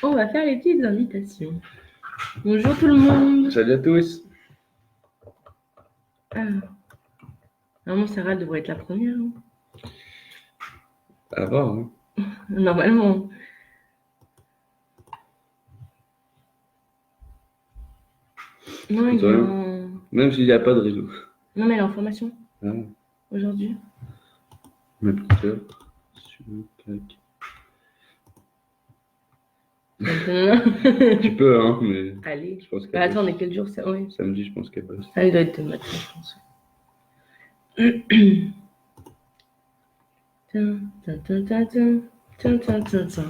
On va faire les petites invitations. Bonjour tout le monde. Salut à tous. Normalement, Sarah devrait être la première. Hein. À voir. Hein. Normalement. Non, il est Même s'il n'y a pas de réseau. Non, mais elle est en formation. Ah. Aujourd'hui. Mais putain. Tu peux, hein, mais. Allez. Je pense bah, attends, on est quel jour ça ouais. Samedi, je pense qu'elle bosse. Ah, il doit être matin, je pense.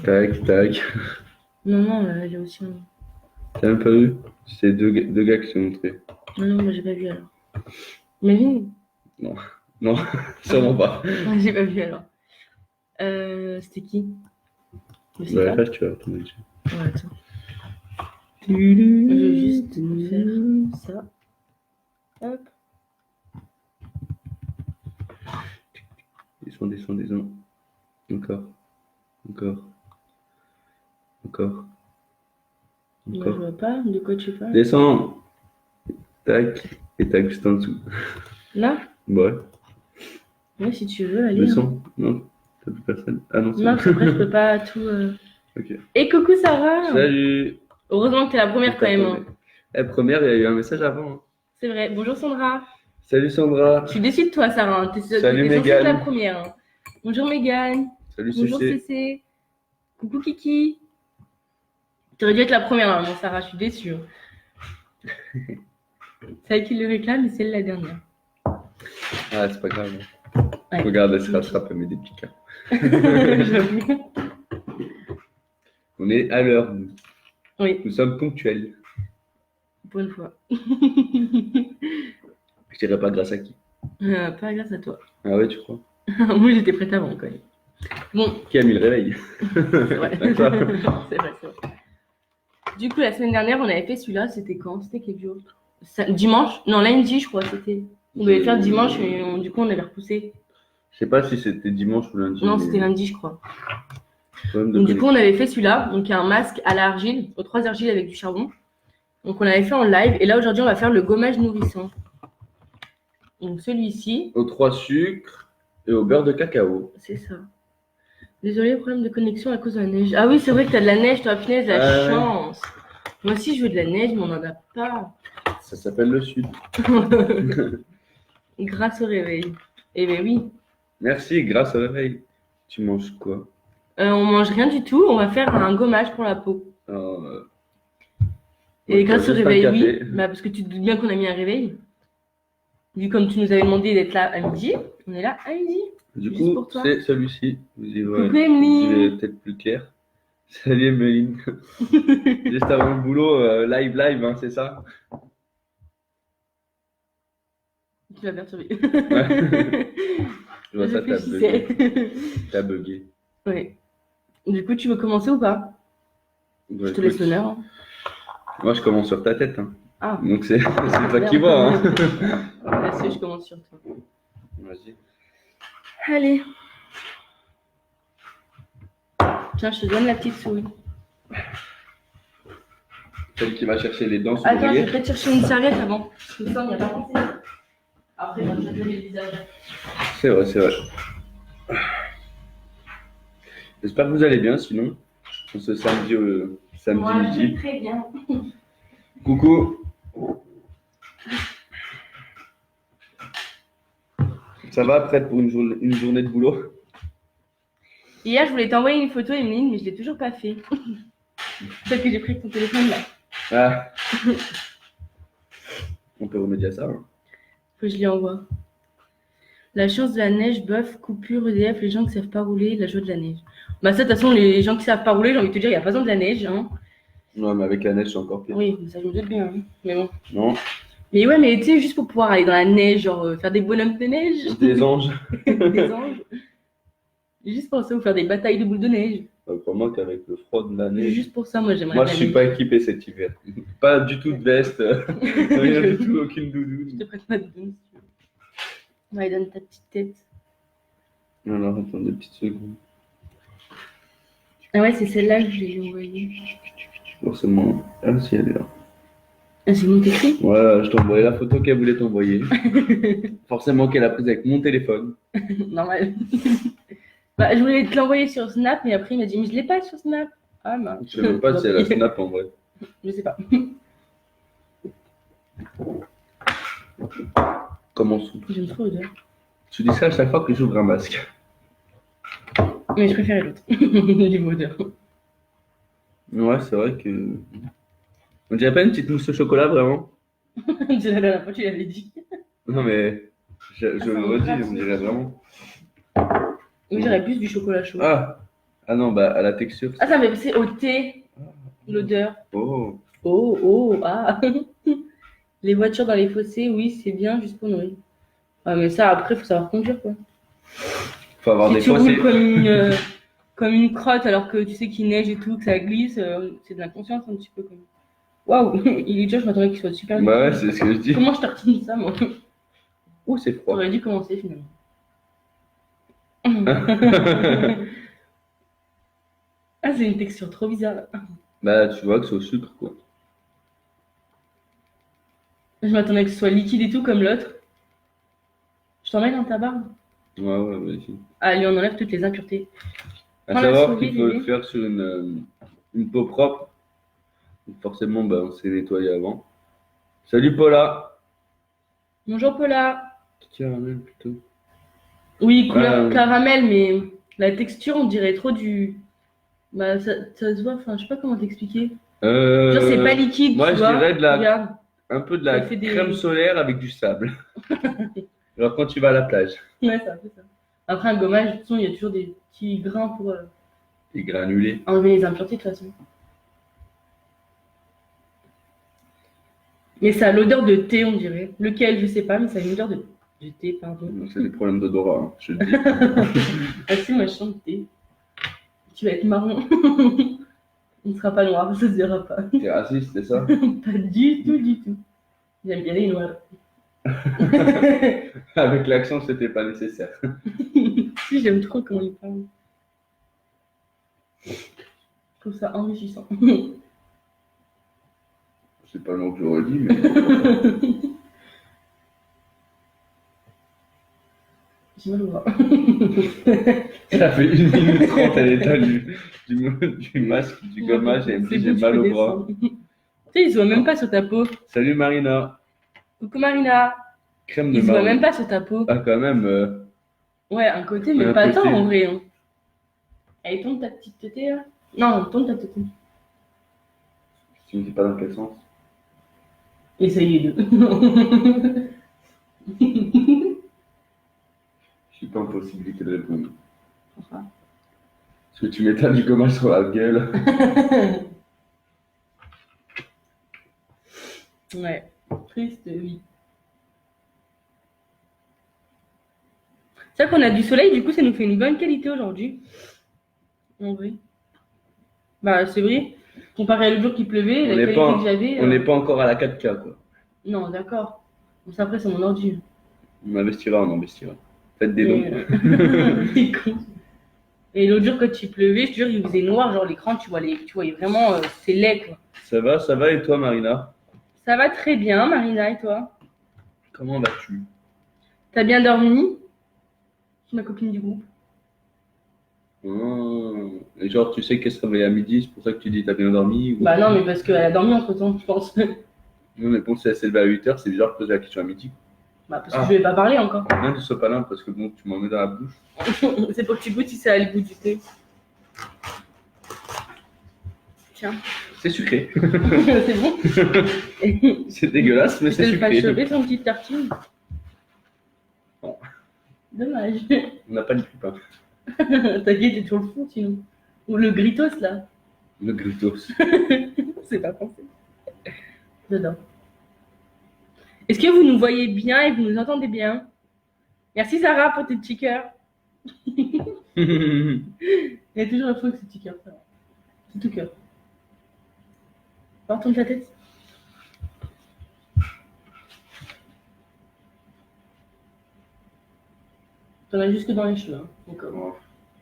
Tac, tac. Non, il y a aussi un. T'as même pas vu? C'est deux gars qui sont montrés. Non, moi j'ai pas vu alors. Imagine. Non, sûrement pas. J'ai pas vu alors. C'était qui? Bah, après, tu vas retourner dessus. Ouais, attends. Je vais juste faire ça. Hop. Descends. Encore. Moi, je vois pas. De quoi tu parles? Descends. Tac. Et tac, juste en dessous. Là? Ouais. Ouais, si tu veux, allez. Descends. Hein. Non, t'as plus personne. Ah non, c'est non, parce qu'après, je peux pas tout. Ok. Et coucou Sarah! Salut! Heureusement que t'es la première quand même. Hein. La première, il y a eu un message avant. Hein. C'est vrai. Bonjour Sandra. Salut Sandra. Je suis déçue de toi, Sarah. Hein. Salut t'es censée être la Mégane. première. Hein. Bonjour Mégane. Salut Bonjour Cécé. Cécé. Coucou Kiki. T'aurais dû être la première, normalement, Sarah. Je suis déçue. C'est elle qui le réclame, mais c'est elle la dernière. Ah, c'est pas grave. Ouais. Regarde, elle se rattrape, elle met des petits cas. On est à l'heure, nous. Oui. Nous sommes ponctuels. Pour une fois. Je dirais pas grâce à qui. Pas grâce à toi. Ah ouais, tu crois? Moi, j'étais prête avant, quand même. Bon. Qui a mis le réveil? C'est vrai. c'est vrai. Du coup, la semaine dernière, on avait fait celui-là. C'était quand? C'était quel jour? Dimanche? Non, lundi, je crois. C'était. On devait faire dimanche, mais du coup, on avait repoussé. Je sais pas si c'était dimanche ou lundi. Non, c'était lundi, je crois. Donc, du coup, on avait fait celui-là. Donc, un masque à l'argile, aux 3 argiles avec du charbon. Donc, on l'avait fait en live. Et là, aujourd'hui, on va faire le gommage nourrissant. Donc, celui-ci. Aux 3 sucres et au beurre de cacao. C'est ça. Désolé, problème de connexion à cause de la neige. Ah oui, c'est vrai que t'as de la neige, toi, punaise, la chance. Moi aussi, je veux de la neige, mais on n'en a pas. Ça s'appelle le sud. Grâce au réveil. Eh bien oui. Merci, grâce au réveil. Tu manges quoi? On mange rien du tout, on va faire un gommage pour la peau. Et grâce au réveil, oui. Bah, parce que tu te doutes bien qu'on a mis un réveil. Vu comme tu nous avais demandé d'être là à midi, on est là à midi. Du coup, c'est celui-ci. Coucou Emeline. Je vais peut-être plus clair. Salut Emeline. Juste avant le boulot, live, hein, c'est ça? Tu m'as perturbé. Ouais. Je vois ça, t'as bugué. Ouais. Du coup, tu veux commencer ou pas? Je te laisse l'honneur. Hein. Moi, je commence sur ta tête. Hein. Ah. Donc, c'est toi qui vois. Hein. Merci, je commence sur toi. Vas-y. Allez. Tiens, je te donne la petite souris. Celle qui va chercher les dents. Attends, je vais peut-être chercher une serviette avant. Parce que ça, on n'y a pas pensé. Après, on va donner le visage. C'est vrai. J'espère que vous allez bien, sinon, on se samedi midi. Je vais très bien. Coucou. Ça va, prête pour une journée de boulot? Hier, je voulais t'envoyer une photo, Emeline, mais je ne l'ai toujours pas fait. Celle que j'ai pris avec ton téléphone, là. Ah. On peut remédier à ça. Hein. Faut que je lui envoie. La chance de la neige, boeuf, coupure, EDF, les gens qui ne savent pas rouler, la joie de la neige. Bah ça, de toute façon, les gens qui ne savent pas rouler, j'ai envie de te dire, il n'y a pas besoin de la neige. Hein. Non, mais avec la neige, c'est encore pire. Oui, ça je me doute bien. Hein. Mais bon. Non. Mais ouais, mais tu sais, juste pour pouvoir aller dans la neige, genre faire des bonhommes de neige. Des anges. Des anges. Juste pour ça, ou faire des batailles de boules de neige. Crois-moi qu'avec le froid de la neige. Juste pour ça, moi j'aimerais. Moi, je suis pas équipé cet hiver. Pas du tout de veste. Rien du tout, aucune doudoune. Je te prête ma doudoune si tu veux. Ouais, donne ta petite tête. Alors, attends 2 petites secondes. Ah ouais, c'est celle-là que je l'ai envoyée. Forcément. Ah si, elle est là. Ah, c'est mon écrit. Voilà, je t'ai envoyé la photo qu'elle voulait t'envoyer. Forcément qu'elle a prise avec mon téléphone. Normal. Bah, je voulais te l'envoyer sur Snap, mais après il m'a dit, mais je l'ai pas sur Snap. Ah mince. Je sais même pas si elle a Snap en vrai. Je sais pas. Commençons. J'aime trop l'odeur. Tu dis ça à chaque fois que j'ouvre un masque. Mais je préférais l'autre. Niveau odeur. Ouais, c'est vrai que. On dirait pas une petite mousse au chocolat vraiment. C'est la dernière fois que tu l'avais dit. Non mais. Je ça le me redis, gratte. on dirait vraiment. Oui, j'aurais plus du chocolat chaud. Ah! Ah non, bah à la texture. Ah, ça me fait penser au thé, l'odeur. Oh! Oh, oh, ah. Les voitures dans les fossés, oui, c'est bien juste pour nourrir. Ah, mais ça, après, faut savoir conduire, quoi. Faut avoir Si des tu fois, roules c'est. comme une crotte alors que tu sais qu'il neige et tout, que ça glisse, c'est de l'inconscience un petit peu, quand même. Waouh, il est déjà, je m'attendais qu'il soit super vite. Bah ouais, c'est ce que je dis. Comment je tartine ça, moi? Oh, c'est froid. J'aurais dû commencer, finalement. Ah, c'est une texture trop bizarre. Bah, tu vois que c'est au sucre, quoi. Je m'attendais que ce soit liquide et tout, comme l'autre. Je t'en mets dans ta barbe. Ouais, ouais, vas-y. Ah, lui, on enlève toutes les impuretés. À Prends la savoir souris, qu'il faut le bébé. faire sur une peau propre. Donc forcément, bah, on s'est nettoyé avant. Salut Paula! Bonjour, Paula. Caramel plutôt. Oui, couleur Ouais, caramel, mais la texture, on dirait trop du. Bah, ça se voit, enfin, je sais pas comment t'expliquer. Genre, c'est pas liquide, moi, tu je dirais vois. Regarde, un peu de ça la fait crème des. solaire avec du sable. Alors quand tu vas à la plage, Ouais, c'est un peu ça. Après, un gommage, de toute façon, il y a toujours des petits grains pour les granulés. enlever les impuretés, de toute façon. Mais ça a l'odeur de thé, on dirait. Lequel, je sais pas, mais ça a une odeur de thé, pardon. C'est des problèmes d'odorat, hein, je te le dis. Ah si, moi, je chante thé. Tu vas être marron. On ne sera pas noir, ça se dira pas. T'es raciste, c'est ça? Pas du tout, du tout. J'aime bien les noirs. Avec l'accent, c'était pas nécessaire. Si, j'aime trop comment ils parlent. Je trouve ça enrichissant. C'est pas le mot que j'aurais dit, mais. J'ai mal au bras. Ça fait 1 minute 30 à l'état du masque, du gommage, et elle me dit j'ai mal au bras. Tu sais, il se voit même pas sur ta peau. Salut Marina, Coucou Marina. crème de Il se voit même marron. pas sur ta peau. Ah, quand même, Ouais, un côté, mais Un pas côté. tant en vrai. Hein. Allez, tourne ta petite tétée là. Non, tourne ta tétée. tu me dis pas dans quel sens. Essayez de. Je suis pas en possibilité de répondre. Parce que tu m'étales du gommage sur la gueule. Ouais, triste, oui. C'est vrai qu'on a du soleil, du coup, ça nous fait une bonne qualité aujourd'hui. En vrai. Bah, c'est vrai. Comparé à l'autre jour qui pleuvait, On la n'est qualité pas, que j'avais. on n'est pas encore à la 4K, quoi. Non, d'accord. Bon, ça, après, c'est mon ordi. On investira, on investira. Faites des Mais, dons. des cons. Et l'autre jour, quand il pleuvait, je te jure, il faisait noir. Genre, l'écran, tu voyais vraiment, c'est laid, quoi. Ça va, et toi Marina? Ça va très bien, Marina, et toi? Comment vas-tu? T'as bien dormi? C'est ma copine du groupe. Et genre, tu sais qu'elle se réveille à midi, c'est pour ça que tu dis t'as bien dormi ou... Bah non, mais parce qu'elle a dormi entre-temps, je pense. Non, mais bon, si elle s'est levée à 8h, c'est bizarre de poser la question à midi. Bah, parce que je vais pas parler encore. Rien du sopalin, parce que bon, tu m'en mets dans la bouche. C'est pour que tu goûtes si ça a le goût du thé. Tiens. C'est sucré. C'est bon. C'est dégueulasse, mais c'est Je vais pas sucré. choper ton petite tartine. Non. Dommage. On n'a pas de pain. T'inquiète, t'es sur le fond sinon. Ou le gritos là. Le gritos. C'est pas français. Dedans. Est-ce que vous nous voyez bien et vous nous entendez bien? Merci Sarah pour tes petits cœurs. Il y a toujours un faux que c'est petit cœur. C'est tout cœur. Retourne ta tête. T'en as jusque dans les cheveux. Hein. Comment?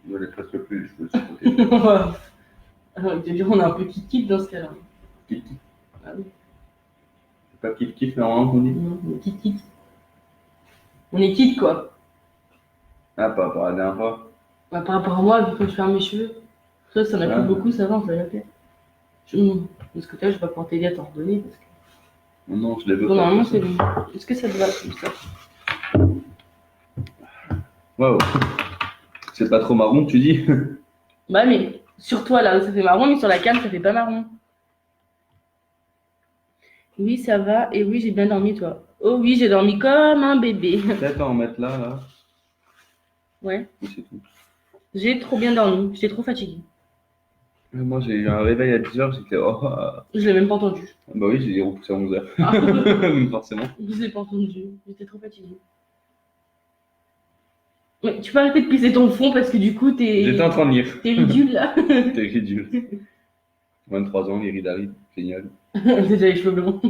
Je ne les presque plus, je peux supporter. Alors, je te dire, on a un peu kiff dans ce cas-là. Kiff kiff. Ah oui, C'est pas kiff kiff normalement qu'on dit. non, on est kiff. On est quitte quoi. Ah, par rapport à la dernière fois. Bah, par rapport à moi, vu que je ferme mes cheveux. Ça n'a Ah. plus beaucoup, ça va, on fait la paix. De ce côté-là, je vais pas pouvoir t'aider à t'en redonner. Parce que... Non, je les veux Bon, pas. normalement, c'est bon. Est-ce que ça te va comme ça? Waouh. C'est pas trop marron, tu dis? Bah, mais sur toi, là, ça fait marron, mais sur la canne, ça fait pas marron. Oui, ça va. Et oui, j'ai bien dormi, toi. Oh oui, j'ai dormi comme un bébé. Peut-être en mettre là. Ouais, Et c'est tout. j'ai trop bien dormi. J'étais trop fatiguée. Moi, j'ai eu un réveil à 10h, j'étais. Oh, Je l'ai même pas entendu. bah oui, j'ai repoussé à 11h. Ah. Forcément. Je l'ai pas entendu. J'étais trop fatiguée. Mais tu peux arrêter de pisser ton fond parce que du coup, J'étais en train de lire. t'es ridicule là. T'es ridicule. 23 ans, les rides arrivent. Génial. T'as déjà les cheveux blonds.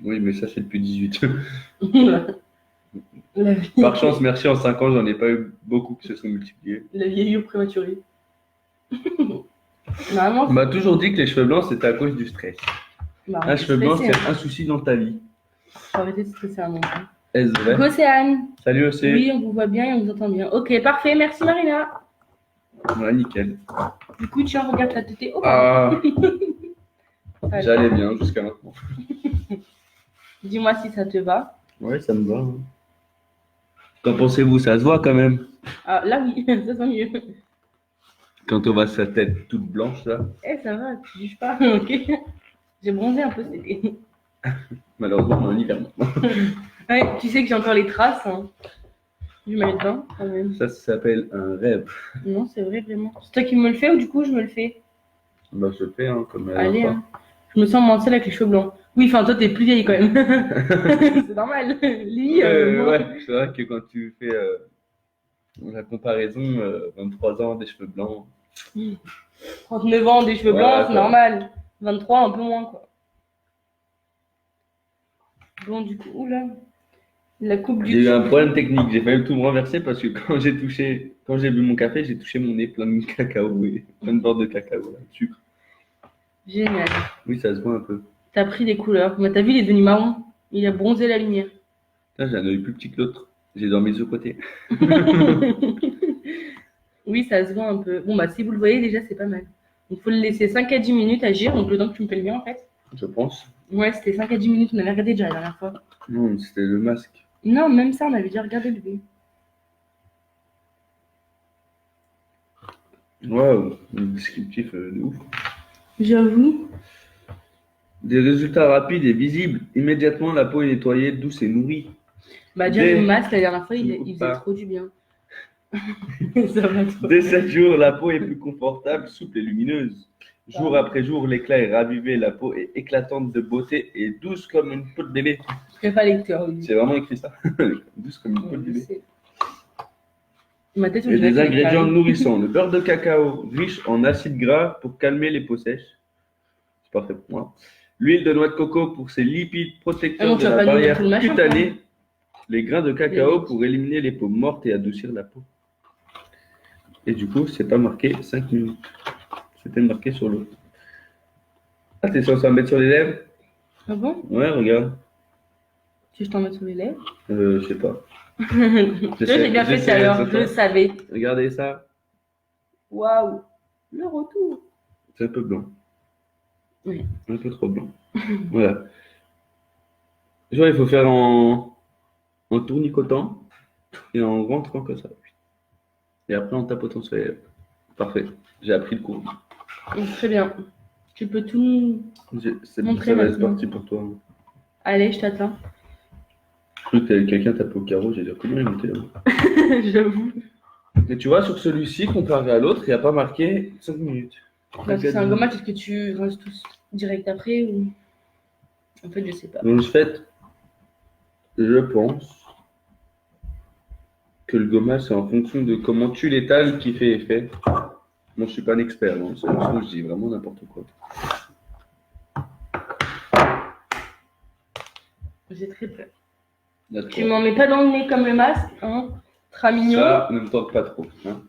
Oui, mais ça, c'est depuis 18. La vie... Par chance, merci, en 5 ans, j'en ai pas eu beaucoup qui se sont multipliés. La vieillure prématurée. Normalement, On m'a toujours dit que les cheveux blancs, c'était à cause du stress. bah, Un cheveu blanc, stressé, c'est un souci dans ta vie. Faut arrêter de stresser un moment. Est-ce vrai? Océane. Salut aussi. Oui, on vous voit bien et on vous entend bien. Ok, parfait. Merci Marina. Ouais, nickel. Du coup, tiens, regarde ta tétée. Oh, Ah, allez. j'allais bien jusqu'à maintenant. Dis-moi si ça te va. Ouais, ça me va. Hein. Qu'en pensez-vous? Ça se voit quand même. Ah, là, oui, ça sent mieux. Quand on voit sa tête toute blanche, là. Eh, ça va, tu juges pas. Ok. J'ai bronzé un peu cet été. Malheureusement, on est en hiver maintenant. Ouais, tu sais que j'ai encore les traces du maillot de bain, quand même. Ça s'appelle un rêve. Non, c'est vrai, vraiment. C'est toi qui me le fais ou du coup, je me le fais? Bah, je le fais, hein, comme la Allez, dernière hein. Je me sens moins seule avec les cheveux blancs. Oui, enfin, toi, t'es plus vieille quand même. C'est normal. Lui, moi... Ouais, c'est vrai que quand tu fais la comparaison, 23 ans, des cheveux blancs. 39 ans, des cheveux blancs, Voilà, c'est quoi. normal. 23, un peu moins, quoi. Bon, du coup, oula. La coupe du... J'ai eu un problème technique, j'ai failli tout me renverser parce que quand j'ai bu mon café, j'ai touché mon nez plein de cacao et plein de bords de cacao, là, de sucre. Génial. Oui, ça se voit un peu. T'as pris des couleurs. Mais t'as vu, il est devenu marron. Il a bronzé la lumière. Là, j'ai un œil plus petit que l'autre. J'ai dormi de ce côté. Oui, ça se voit un peu. Bon, bah, si vous le voyez, déjà, c'est pas mal. Il faut le laisser 5 à 10 minutes agir, donc le temps que tu me fais le mien, en fait. Je pense. Ouais, c'était 5 à 10 minutes, on avait regardé déjà la dernière fois. Non, c'était le masque. Non, même ça, on avait déjà regardé le V. Waouh, le descriptif de ouf. J'avoue. Des résultats rapides et visibles. Immédiatement, la peau est nettoyée, douce et nourrie. Bah, déjà, Dès- le masque, la dernière fois, il Écoute faisait pas. trop du bien. Ça va trop. Dès 7 jours, la peau est plus confortable, souple et lumineuse. Jour après jour, l'éclat est ravivé, la peau est éclatante de beauté et douce comme une peau de bébé. Je serais pas lecteur, lui. C'est vraiment écrit ça. Douce comme une peau de Je bébé. sais. Ma tête, on Et dirait des que c'est ingrédients pareil. nourrissants. Le beurre de cacao, riche en acides gras pour calmer les peaux sèches. C'est parfait pour moi. L'huile de noix de coco pour ses lipides Ah protecteurs non, de tu vas la pas nous dire barrière tout le machin, cutanée. Les grains de cacao Les- pour éliminer les peaux mortes et adoucir la peau. Et du coup, c'est pas marqué 5 minutes. C'était marqué sur l'autre. Ah, t'es censé en mettre sur les lèvres? Ah bon? Ouais, regarde. Tu veux que je t'en mette sur les lèvres? Je sais pas. Tu vois, j'ai bien fait tout à j'essaie, l'heure, c'est je toi. le savais. Regardez ça. Waouh! Le retour. C'est un peu blanc. Oui. Un peu trop blanc. Voilà. Je vois, il faut faire en tournicotant et en rentrant comme ça. Et après en tapotant sur les lèvres. Parfait. J'ai appris le cours. Très bien. Tu peux tout... C'est Montrer ça va être maintenant. parti pour toi. Allez, je t'attends. Je crois que t'avais quelqu'un tapé au carreau, j'ai dit comment il est monté là. J'avoue. Et tu vois, sur celui-ci, comparé à l'autre, il n'y a pas marqué 5 minutes. Parce que c'est un gommage, est-ce que tu restes tous direct après ou... En fait, je sais pas. Donc, en fait, je pense que le gommage, c'est en fonction de comment tu l'étales qui fait effet. Moi, je suis pas un expert, donc je dis vraiment n'importe quoi. J'ai très peur. D'accord. Tu m'en mets pas dans le nez comme le masque, hein? Très mignon. Ça ne me tente pas trop. Hein.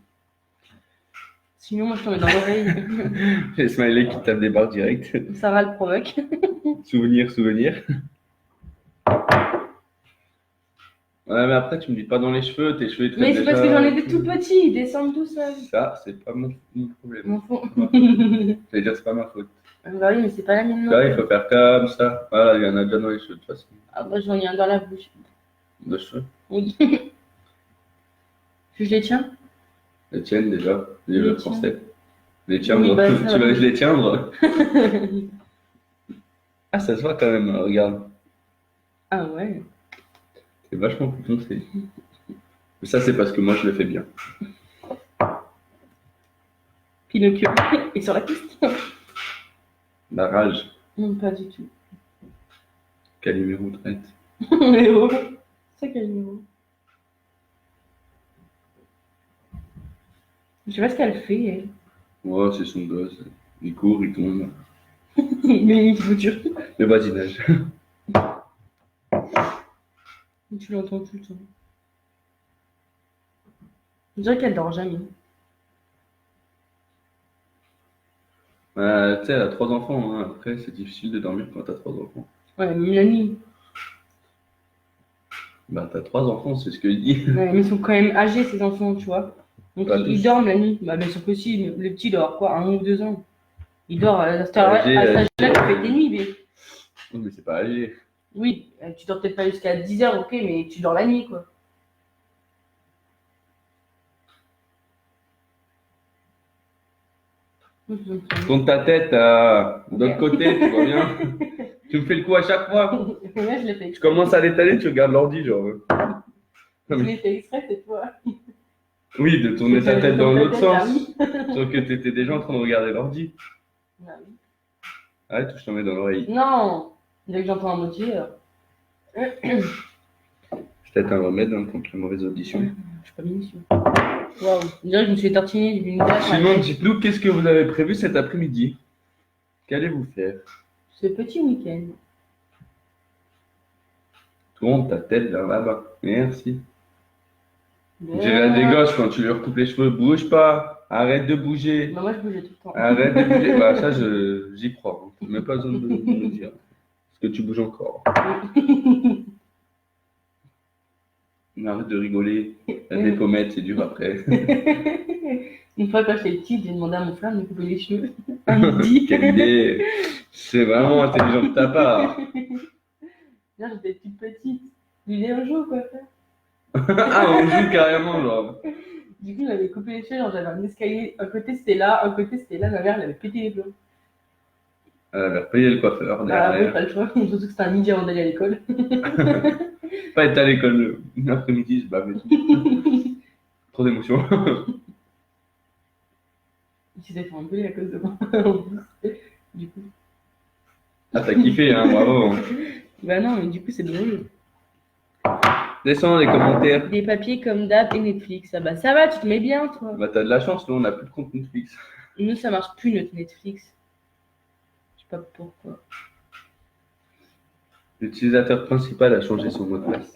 Sinon, moi, je t'en mets dans l'oreille. Les smileys qui tapent des barres direct. Sarah le provoque. Souvenir, souvenir. Ouais, mais après, tu me dis pas dans les cheveux, tes cheveux ils traînent Mais c'est parce que déjà. j'en ai des tout petits, ils descendent tout seuls. Ça, c'est pas mon problème. M'en fous. J'allais dire, c'est pas ma faute. Bah oui, mais c'est pas la mienne non Là, il plus. faut faire comme ça. Voilà, il y en a déjà dans les cheveux, de toute façon. Ah bah j'en ai un dans la bouche. De cheveux. Oui. Je les tiens? Les tiennes, déjà. Les Les tiens. français. Les tiendres. Oui, bah, ça Tu va. vas les tiendres. Ah, ça se voit quand même, regarde. Ah ouais. C'est vachement plus foncé. Mais ça, c'est parce que moi, je le fais bien. Pinocchio. Et sur la piste? La rage. Non, pas du tout. Calimero traite. Mais oh. C'est quel niveau? Je sais pas ce qu'elle fait, elle. Oh, c'est son gosse. Il court, il tombe. Mais une fouture. Le badinage. Tu l'entends tout le temps. Je dirais qu'elle dort jamais. Tu sais, elle a 3 enfants. Hein. Après, c'est difficile de dormir quand t'as 3 enfants. Ouais, même la nuit. Bah, t'as 3 enfants, c'est ce que je dis. Ouais, mais ils sont quand même âgés, ces enfants, tu vois. Donc Pas ils tous. dorment la nuit. Bah bien sûr que si, mais le petit dort quoi, 1 ou 2 ans. Il dort à cet âge-là, Âgé, tu fais tes nuits, mais. Non, mais c'est pas âgé. Oui, tu dors peut-être pas jusqu'à 10 heures, ok, mais tu dors la nuit quoi. Tourne ta tête de l'autre côté, tu vois bien. Tu me fais le coup à chaque fois. Là, je l'ai fait Je exprès. commence à l'étaler, tu regardes l'ordi, genre. Je l'ai fait exprès cette fois. Oui, de tourner ta tête dans l'autre Ah sens. Sauf que t'étais déjà en train de regarder l'ordi. Ah oui. Arrête, je t'en mets dans l'oreille. Non, dès que j'entends un moitié. C'est peut-être un remède hein, contre la mauvaise audition. Je suis pas minuscule. Waouh, déjà je me suis tartinée d'une glace. Sinon, dites-nous, qu'est-ce que vous avez prévu cet après-midi? Qu'allez-vous faire? Ce petit week-end. Tourne ta tête vers là-bas. Merci. J'irai à des gosses quand tu lui recoupes les cheveux. Bouge pas. Arrête de bouger. Bah, moi je bougeais tout le temps. Arrête de bouger. Bah, ça, j'y crois. Hein. Même pas besoin de me dire. Parce que tu bouges encore. Arrête de rigoler. T'as des pommettes, c'est dur après. Une fois quand j'étais petite, j'ai demandé à mon frère de me couper les cheveux. À midi. Quelle idée. C'est vraiment intelligent de ta part. Là j'étais toute petite. Je lui ai dit un jour quoi faire. Ah, on joue carrément, genre. Du coup, il m'avait coupé les cheveux, genre j'avais un escalier. Un côté c'était là, un côté c'était là. Ma mère elle avait pété les plombs. Elle avait repayé le coiffeur Ah oui, derrière. pas le choix. Surtout que c'était un midi avant d'aller à l'école. Pas être à l'école l'après-midi, je bavais tout. Trop d'émotions. Il s'était fait engueuler à cause de moi. Du coup. Ah, t'as kiffé, hein, bravo. Bah non, mais du coup c'est drôle. Descends les commentaires. Des papiers comme d'hab et Netflix. Ah bah ça va, tu te mets bien toi. Bah, t'as de la chance, nous, on n'a plus de compte Netflix. Nous ça marche plus notre Netflix. Je sais pas pourquoi. L'utilisateur principal a changé son mot de passe.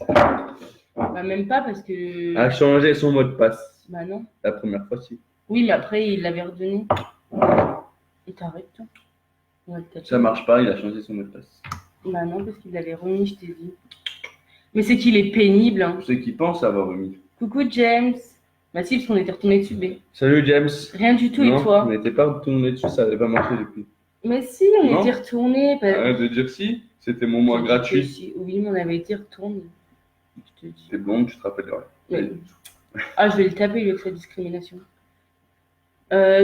Bah même pas parce que. A changé son mot de passe. Bah non. La première fois, si. Oui, mais après il l'avait redonné. Et t'arrêtes toi. Ouais, peut-être. Ça marche pas, il a changé son mot de passe. Bah non, parce qu'il l'avait remis, je t'ai dit. Mais c'est qu'il est pénible. Hein. Pour ceux qui pensent avoir remis. Coucou James. Bah si, parce qu'on était retourné dessus, mais Salut James. rien du tout, Non, et toi? on n'était pas retourné dessus, ça n'avait pas marché depuis. Mais si, on Non. était retourné. Arrête de dire si, c'était mon mois gratuit. Si. Oui, mais on avait été retourné. Je te dis. T'es blonde, tu te rappelles de rien. Mais- Ah, je vais le taper, lui, avec sa discrimination.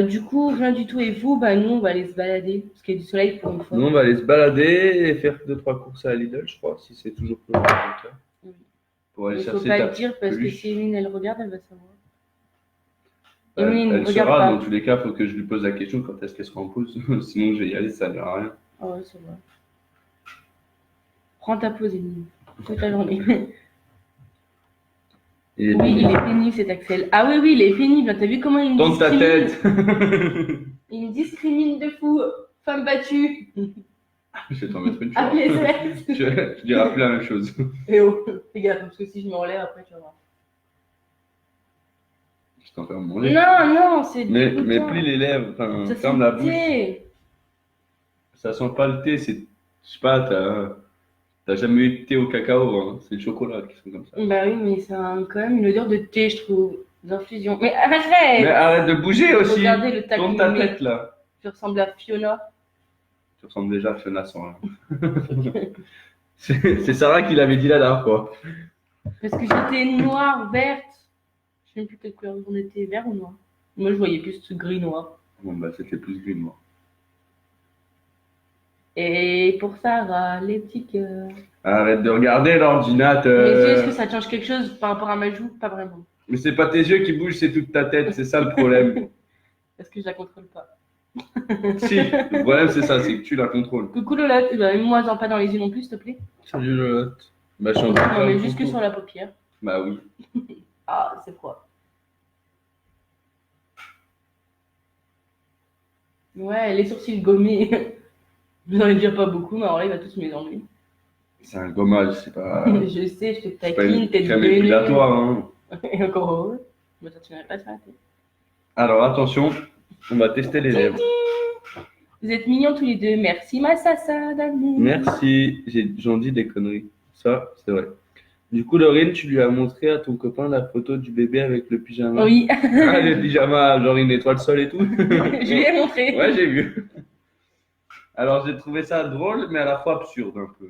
Du coup, rien du tout. Et vous, bah nous, on va aller se balader. Parce qu'il y a du soleil pour une fois. Nous, on va aller se balader et faire 2-3 courses à Lidl, je crois, si c'est toujours le cas. Oui. Pour aller Il faut chercher pas ta le dire parce que peluche. si Emeline, elle regarde, elle va savoir. Elle, Emeline, elle regarde saura, pas. dans tous les cas, il faut que je lui pose la question quand est-ce qu'elle sera en pause. Sinon, je vais y aller, ça ne sert à rien. Ah ouais, c'est vrai. Prends ta pause, Emeline. Toute la journée. Et Oui, il est pénible cet Axel. Ah oui, oui, il est pénible. T'as vu comment il me Tourne ta discrimine? tête. Il me discrimine de fou. Femme battue. Je vais t'en mettre une Appelez fois. Céleste. Je dirai plus la même chose. Et oh, fais gaffe, parce que si je me relève, après tu vas voir. Je t'enferme mon nez. Non, non, c'est Mais dégoûtant. plie les lèvres, enfin, Ça ferme sent la le bouche. thé. Ça sent pas le thé, c'est. Je sais pas, t'as jamais eu de thé au cacao, hein. C'est le chocolat qui sont comme ça. Bah oui, mais c'est quand même une odeur de thé, je trouve. D'infusion. Mais Mais arrête! arrête de bouger aussi! Regardez le tac Tourne ta mimé. tête là! Je ressemble à Fiona. Tu ressembles déjà à Fiona sans rien. C'est Sarah qui l'avait dit la dernière fois. Parce que j'étais noire, verte. Je sais même plus quelle couleur on était, vert ou noir. Moi, je voyais plus gris-noir. Bon, bah, c'était plus gris, moi. Et pour Sarah, les petits cœurs. Arrête de regarder Mes yeux, l'ordinateur. est-ce que ça change quelque chose par rapport à ma joue? Pas vraiment. Mais c'est pas tes yeux qui bougent, c'est toute ta tête, c'est ça le problème. Parce que je la contrôle pas. Si, le problème c'est ça, c'est que tu la contrôles. Coucou Lolotte, bah, moi j'en pas dans les yeux non plus, s'il te plaît. Salut Lolotte. Bah, je suis en On train de faire met le juste que coucou. sur la paupière. Bah oui. Ah, c'est froid. Ouais, les sourcils gommés. J'en ai déjà pas beaucoup, mais alors là, il va tous me les enlever. C'est un gommage, c'est pas. Je sais, je te C'est pas taquine, une t'es crème devenue. épilatoire, hein. Et encore heureux. Mais ça, tu n'aurais pas de s'arrêter. Alors attention, on va tester les lèvres. Vous êtes mignons tous les deux. Merci, ma sassa d'amour. Merci, j'en dis des conneries. Ça, c'est vrai. Du coup, Laurine, tu lui as montré à ton copain la photo du bébé avec le pyjama. Oui, Ah, le pyjama, genre une étoile seule et tout. je lui ai montré. Ouais, j'ai vu. Alors, j'ai trouvé ça drôle, mais à la fois absurde un peu.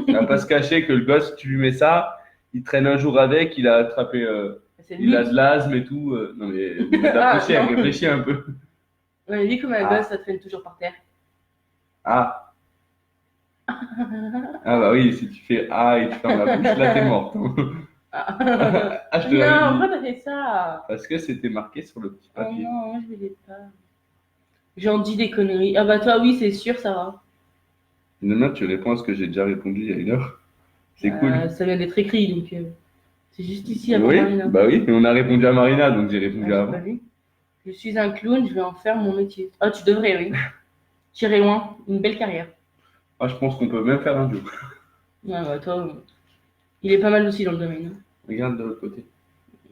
Il va pas se cacher que le gosse, tu lui mets ça, il traîne un jour avec, il a attrapé, C'est il a limite. de l'asthme et tout. Non, mais Ah, réfléchis, non. réfléchis un peu. On a dit comme un gosse, ça traîne toujours par terre. Ah, ah bah oui, si tu fais ah et tu fermes la bouche, là t'es morte. Ah. Ah, je te Non, l'avais dit. pourquoi t'as fait ça? Parce que c'était marqué sur le petit Oh papier. non, moi je voulais pas. J'en dis des conneries. Ah bah toi, oui, c'est sûr, ça va. Non, tu réponds à ce que j'ai déjà répondu il y a une heure. C'est cool. Ça vient d'être écrit, donc c'est juste ici avant Oui, Marina. bah oui, et on a répondu à Marina, donc j'ai Ah, répondu j'ai pas avant. vu. Je suis un clown, je vais en faire mon métier. Ah, tu devrais, oui. J'irai loin, une belle carrière. Ah, je pense qu'on peut même faire un jour. Ouais, bah toi, il est pas mal aussi dans le domaine. Hein. Regarde de l'autre côté.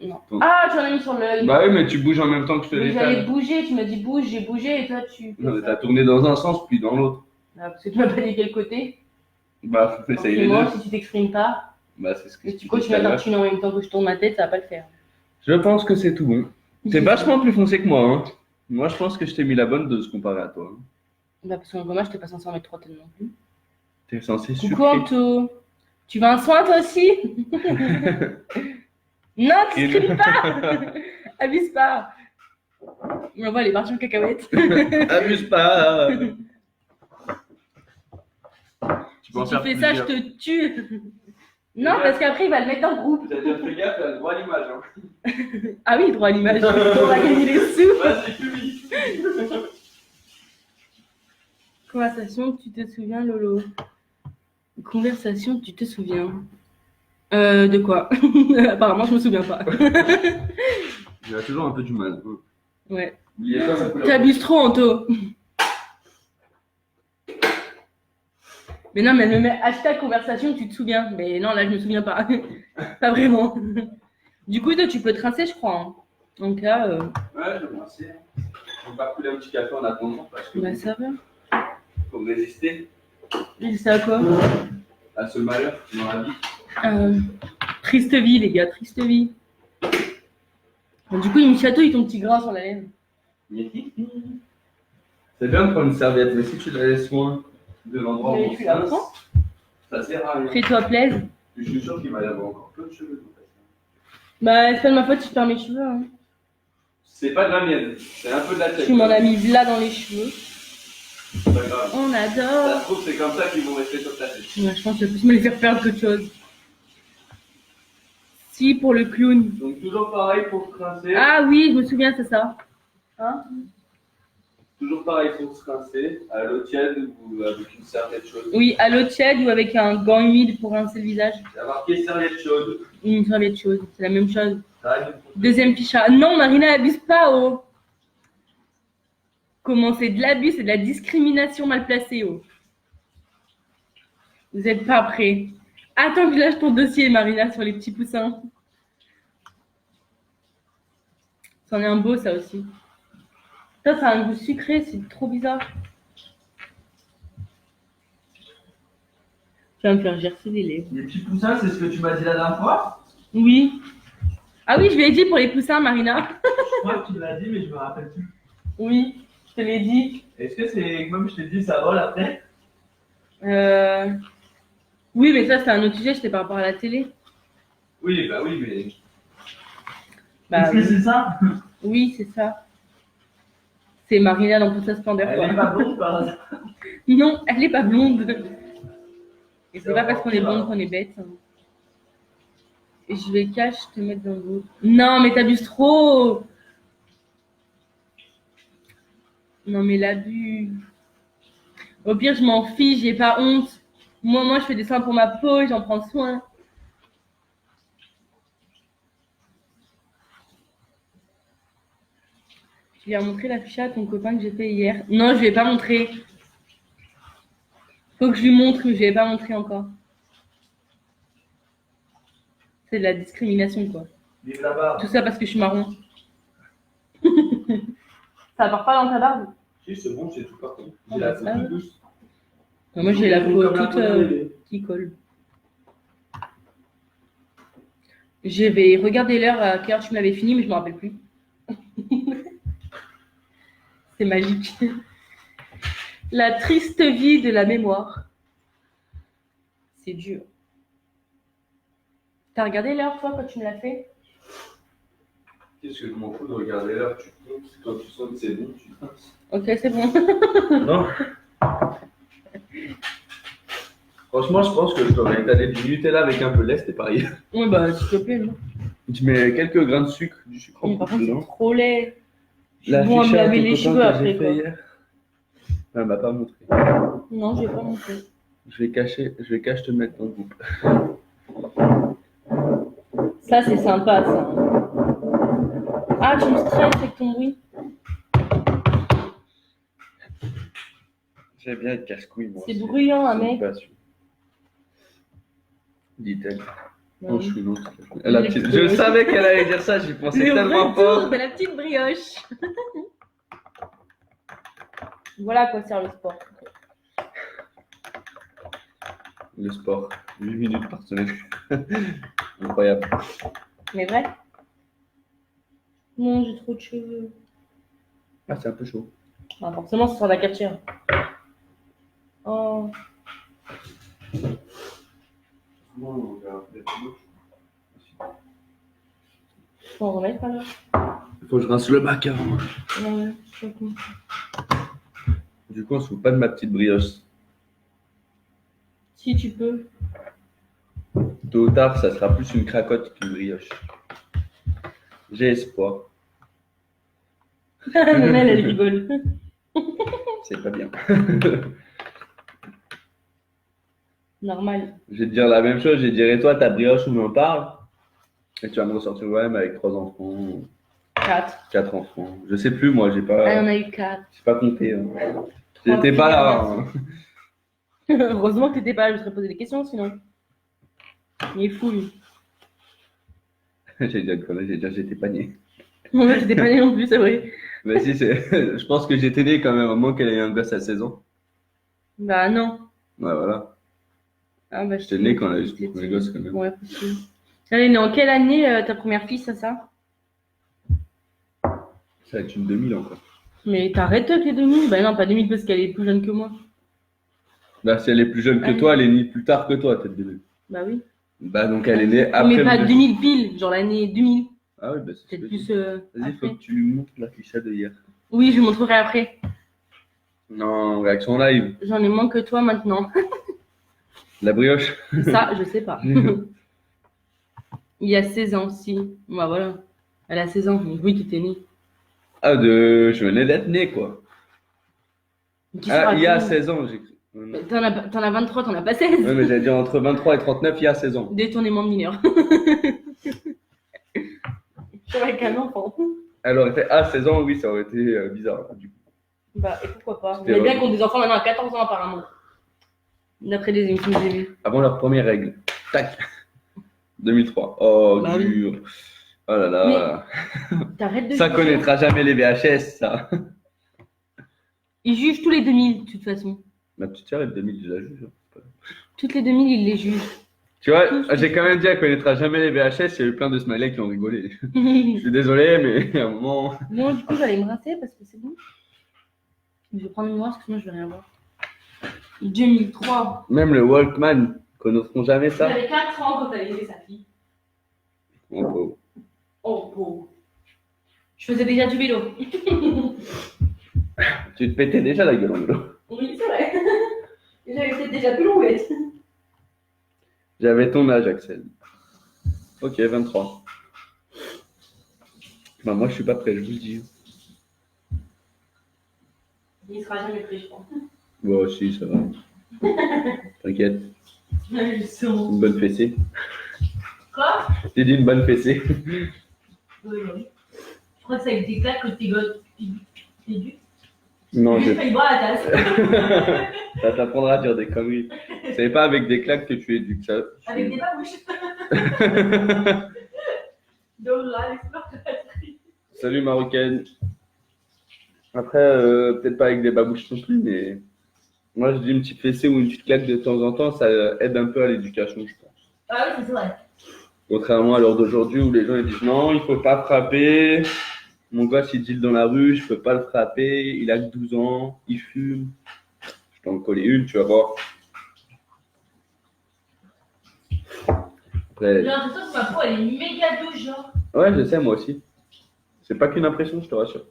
Non. Bon. Ah, tu en as mis sur l'œil. Bah oui, mais tu bouges en même temps que je te Mais j'allais l'étale. bouger, tu m'as dit bouge, j'ai bougé et toi tu. Non, mais fais t'as ça. tourné dans un sens, puis dans l'autre. Ah, parce que tu m'as pas dit quel côté. Bah, faut essayer les Forcément, deux. si tu t'exprimes pas, Bah, c'est ce que et je tu dis continues tout à à l'heure. tartiner en même temps que je tourne ma tête, ça va pas le faire. Je pense que c'est tout bon. T'es vachement plus foncé que moi, hein. Moi, je pense que je t'ai mis la bonne dose comparé à toi. Hein. Bah, parce qu'en gommage, t'es pas censé en mettre 3 tonnes non plus. T'es censé Coucou sucrer. Anto. Tu veux un soin toi aussi? Non, tu discrimines pas. Abuse pas. On voit les parties en cacahuètes. Abuse pas. Tu peux en Si tu faire fais ça, je plusieurs. te tue. Non, parce qu'après, il va le mettre dans le groupe. T'as déjà fait gaffe, elle a le droit à l'image. Hein. Ah oui, droit à l'image. On va gagner des sous. Vas-y, publie. Conversation, tu te souviens, Lolo? Conversation, tu te souviens? De quoi? Apparemment, je me souviens pas. Il a toujours un peu du mal. Hein. Ouais. N'oubliez pas sa couleur. T'abuses trop, Anto. Mais non, mais elle me met hashtag conversation, tu te souviens. Mais non, là, je me souviens pas. Pas vraiment. Du coup, toi, tu peux trincer, je crois. Hein. Donc là, Ouais, je vais penser. On va couler un petit café en attendant parce que bah, ça va. pour résister Et c'est à quoi? à ce malheur dans la vie. Triste vie, les gars, triste vie. Du coup, il me chatouille ton petit gras sur la lèvre. C'est bien de prendre une serviette, mais si tu la laisses loin de l'endroit Mais où on tu la se prends? ça sert à rien. Fais-toi plaisir. Je suis sûr qu'il va y avoir encore peu de cheveux. Bah, c'est pas de ma faute si je perds mes cheveux. Hein. C'est pas de la mienne, c'est un peu de la tête. Tu m'en as mis là dans les cheveux. C'est pas grave. On Ça adore. se trouve, c'est comme ça qu'ils vont rester sur ta tête. Ouais, je pense que ça peut plus me les faire perdre qu'autre chose. Si, pour le clown. Donc, toujours pareil pour se rincer. Ah oui, je me souviens, c'est ça. Hein? Toujours pareil pour se rincer, à l'eau tiède ou avec une serviette chaude. Oui, à l'eau tiède ou avec un gant humide pour rincer le visage. Il y a marqué serviette chaude. Une serviette chaude, c'est la même chose. Ça arrive. Deuxième ficha. Non, Marina, abuse pas, oh. Comment c'est de l'abus, c'est de la discrimination mal placée, oh. Vous êtes pas prêts. Attends que je lâche ton dossier, Marina, sur les petits poussins. C'en est un beau, ça aussi. Ça a un goût sucré, c'est trop bizarre. Tu vas me faire gercer les lèvres. Les petits poussins, c'est ce que tu m'as dit la dernière fois? Oui. Ah oui, je lui ai dit pour les poussins, Marina. Je crois que tu me l'as dit, mais je me rappelle plus. Oui, je te l'ai dit. Est-ce que c'est comme je t'ai dit, ça vole après? Oui, mais ça, c'est un autre sujet, c'était par rapport à la télé. Oui, bah oui, mais. Bah, Est-ce que c'est ça? oui, c'est ça. C'est Marina dans toute sa splendeur. Elle quoi. est pas blonde par hasard. Non, elle est pas blonde. Et c'est C'est pas parce qu'on est encore blonde pire, qu'on est bête. Et je vais te mettre dans l'eau. Non, mais t'abuses trop. Non, mais l'abus. Au pire, je m'en fiche, j'ai pas honte. Moi, je fais des soins pour ma peau, j'en prends soin. Je lui ai montré l'affiche à ton copain que j'ai fait hier. Non, je lui ai pas montré. Faut que je lui montre, mais je lui ai pas montré encore. C'est de la discrimination, quoi. Vive la barbe. Tout ça parce que je suis marron. Ça part pas dans ta barbe? Si, c'est bon, c'est tout partout. Ah, J'ai la bah, peau ça toute va. douce. Moi, j'ai la peau Comme la toute peau d'un bébé. qui colle. Je vais regarder l'heure à quelle heure tu m'avais fini, mais je me rappelle plus. C'est magique. La triste vie de la mémoire. C'est dur. T'as regardé l'heure, toi, quand tu me l'as fait? Qu'est-ce que je m'en fous de regarder l'heure? Tu comptes, quand tu sens que c'est bon, tu passes. Ok, c'est bon. Non. Franchement, je pense que je t'aurais étalé du Nutella avec un peu de lait, c'était pareil. Oui, bah, s'il te plaît, non. Tu mets quelques grains de sucre, du sucre en Mais par plus contre, dedans. c'est trop laid. Je La suis bon à me fiche à laver ton les copain cheveux que après, j'ai quoi. fait hier. Elle m'a pas montré. Non, je vais pas montrer. Je vais cacher te mettre dans le groupe. Ça, c'est sympa, ça. Ah, tu me stresses avec ton bruit. J'aime bien être casse-couille, moi. C'est bruyant, un c'est une mec. passion. Dit-elle. Bah Oh, oui. je suis long. Le Je savais qu'elle allait dire ça, j'y pensais Le tellement retour fort. de la petite brioche. Voilà à quoi sert le sport. Le sport, 8 minutes par semaine. Incroyable. Mais vrai? Non, j'ai trop de cheveux. Ah, c'est un peu chaud. Ah, forcément, ce sera la cafetière. Oh. Faut en remettre alors? Il faut que je rince le bac avant. Ouais, je sais pas. Du coup, on se fout pas de ma petite brioche. Si tu peux. Tôt ou tard, ça sera plus une cracotte qu'une brioche. J'ai espoir. Même elle rigole. C'est pas bien. Normal. Je vais te dire la même chose. Je vais te dire, et toi, ta brioche, on en parle. Et tu vas me ressortir ouais, mais avec 3 enfants, 4. 4 enfants. Je sais plus, moi, j'ai Ah, il y en pas, a eu 4. j'ai pas compté. Hein. J'étais pas là. Hein. Heureusement que t'étais pas là, je te serais posé des questions sinon. Il est fou, lui. J'ai dit une connerie, j'ai dit, j'étais pas né. Moi, j'étais pas née non plus, c'est vrai. Mais si, je pense que j'étais né quand même, au moment qu'elle a eu un gosse à 16 ans. Bah, non. Ouais, voilà. Ah, bah, J'étais né quand elle a eu son premier gosse quand même. Ouais, possible. Elle est née en quelle année, ta première fille, ça? Ça va être une 2000 encore. Mais t'arrêtes avec les 2000? Bah, non, pas 2000 parce qu'elle est plus jeune que moi. Bah, si elle est plus jeune que Allez. toi, elle est née plus tard que toi, tête de 2000. Bah, oui. Bah, donc elle est née après. Mais pas le- 2000 pile, genre l'année 2000. Ah oui, bah c'est Peut-être ce que je plus. dis. Vas-y, faut Après. que tu lui montres la ficha de hier. Oui, je vous montrerai après. Non, réaction live. J'en ai moins que toi maintenant. La brioche. Ça, je sais pas. Il y a 16 ans, si. Bah, voilà. Elle a 16 ans, donc oui, tu t'es née. Ah, je venais d'être né, quoi. Qui se Ah, il y a raconte 16 ans, j'ai cru. Non. T'en as 23, t'en as pas 16. Ouais, mais j'allais dire entre 23 et 39, il y a 16 ans. Détournement de mineur. Je suis avec un enfant. Elle aurait fait ah, 16 ans, oui, ça aurait été bizarre. Du coup. Bah, et pourquoi pas. C'était On est bien horrible. qu'on a des enfants maintenant à 14 ans, apparemment. D'après des émissions que j'ai vues. Avant leur première règle. Tac. 2003. Oh, Bah oui. dur. Oh là là. T'arrêtes de Ça juger. connaîtra jamais les VHS, ça. Ils jugent tous les 2000, de toute façon. Ma petite sœur, elle 2000, je la juge. Toutes les 2000, ils les jugent. Tu vois, Tous. j'ai quand même dit, elle connaîtra jamais les VHS. Il y a eu plein de smileys qui ont rigolé. Je suis désolé, mais à un moment. Bon, du coup, j'allais me rincer parce que c'est bon. Je vais prendre une noire parce que sinon, je vais rien voir. 2003. Même le Walkman, connaîtront jamais ça. J'avais 4 ans quand elle avait fait sa fille. Oh, pauvre. Oh, pauvre. Je faisais déjà du vélo. Tu te pétais déjà la gueule en vélo. Oui, c'est vrai. J'avais peut-être déjà plus longuette. J'avais ton âge, Axel. Ok, 23. Bah, moi, je suis pas prêt, je vous le dis. Il sera jamais prêt, je pense. Bon, si, ça va. T'inquiète, Je sens. une bonne fessée. Quoi? J'ai dit une bonne fessée. Oui, oui. Je crois que c'est avec des claques que t'es gosse. T'es dû. Non, J'ai je... failli boire la tasse. ça t'apprendra à dire des conneries. C'est pas avec des claques que tu éduques ça. Avec des babouches. Donc là, l'exploratrice. Salut marocaine. Après, peut-être pas avec des babouches non plus, mais moi je dis une petite fessée ou une petite claque de temps en temps, ça aide un peu à l'éducation, je pense. Ah oui, c'est vrai. Contrairement à l'heure d'aujourd'hui où les gens ils disent non, il faut pas frapper. Mon gosse il deal dans la rue, je peux pas le frapper, il a que 12 ans, il fume. Je t'en coller une, tu vas voir. Après... J'ai l'impression que ma peau elle est méga douce, genre. Ouais, je sais, moi aussi. C'est pas qu'une impression, je te rassure.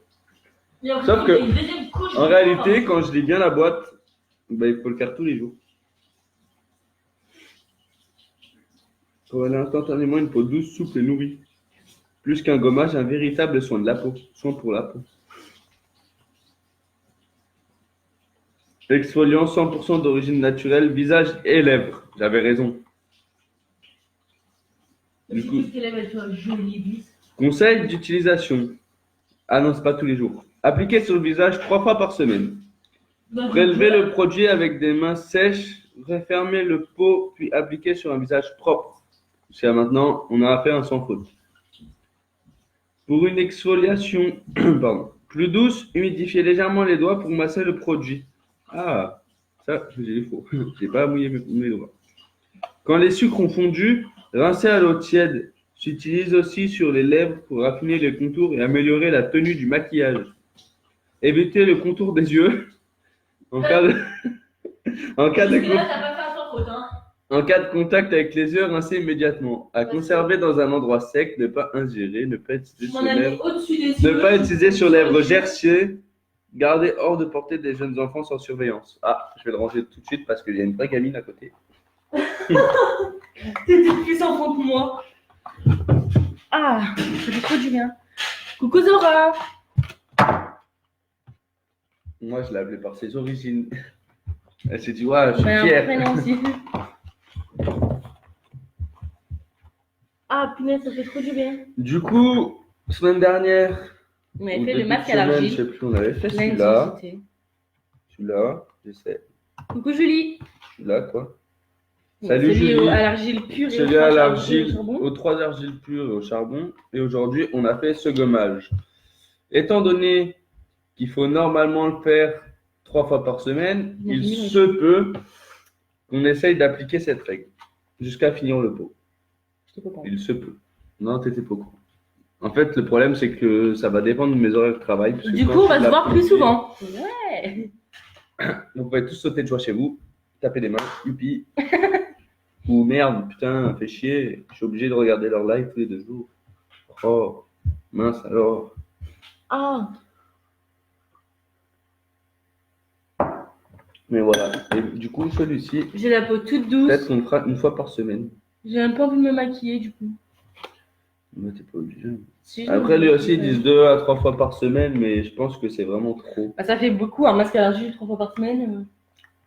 Sauf que, une deuxième couche En de réalité, corps. quand je lis bien la boîte, bah, il faut le faire tous les jours. Pour aller instantanément une peau douce, souple et nourrie. Plus qu'un gommage, un véritable soin de la peau. Soin pour la peau. Exfoliant 100% d'origine naturelle, visage et lèvres. J'avais raison. Du coup, Qu'est-ce qu'elle aime, elle soit jolie, lisse. conseil d'utilisation. Ah non, c'est pas tous les jours. Appliquez sur le visage 3 fois par semaine. Prélevez le produit avec des mains sèches, refermez le pot, puis appliquez sur un visage propre. Jusqu'à maintenant, on a affaire à un sans faute. Pour une exfoliation plus douce, humidifiez légèrement les doigts pour masser le produit. Ah, ça, j'ai faux. J'ai pas mouillé mes doigts. Quand les sucres ont fondu, rincez à l'eau tiède. S'utilise aussi sur les lèvres pour affiner les contours et améliorer la tenue du maquillage. Évitez le contour des yeux. En cas de, en cas de, Parce que là, t'as pas fait un sans faute, hein. en cas de contact avec les yeux, rincez immédiatement. À conserver dans un endroit sec, ne pas ingérer, ne pas utiliser Je sur m'en ai mis lèvres. au-dessus des Ne yeux. pas utiliser sur lèvres gercées. Gardez hors de portée des jeunes enfants sans surveillance. Ah, je vais le ranger tout de suite parce qu'il y a une vraie gamine à côté. T'étais plus enfant que moi. Ah, ça fait trop du bien. Coucou Zora. Moi, je l'ai appelée par ses origines. Elle s'est dit, ouais, je suis Ouais, un fier. prénom aussi. Ah, punaise, ça fait trop du bien. Du coup, semaine dernière, On avait ou fait le début masque de à semaine, l'argile. je sais plus, on avait fait Lundi, celui-là. c'était. Celui-là, j'essaie. Coucou Julie. Celui-là, quoi. Ouais, Salut celui Julie. à l'argile pure et Celui au à charbon. l'argile, aux 3 argiles pures et au charbon. Et aujourd'hui, on a fait ce gommage. Étant donné qu'il faut normalement le faire 3 fois par semaine, il se peut qu'on essaye d'appliquer cette règle jusqu'à finir le pot. Je te comprends. Il se peut. Non, t'étais pas au courant. En fait, le problème, c'est que ça va dépendre de mes horaires de travail. parce que Du quand coup, on je va suis se voir plus l'après-midi, souvent. Ouais. Vous pouvez tous sauter de joie chez vous, taper des mains, youpi. Ou merde, putain, fait chier, je suis obligé de regarder leur live tous les 2 jours. Oh, mince alors. Ah, Mais voilà. Et du coup, celui-ci, j'ai la peau toute douce. peut-être qu'on le fera une fois par semaine. J'ai un peu envie de me maquiller du coup. Mais t'es pas obligé. Si, je Après, me lui aussi, ils maquille, disent 2 à 3 fois par semaine, mais je pense que c'est vraiment trop. Bah, ça fait beaucoup, un masque à l'argile 3 fois par semaine.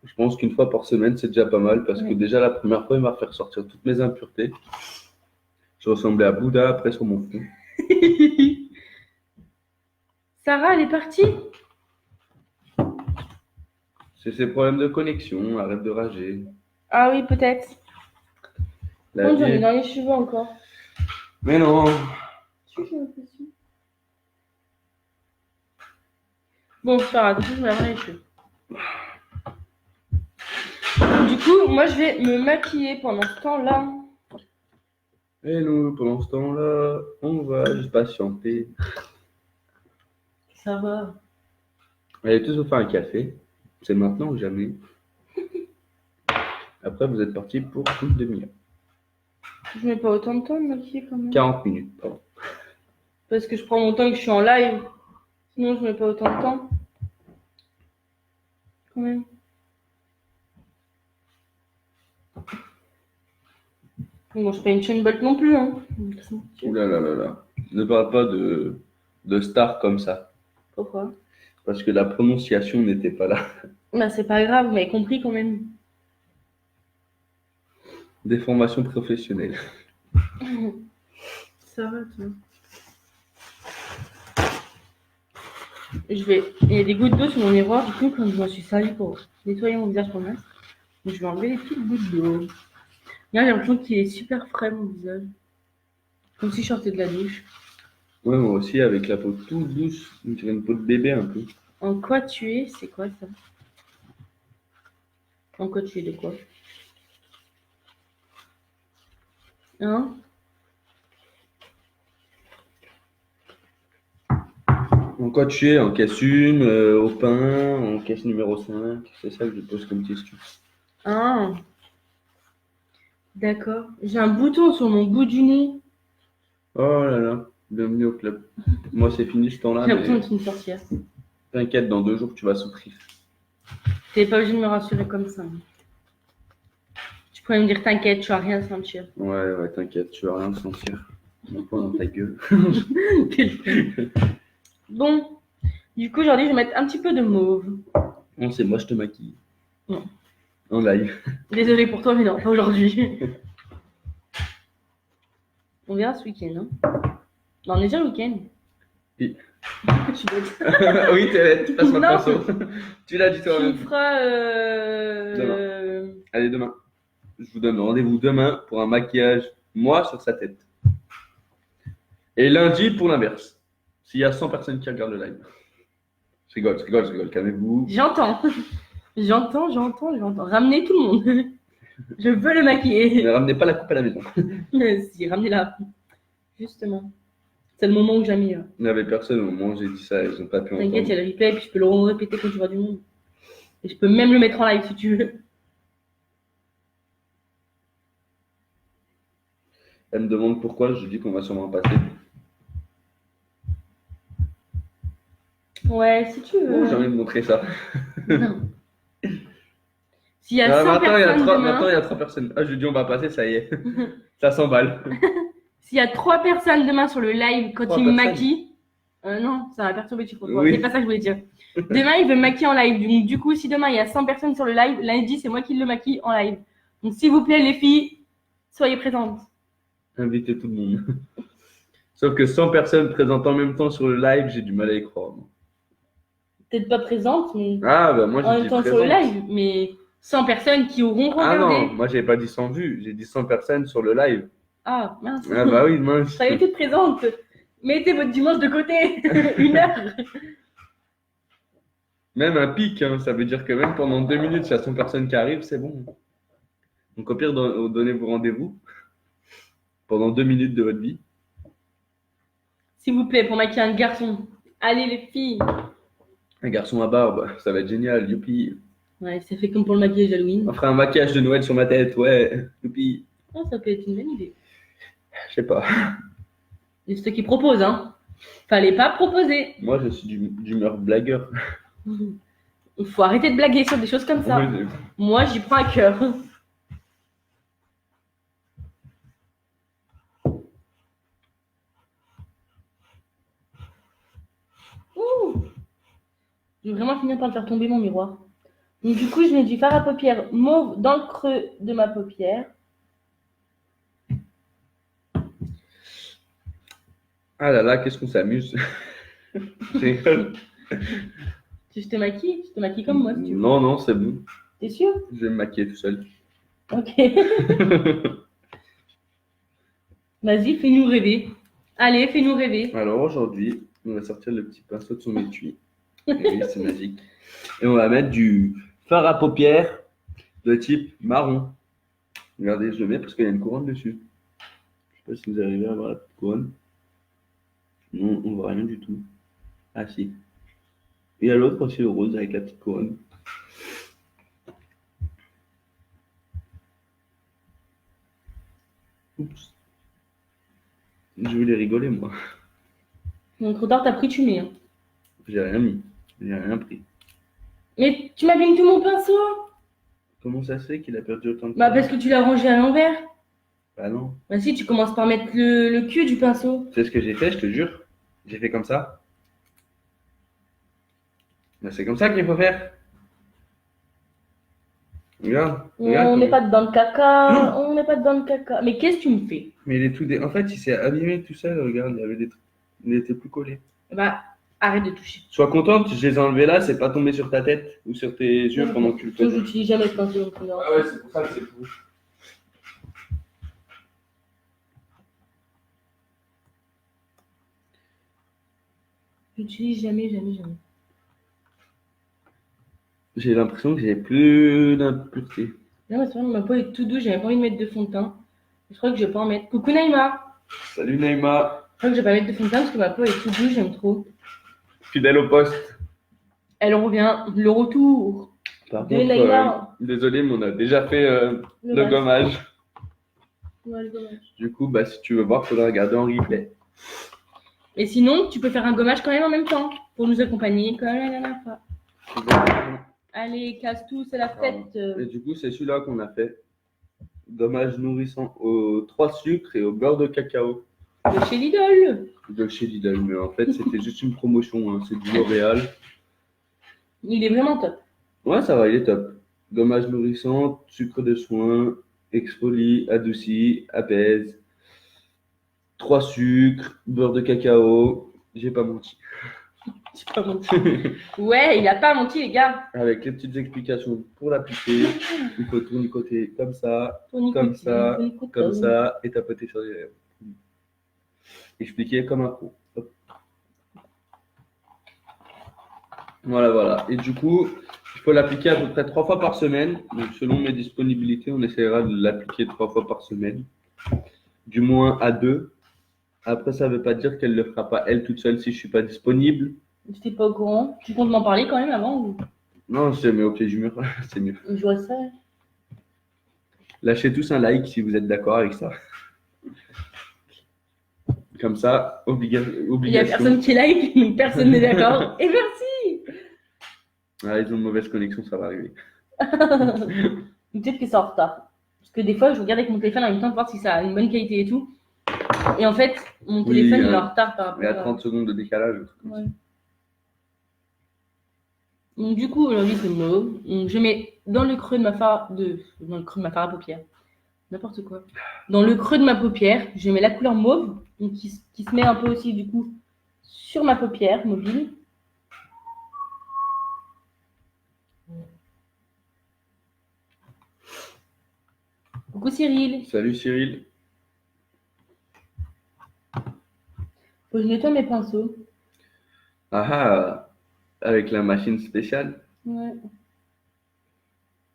Je pense qu'une fois par semaine, c'est déjà pas mal parce que Ouais. déjà, la première fois, il m'a fait sortir toutes mes impuretés. Je ressemblais à Bouddha après sur mon front. Sarah, elle est partie. C'est ses problèmes de connexion, arrête de rager. Ah oui, peut-être. La Moi, j'en ai vie- dans les cheveux encore. Mais non, Si, j'ai l'impression. Bon, c'est pas grave, attention, je vais laver les cheveux. Du coup, moi, je vais me maquiller pendant ce temps-là. Et nous, pendant ce temps-là, on va juste patienter. Ça va. Allez tous vous faire un café. C'est maintenant ou jamais. Après, vous êtes partis pour une demi-heure. Je mets pas autant de temps à me maquiller quand même. 40 minutes, pardon. Parce que je prends mon temps et que je suis en live. Sinon, je mets pas autant de temps. Quand même. Bon, je suis pas une chaîne bolt non plus, hein. Ouh là là là là. Ne parle pas de star comme ça. Pourquoi? Parce que la prononciation n'était pas là. Bah, c'est pas grave, vous m'avez compris quand même. Des formations professionnelles. Ça va, toi. Il y a des gouttes d'eau sur mon miroir, du coup, quand je m'en suis servi pour nettoyer mon visage pour le masque, je vais enlever les petites gouttes d'eau. Là, j'ai l'impression qu'il est super frais, mon visage. Comme si je sortais de la douche. Ouais, moi aussi, avec la peau toute douce. On dirait une peau de bébé un peu. En quoi tu es? C'est quoi ça? En quoi tu es de quoi? Hein? En quoi tu es? En caisse 1, au pain, en caisse numéro 5? C'est ça que je pose comme question. Ah, d'accord. J'ai un bouton sur mon bout du nez. Oh là là, bienvenue au club. Moi, c'est fini ce temps-là, J'ai l'impression mais d'être une sorcière. t'inquiète, dans 2 jours, tu vas souffrir. T'es pas obligé de me rassurer comme ça. Tu pourrais me dire t'inquiète, tu vas rien sentir. Ouais, t'inquiète, tu vas rien sentir. Mon poing dans ta gueule. Bon, du coup aujourd'hui je vais mettre un petit peu de mauve. Non, c'est moi, je te maquille. Non. En live. Désolée pour toi, mais non, pas aujourd'hui. On verra ce week-end, hein. Non, on est déjà le week-end. Oui. Je suis bête. Oui, tu passes ma Non. pinceau. Tu l'as dit Tu toi-même. me feras. Allez, demain. Je vous donne rendez-vous demain pour un maquillage, moi, sur sa tête. Et lundi pour l'inverse. S'il y a 100 personnes qui regardent le live. Je rigole, calmez-vous. J'entends. J'entends. Ramenez tout le monde. Je veux le maquiller. Ne ramenez pas la coupe à la maison. Si, ramenez-la. Justement. C'est le moment où jamais. Il n'y avait personne au moment où j'ai dit ça, ils n'ont pas pu entendre. T'inquiète, il y a le replay, puis je peux le répéter quand tu vois du monde. Et je peux même le mettre en live si tu veux. Elle me demande pourquoi, je dis qu'on va sûrement passer. Ouais, si tu veux. Oh, j'ai envie de montrer ça. Non. S'il y a 100 maintenant, personnes maintenant, il y demain, a 3 personnes. Ah, je dis on va passer, ça y est. Ça s'emballe. s'il y a 3 personnes demain sur le live quand 3 il me personnes. maquille, non, ça va perturber tu crois. Oui. C'est pas ça que je voulais dire. Demain, il veut me maquiller en live. Donc, du coup, si demain il y a 100 personnes sur le live, lundi, c'est moi qui le maquille en live. Donc, s'il vous plaît, les filles, soyez présentes. Invitez tout le monde. Sauf que 100 personnes présentes en même temps sur le live, j'ai du mal à y croire. moi. Peut-être pas présentes, mais Ah, bah moi en j'ai même dit temps sur le présentes. live. Mais 100 personnes qui auront Ah regardé. non, moi j'ai pas dit 100 vues, j'ai dit 100 personnes sur le live. Ah, mince. Ah bah oui, mince. Soyez toutes présentes. Mettez votre dimanche de côté. 1 heure. Même un pic, hein, ça veut dire que même pendant 2 minutes, s'il y a 100 personnes qui arrivent, c'est bon. Donc au pire, donnez-vous rendez-vous pendant 2 minutes de votre vie. S'il vous plaît, pour maquiller un garçon. Allez, les filles. Un garçon à barbe, ça va être génial, youpi. Ouais, c'est fait comme pour le maquillage d'Halloween. On fera un maquillage de Noël sur ma tête, ouais, youpi. Oh, ça peut être une bonne idée. Je sais pas. C'est ceux qui proposent, hein. Fallait pas proposer. Moi, je suis d'humeur blagueur. Il faut arrêter de blaguer sur des choses comme ça. Oui, Moi, j'y prends à cœur. Ouh. Je vais vraiment finir par le faire tomber mon miroir. Donc du coup, je mets du fard à paupières mauve dans le creux de ma paupière. Ah là là, qu'est-ce qu'on s'amuse. Je rigole. Je te maquille? Je te maquille comme moi, si tu veux. Non, c'est bon. T'es sûr? Je vais me maquiller tout seul. Ok. Vas-y, fais-nous rêver. Allez, fais-nous rêver. Alors aujourd'hui, on va sortir le petit pinceau de son étui. Et oui, c'est magique. Et on va mettre du fard à paupières de type marron. Regardez, je le mets parce qu'il y a une couronne dessus. Je sais pas si vous arrivez à voir la petite couronne. Non, on voit rien du tout. Ah si. Et à l'autre aussi le rose avec la petite couronne. Oups. Je voulais rigoler moi. Donc, trop tard, t'as pris, tu mets. Hein. J'ai rien mis. J'ai rien pris. Mais tu m'abîmes tout mon pinceau. Comment ça se fait qu'il a perdu autant de Bah, temps? parce que tu l'as rangé à l'envers. Bah non. Bah, si, tu commences par mettre le cul du pinceau. C'est ce que j'ai fait, je te jure. J'ai fait comme ça. Bah, c'est comme ça qu'il faut faire. Regarde. Regarde On comment- met pas dedans de caca. On met pas dedans de caca. Mais qu'est-ce que tu me fais? Mais il est tout En fait, il s'est abîmé tout seul. Regarde, il y avait des trucs. Il était plus collé. Bah, arrête de toucher. Sois contente, je les ai enlevés là, c'est pas tombé sur ta tête ou sur tes yeux pendant que tu le Toi, faisais. j'utilise jamais ce pinceau. Donc, non. Ah ouais, c'est pour ça que c'est fou. J'utilise jamais, jamais, jamais. J'ai l'impression que j'ai plus d'impureté. Non, mais c'est vrai, ma peau est tout douce. J'avais pas envie de mettre de fond de teint. Je crois que je vais pas en mettre. Coucou Naïma. Salut Naïma, Je crois que je vais pas mettre de fond de teint parce que ma peau est tout douce. J'aime trop. fidèle au poste. Elle revient. Le retour. Par De contre, Naïma. désolé, mais on a déjà fait le masque. gommage. Ouais, le gommage. Du coup, bah, si tu veux voir, il faudra regarder en replay. Et sinon, tu peux faire un gommage quand même en même temps pour nous accompagner comme la dernière fois. Allez, casse tout, c'est la fête. Et du coup, c'est celui-là qu'on a fait. Gommage nourrissant aux 3 sucres et au beurre de cacao De chez Lidl. de chez Lidl. Mais en fait, c'était juste une promotion. Hein. C'est du L'Oréal. Il est vraiment top. Ouais, ça va, il est top. Gommage nourrissant, sucre de soin, exfolie, adouci, apaise. 3 sucres, beurre de cacao. J'ai pas menti. J'ai pas menti. Ouais, il a pas menti, les gars. Avec les petites explications pour l'appliquer, il faut tournicoter comme ça, comme ça, comme ça, et tapoter sur les lèvres. Expliquer comme un pro. Hop. Voilà, voilà. Et du coup, il faut l'appliquer à peu près 3 fois par semaine. Donc, selon mes disponibilités, on essaiera de l'appliquer 3 fois par semaine. Du moins à 2. Après, ça ne veut pas dire qu'elle ne le fera pas elle toute seule si je ne suis pas disponible. J'étais pas au courant. Tu comptes m'en parler quand même avant ou... Non, je mets au pied du mur, c'est mieux. Je vois ça. Lâchez tous un like si vous êtes d'accord avec ça. Comme ça, Il y a obligation. personne qui like, donc personne n'est d'accord. Et merci. Ah, ils ont une mauvaise connexion, ça va arriver. Peut-être que c'est en retard. Parce que des fois, je regarde avec mon téléphone en même temps pour voir si ça a une bonne qualité et tout. Et en fait, mon Oui, téléphone il est en retard par rapport Mais à 30 secondes de décalage. Ouais. Donc, du coup, aujourd'hui, c'est mauve. Donc, je mets dans le creux de ma fard à paupières. N'importe quoi. Dans le creux de ma paupière, je mets la couleur mauve, donc qui se met un peu aussi, du coup, sur ma paupière mobile. Coucou Cyril. Salut Cyril. Faut que je nettoie mes pinceaux. Ah ah, avec la machine spéciale. Ouais.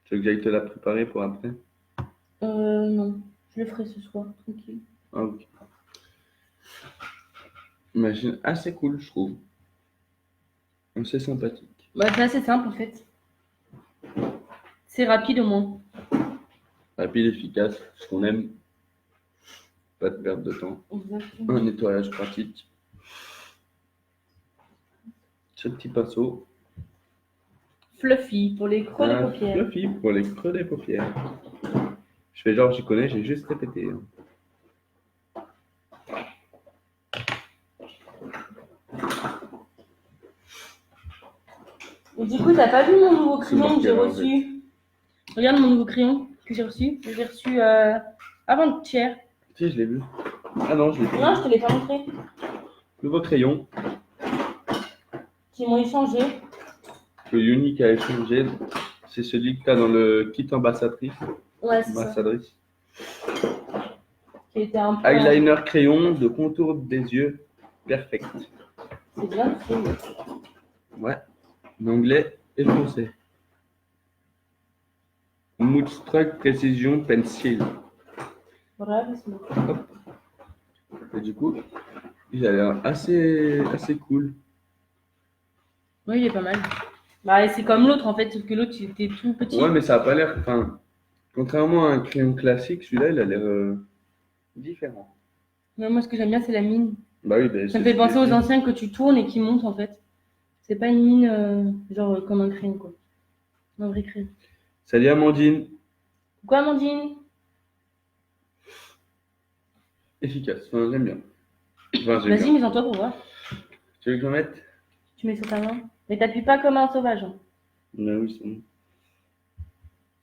Tu veux que j'aille te la préparer pour après? Non. Je le ferai ce soir, tranquille. Ah, ok. Machine assez cool, je trouve. C'est sympathique. Bah, c'est assez simple en fait. C'est rapide au moins. Rapide, efficace, ce qu'on aime. Pas de perte de temps. Exactement. Un nettoyage pratique. Ce petit pinceau. Fluffy pour les creux des Un paupières. fluffy pour les creux des paupières. Je fais genre, j'y connais, j'ai juste répété. Hein. Et du coup, t'as pas vu mon nouveau crayon que j'ai marqué là, en reçu? Regarde mon nouveau crayon que j'ai reçu. Je l'ai reçu avant-hier. Tu sais, je l'ai vu. Ah non, je l'ai Non, vu. je te l'ai pas montré. Nouveau crayon. Qui m'ont échangé. Le unique à échanger, c'est celui que tu as dans le kit ambassadrice. Ouais, c'est ça. Ambassadrice. qui était un peu. Eyeliner crayon de contour des yeux perfect. C'est bien fait. Ouais, en anglais et français. Moodstruck Precision Pencil. Bravissimo. Et du coup, il a l'air assez cool. Oui, il est pas mal. Bah, et c'est comme l'autre en fait, sauf que l'autre il était tout petit. Ouais, mais ça a pas l'air. Enfin, contrairement à un crayon classique, celui-là, il a l'air différent. Mais moi, ce que j'aime bien, c'est la mine. Bah oui, bah, Ça me c'est fait ce penser que aux je dis. anciens que tu tournes et qui montent en fait. C'est pas une mine genre comme un crayon quoi. Un vrai crayon. Salut Amandine. Quoi, Amandine? Efficace. Enfin, j'aime bien. Enfin, j'aime Vas-y, bien. mise en toi pour voir. Tu veux que je le mette? Tu mets sur ta main. Mais t'appuies pas comme un sauvage. Hein. Bah oui, c'est bon.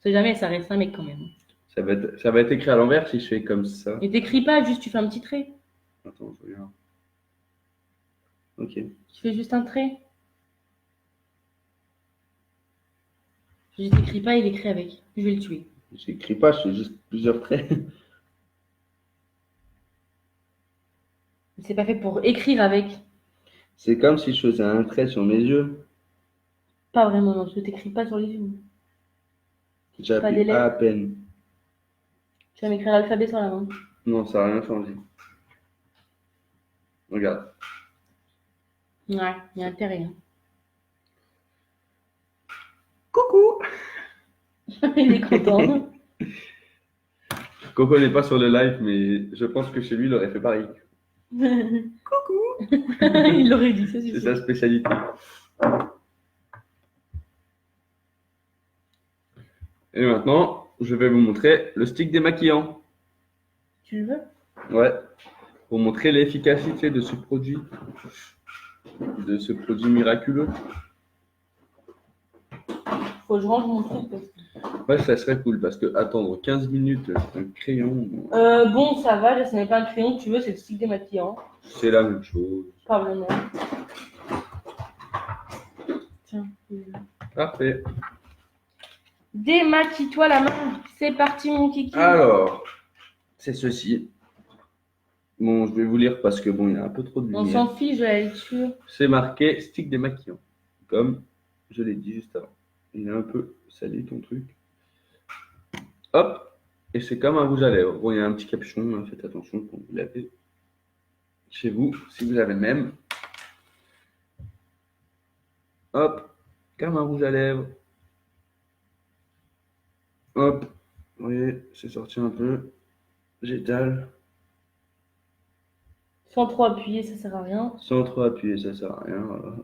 C'est jamais, ça reste un mec quand même. Ça va être écrit à l'envers si je fais comme ça. Et t'écris pas, juste tu fais un petit trait. Attends, je regarde. Ok. Tu fais juste un trait. Je t'écris pas, il écrit avec. Je vais le tuer. J'écris pas, je fais juste plusieurs traits. C'est pas fait pour écrire avec. C'est comme si je faisais un trait sur mes yeux. Pas vraiment, non, tu t'écris pas sur les yeux. Pas des J'appuie lettres. à peine. Tu vas m'écrire l'alphabet sur la main. Non, ça n'a rien changé. Regarde. Ouais, il y a intérêt. Hein. Coucou. Il est content. Coco n'est pas sur le live, mais je pense que chez lui, il aurait fait pareil. Coucou. Il l'aurait dit, ça C'est c'est sa sûr. spécialité. Et maintenant, je vais vous montrer le stick démaquillant. Tu le veux? Ouais. Pour montrer l'efficacité de ce produit. De ce produit miraculeux. Faut que je range mon truc. Parce que... Ouais, ça serait cool parce que attendre 15 minutes un crayon, Bon, ça va, là, ce n'est pas un crayon que tu veux, c'est le stick démaquillant. c'est la même chose. Pas vraiment. Tiens. Parfait. Démaquille-toi la main. C'est parti, mon kiki. Alors, c'est ceci. Bon, je vais vous lire parce que bon, il y a un peu trop de On lumière. s'en fiche de la lecture. C'est marqué stick démaquillant. Comme je l'ai dit juste avant. Il est un peu salé ton truc. Hop. Et c'est comme un rouge à lèvres. Bon, il y a un petit capuchon. Faites attention quand vous l'avez chez vous, si vous avez le même. Hop. Comme un rouge à lèvres. Hop. Vous voyez, c'est sorti un peu. J'étale. Sans trop appuyer, ça sert à rien. Sans trop appuyer, ça sert à rien. Voilà.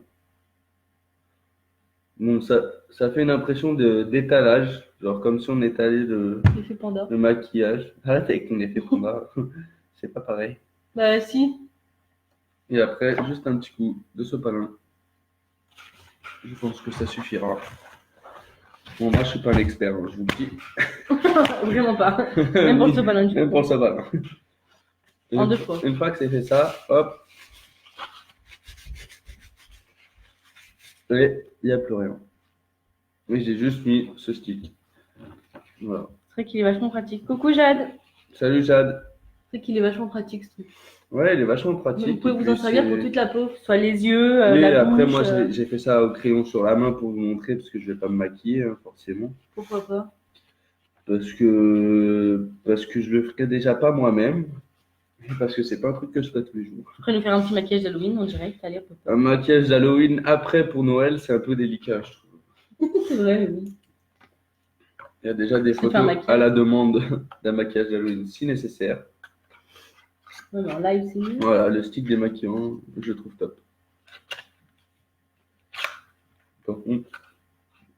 Bon, ça fait une impression d'étalage. Genre comme si on étalait L'effet panda. le maquillage. Arrête avec ton effet panda. C'est pas pareil. Bah si. Et après, juste un petit coup de sopalin. Je pense que ça suffira. Bon, moi, je suis pas un expert, hein, je vous le dis. Vraiment pas. Même pour le sopalin du Même pour le sopalin. En 2 fois. Une fois que c'est fait ça, hop. Et il n'y a plus rien. Mais j'ai juste mis ce stick. Voilà. C'est vrai qu'il est vachement pratique. Coucou Jade. Salut Jade. C'est vrai qu'il est vachement pratique ce truc. Ouais, il est vachement pratique. Vous pouvez Et vous puis, en servir pour c'est- toute la peau, que ce soit les yeux, Oui, la après, bouche. moi, j'ai fait ça au crayon sur la main pour vous montrer, parce que je vais pas me maquiller, hein, forcément. Pourquoi pas? Parce que je le ferai déjà pas moi-même. Et parce que c'est pas un truc que je fais tous les jours. Après nous faire un petit maquillage d'Halloween en direct. Allez hop. Un maquillage d'Halloween après pour Noël, c'est un peu délicat, je trouve. C'est vrai, oui. Il y a déjà des Ça fait un photos maquillage. à la demande d'un maquillage d'Halloween si nécessaire. Ouais, mais en live c'est mieux. Voilà, le stick démaquillant, je le trouve top. Par contre,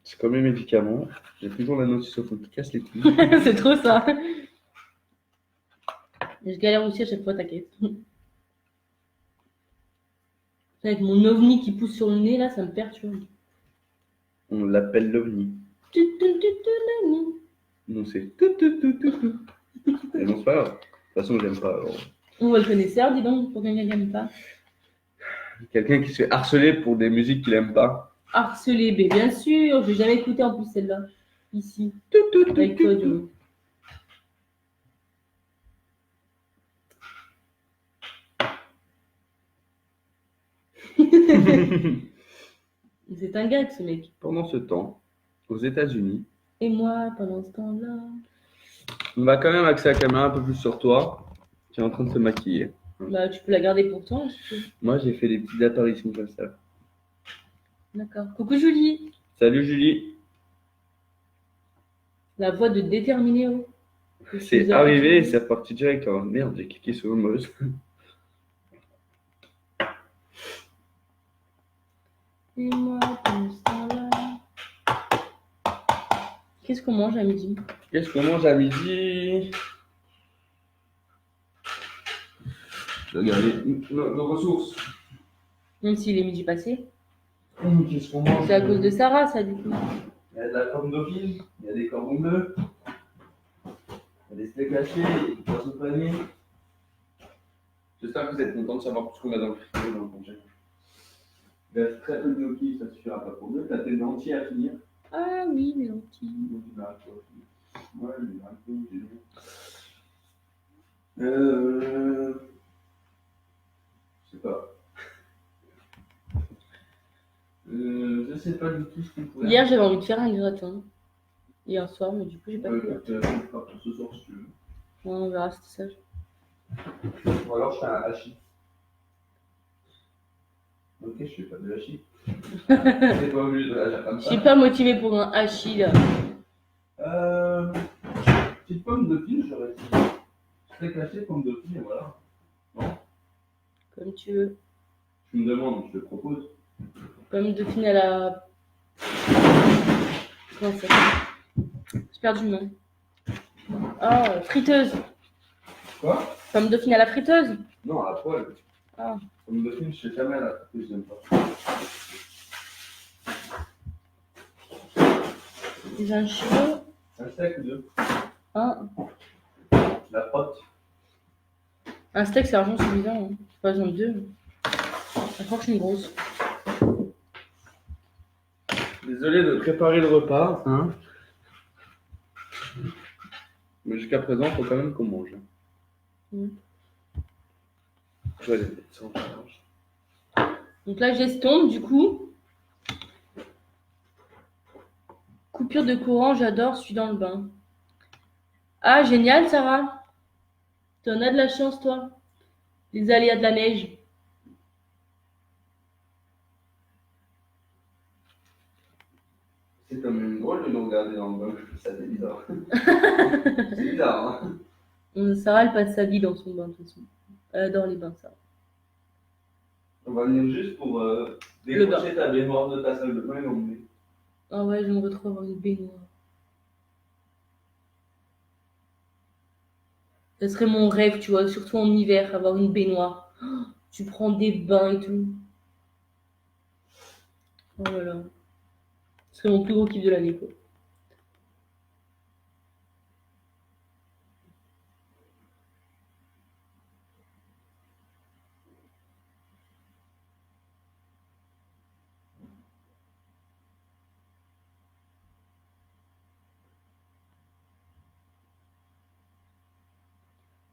c'est comme les médicaments. Il y a toujours la notice au fond qui casse les couilles. C'est trop ça. Et je galère aussi à chaque fois, t'inquiète. Avec mon ovni qui pousse sur le nez, là, ça me perturbe. On l'appelle l'OVNI. L'ovni. Non, c'est tout, tout, tout, tout, tout. Et non, c'est pas grave. De toute façon, j'aime pas. Alors. On va le connaisseur, dis donc, pour quelqu'un qui n'aime pas. Quelqu'un qui se fait harceler pour des musiques qu'il aime pas. Harcelé, mais bien sûr, je vais jamais écouter en plus celle-là. Ici, Tout, tout, tout, avec tout, toi, tout. Joe. C'est un gag, ce mec. Pendant ce temps, aux États-Unis, Et moi, pendant ce temps-là. on va quand même axer la caméra un peu plus sur toi, qui est en train de se maquiller. Bah, tu peux la garder pour toi, si tu veux. Moi, j'ai fait des petites apparitions comme ça. D'accord. Coucou Julie. Salut Julie, La voix de Déterminéo. c'est arrivé et c'est reparti direct. Oh merde, j'ai cliqué sur le mouse. Et moi, pendant ce temps-là. Qu'est-ce qu'on mange à midi? Qu'est-ce qu'on mange à midi? Je vais regarder nos ressources. Même s'il est midi passé. Qu'est-ce qu'on mange? C'est à cause de Sarah, ça, du coup. Il y a de la pomme dauphine, il y a des cordons bleus, il y a des steaks hachés, des poissons panés. J'espère que vous êtes contents de savoir tout ce qu'on a dans le frigo dans le congé. Il reste très peu de gnocchis, ça suffira pas pour deux. T'as tes lentilles à finir. Ah oui, les lentilles. Donc, il m'arrête pas aussi. Ouais, il m'arrête pas, j'ai vu. Je sais pas. Je sais pas du tout ce qu'on pourrait. Hier, j'avais envie de faire un gratin. Hier soir, mais du coup, j'ai pas Ouais, fait. écoute, on fera pour ce soir si tu veux. Ouais, on verra, c'était sage. Ou alors je fais un hachis. Ok, je fais pas de hachis. C'est pas obligé de la faire comme Je ça. suis pas motivée pour un hachis, là. Petite pomme de pile, j'aurais dit. Steak haché, pomme de pile, et voilà. Non? Comme tu veux. Tu me demandes, je te propose. Pomme de pine à la. Comment ça s'appelle? J'ai perdu le nom. Ah, friteuse. Quoi? Pomme de pine à la friteuse. Non, à la poêle. Ah. Pomme de pile, je sais jamais là, parce que je n'aime pas. Des anchois. Un steak ou deux? Un. La pote. Un steak, c'est largement suffisant. Hein. Pas besoin de deux. Je crois que je suis une grosse. Désolé de préparer le repas, hein. Mais jusqu'à présent, il faut quand même qu'on mange. Mm. Je vais aller mettre ça en charge. Donc là, j'estompe, du coup. Coupure de courant, j'adore, je suis dans le bain. Ah, génial, Sarah. T'en as de la chance, toi. Les aléas de la neige. C'est comme une drôle de nous regarder dans le bain. Ça, c'est bizarre. C'est bizarre, hein. Sarah, elle passe sa vie dans son bain, de toute façon. Elle adore les bains, Sarah. On va venir juste pour Le décrocher ta baignoire de ta salle de bain et l'emmener. Ah ouais, j'aimerais trop avoir une baignoire. Ce serait mon rêve, tu vois, surtout en hiver, avoir une baignoire. Oh, tu prends des bains et tout. Oh là là. Ce serait mon plus gros kiff de l'année, quoi.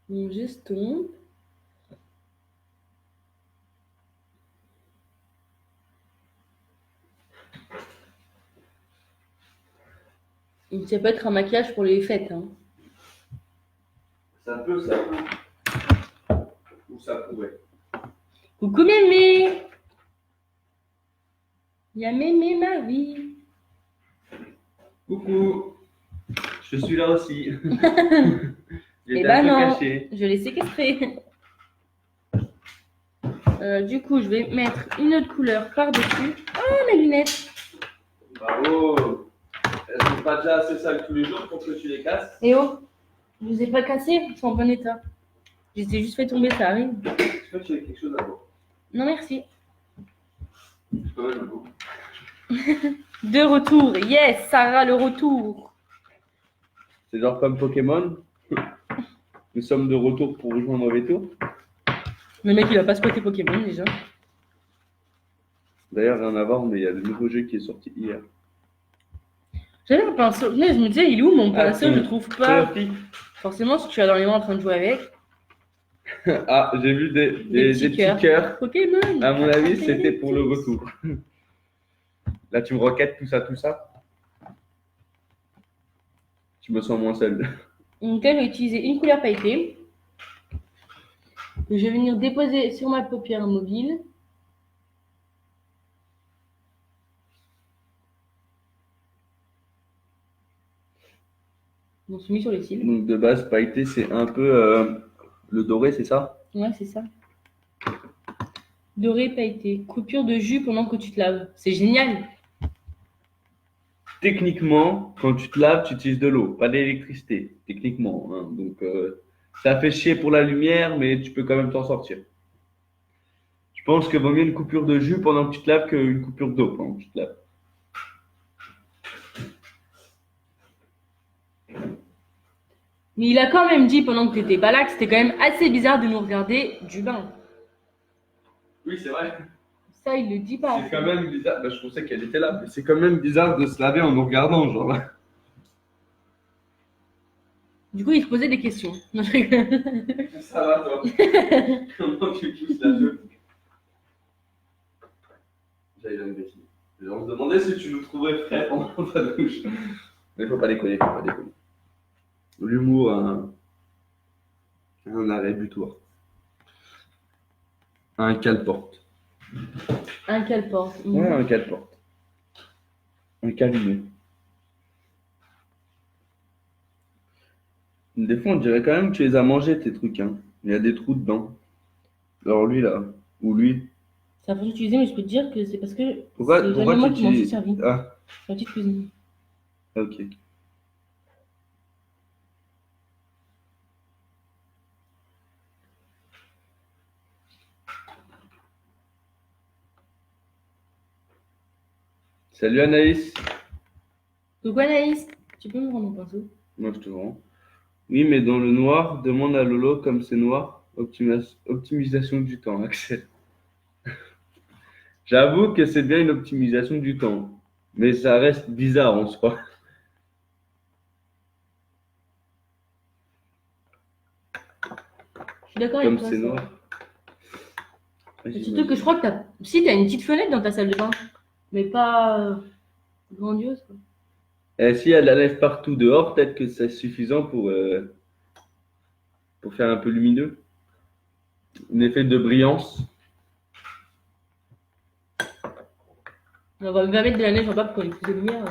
Mon geston. Donc, ça peut être un maquillage pour les fêtes. Hein. Ça peut. Ou ça pourrait. Coucou mémé. Il y a mémé ma vie. Coucou, je suis là aussi. Eh J'étais ben un peu non, caché. je l'ai séquestré. Du coup, je vais mettre une autre couleur par-dessus. Oh, mes lunettes. Bravo. Elles sont pas déjà assez sales tous les jours pour que tu les casses? Eh oh, je vous ai pas cassé, ils sont en bon état. Je les ai juste fait tomber, ça arrive. Est-ce que tu as quelque chose à voir? Non, merci. Je peux même beaucoup. De retour, yes, Sarah, le retour. C'est genre comme Pokémon. Nous sommes de retour pour rejoindre Veto. Le mec, il a pas spoté Pokémon déjà. D'ailleurs, rien à voir, mais il y a le nouveau jeu qui est sorti hier. J'avais un pinceau, mais je me disais, il est où mon pinceau? Ah, Je le trouve pas. Sophie. Forcément, si tu es dans les mains en train de jouer avec. Ah, j'ai vu des petits cœurs. Pokémon. À mon avis, Ça fait c'était des pour le petits. retour. Là, tu me requêtes tout ça, tout ça. Je me sens moins seul. Donc là, je vais utiliser une couleur pailletée que je vais venir déposer sur ma paupière mobile. On se met sur les cils. Donc, de base, pailleté, c'est un peu le doré, c'est ça? Ouais, c'est ça. Doré pailleté. Coupure de jus pendant que tu te laves. C'est génial. Techniquement, quand tu te laves, tu utilises de l'eau, pas d'électricité. Techniquement, hein. Donc, ça fait chier pour la lumière, mais tu peux quand même t'en sortir. Je pense que vaut mieux une coupure de jus pendant que tu te laves qu'une coupure d'eau pendant que tu te laves. Mais il a quand même dit pendant que tu n'étais pas là que c'était quand même assez bizarre de nous regarder du bain. Oui, c'est vrai. Ça, il le dit pas. C'est quand même bizarre. Bah, je pensais qu'elle était là, mais c'est quand même bizarre de se laver en nous regardant, genre. Du coup, il te posait des questions. Non, je rigole. Ça va, toi? Comment tu pousses la gueule? J'avais jamais bêtise. On se demandait si tu nous trouvais frais pendant ta douche. Mais faut pas déconner, faut pas déconner. L'humour a un arrêt butoir. Un cale-porte. Un cale-porte. Ouais, un cale-porte. Un calumet. Des fois, on dirait quand même que tu les as mangés, tes trucs, hein. Il y a des trous dedans. Alors lui, là. Ou lui. Ça faut utiliser, mais je peux te dire que c'est parce que Pourquoi, c'est pourquoi jamais moi tu qui m'en suis utilises... servi. Ah, C'est la petite cuisine. ok. Salut Anaïs. Donc Anaïs, tu peux me rendre mon pinceau? Moi, je te rends. Oui, mais dans le noir, demande à Lolo comme c'est noir. Optimisation du temps, Axel. J'avoue que c'est bien une optimisation du temps. Mais ça reste bizarre en soi. Je suis d'accord avec Comme toi. c'est ça. noir. Mais surtout que je crois que t'as... Si, t'as une petite fenêtre dans ta salle de bain. Mais pas grandiose, quoi. Et si elle la lève partout dehors, peut-être que c'est suffisant pour faire un peu lumineux. Un effet de brillance. On va mettre de la neige en bas pour qu'on ait plus de lumière.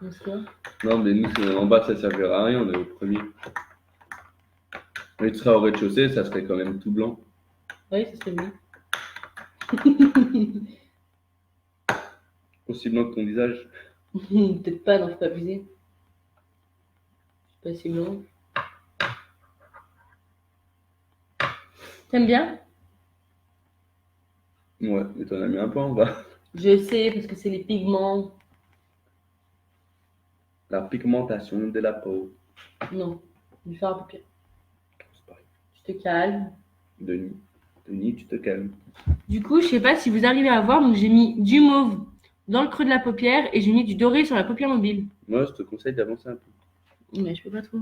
Dans ce cas. Non, mais nous, en bas, ça servira à rien, on est au premier. Mais tu seras au rez-de-chaussée, ça serait quand même tout blanc. Oui, ça serait mieux. Aussi blanc que ton visage. Peut-être pas, non, faut pas abuser. C'est pas si blanc. T'aimes bien? Ouais, mais t'en as mis un peu en bas. Je sais, parce que c'est les pigments. La pigmentation de la peau. Non, je vais faire un paupière. C'est pareil. Tu te calmes. Denis, tu te calmes. Du coup, je sais pas si vous arrivez à voir, donc j'ai mis du mauve dans le creux de la paupière et j'ai mis du doré sur la paupière mobile. Moi, je te conseille d'avancer un peu. Mais je peux pas trop.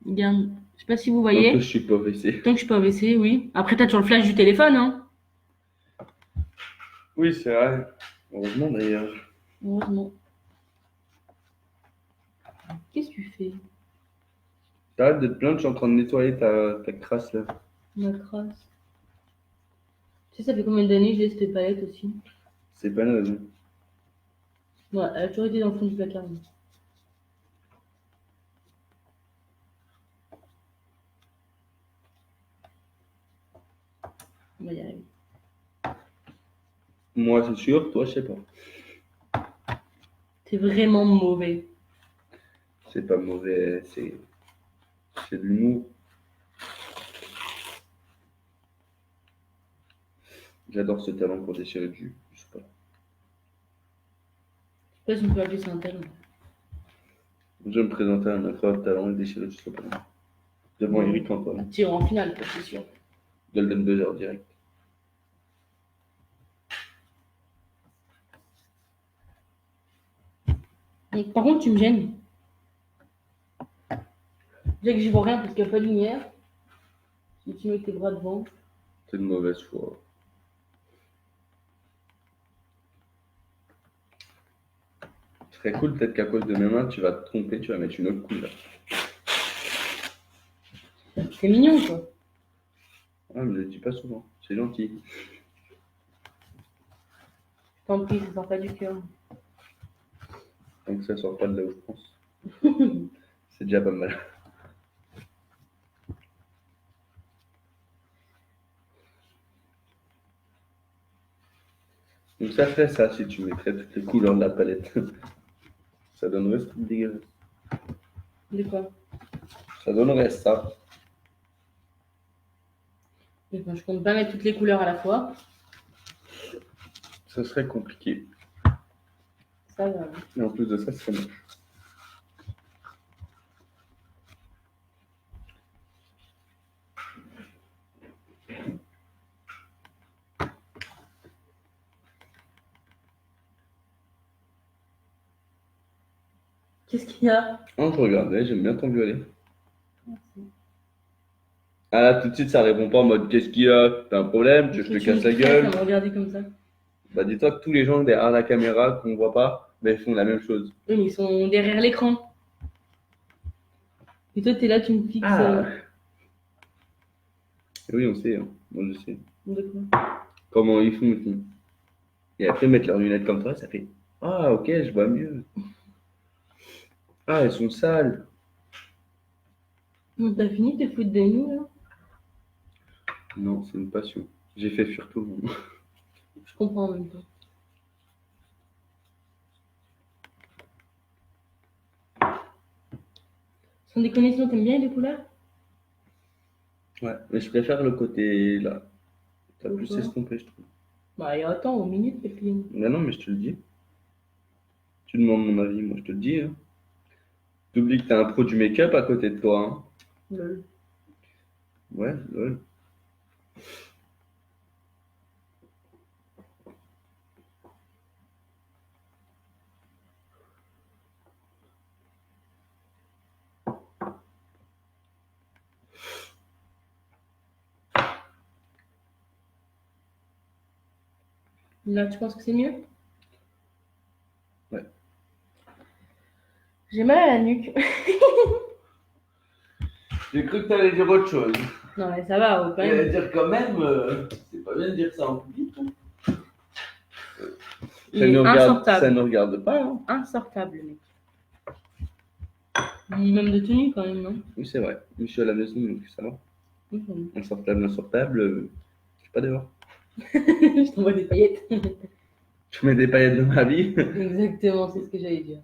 Regarde, je sais pas si vous Tant voyez. que je suis pas WC. Tant que je suis pas WC, oui. Après, t'as toujours le flash du téléphone, hein. Oui, c'est vrai. Heureusement d'ailleurs. Heureusement. Qu'est-ce que tu fais? T'arrêtes de te plaindre, je suis en train de nettoyer ta crasse là. Ma crasse. Tu sais, ça fait combien d'années que je laisse tes palettes aussi? C'est pas une raison. Ouais, elle a toujours été dans le fond du placard. Mais. On va y arriver. Moi, c'est sûr, toi, je sais pas. C'est vraiment mauvais. C'est pas mauvais, c'est de l'humour. J'adore ce talent pour déchirer du jus. Je sais pas. Je sais pas si on peut appeler ça un talent. Je vais me présenter un incroyable talent et déchirer du pas loin. Devant Eric Un Antoine. tir en finale, quoi, c'est sûr. Golden Buzzer direct. Donc, par contre, tu me gênes. Déjà que j'y vois rien parce qu'il n'y a pas de lumière. Si tu mets tes bras devant. C'est de mauvaise foi. Ce serait cool, peut-être qu'à cause de mes mains, tu vas te tromper, tu vas mettre une autre couleur. C'est mignon, quoi. Ah, mais je le dis pas souvent. C'est gentil. Tant pis, ça sort pas du cœur. Tant que ça sort pas de là où je pense. C'est déjà pas mal. Donc ça ferait ça si tu mettrais toutes les couleurs de la palette. Ça donnerait ce truc dégueulasse. De quoi? Ça donnerait ça. Et ben, je compte pas mettre toutes les couleurs à la fois. Ce serait compliqué. Ça va. Et en plus de ça, ce serait moche. Qu'est-ce qu'il y a? Oh, je regardais, j'aime bien ton violet. Merci. Ah là, tout de suite, ça répond pas en mode qu'est-ce qu'il y a? T'as un problème? Tu veux que je te casse la gueule? Ça me regarder comme ça. Bah, dis-toi que tous les gens derrière la caméra qu'on voit pas, bah, ils font la même chose. Oui, mais ils sont derrière l'écran. Et toi, t'es là, tu me fixes. Oui, on sait, hein. Moi, je sais. De quoi? Comment ils font. Et après, mettre leurs lunettes comme ça fait ah, ok, je vois mieux. Ah, elles sont sales. Bon, t'as fini de te foutre de nous, là? Non, c'est une passion. J'ai fait fuir tout le monde. Je comprends en même temps. Sans déconner, sinon t'aimes bien les couleurs? Ouais, mais je préfère le côté là. T'as plus Pourquoi? estompé, je trouve. Bah, il y a autant, aux minutes, Pépeline. Mais non, mais je te le dis. Tu demandes mon avis, moi je te le dis. Hein. T'oublies que t'as un pro du make-up à côté de toi. Hein. Lol. Ouais, ouais. Là, tu penses que c'est mieux? Ouais. J'ai mal à la nuque. J'ai cru que t'allais dire autre chose. Non, mais ça va, quand J'allais même. dire quand même, c'est pas bien de dire ça en public. Hein. Il est insortable. Ça ne regarde pas. Hein. Insortable, le mec. Même de tenue, quand même, non? Oui, c'est vrai. Je suis à la maison, donc ça va. Mhm. Insortable, je suis pas dehors. Je t'envoie des paillettes. Je mets des paillettes dans ma vie. Exactement, c'est ce que j'allais dire.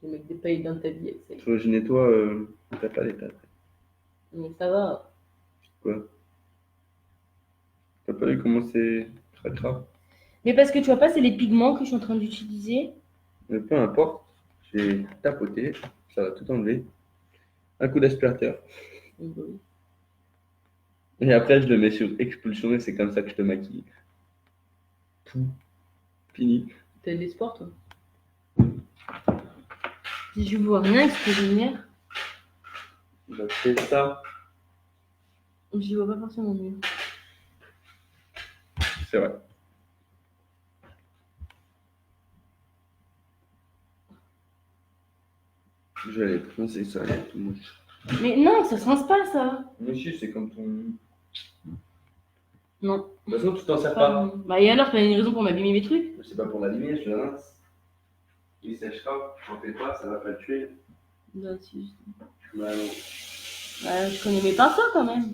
Je vais mettre des paillettes dans ta vie, ça y est. Faut que je nettoie, t'as pas les pattes. Mais ça va. Quoi? T'as pas vu comment c'est cracra? Mais parce que tu vois pas, c'est les pigments que je suis en train d'utiliser. Mais peu importe, j'ai tapoté, ça va tout enlever. Un coup d'aspirateur. Donc, oui. Et après, je le mets sur expulsion et c'est comme ça que je te maquille. Tout. Fini. T'as de l'espoir, toi? Si je vois rien avec cette lumière, Je fais ça. j'y vois pas forcément mieux. C'est vrai. Je vais aller prononcer ça, là, tout moche. Mais non, ça se rince pas, ça. Mais si, c'est comme ton. Non. De toute façon, tu t'en sers pas. Bah, et alors, t'as une raison pour m'abîmer mes trucs? C'est pas pour l'allumer, je le rince. Il séchera, t'en fais pas, ça va pas le tuer. Bah, si. Bah non. Bah, je connais mes pinceaux quand même.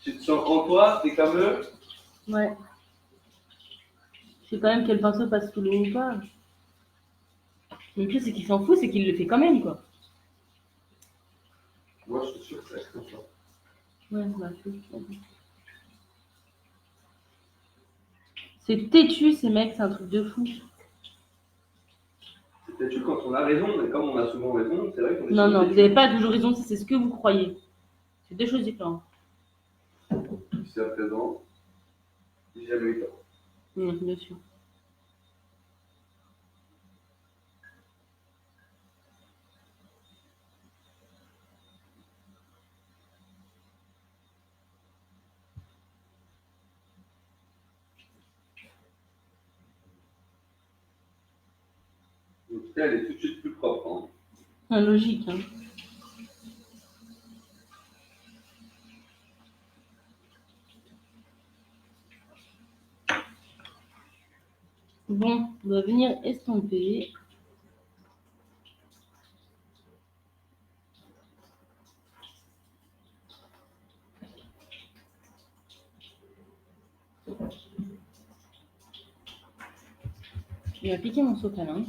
Tu te sens en toi, t'es comme eux. Ouais. Je sais quand même quel pinceau passe sous l'eau ou pas. Le plus, c'est qu'il s'en fout, c'est qu'il le fait quand même, quoi. Moi, je suis sûr que ça reste comme ça. Ouais, bah, c'est têtu, ces mecs, c'est un truc de fou. C'est peut-être quand on a raison, mais comme on a souvent raison, c'est vrai qu'on est Non, souvent non, vous têtu. n'avez pas toujours raison, c'est ce que vous croyez. C'est deux choses différentes. Jusqu'à présent, j'ai jamais eu tort. Bien sûr. Elle est tout de suite plus propre. Hein. Ah, logique. Hein. Bon, on va venir estomper. Je vais appliquer mon sopalin.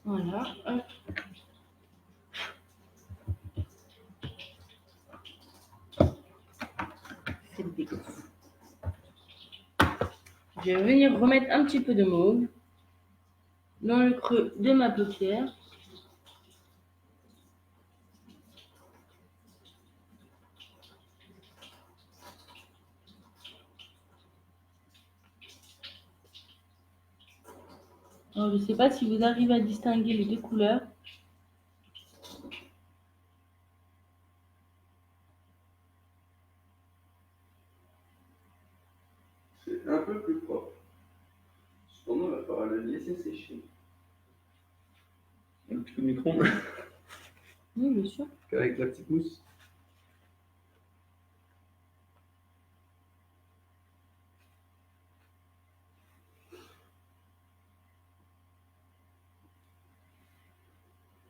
Voilà. Hop. C'est dégueulasse. Je vais venir remettre un petit peu de mauve dans le creux de ma paupière. Alors, je ne sais pas si vous arrivez à distinguer les deux couleurs. C'est un peu plus propre. Cependant, il va falloir le laisser sécher. Un petit coup de micro-ondes Oui, bien sûr. avec la petite mousse.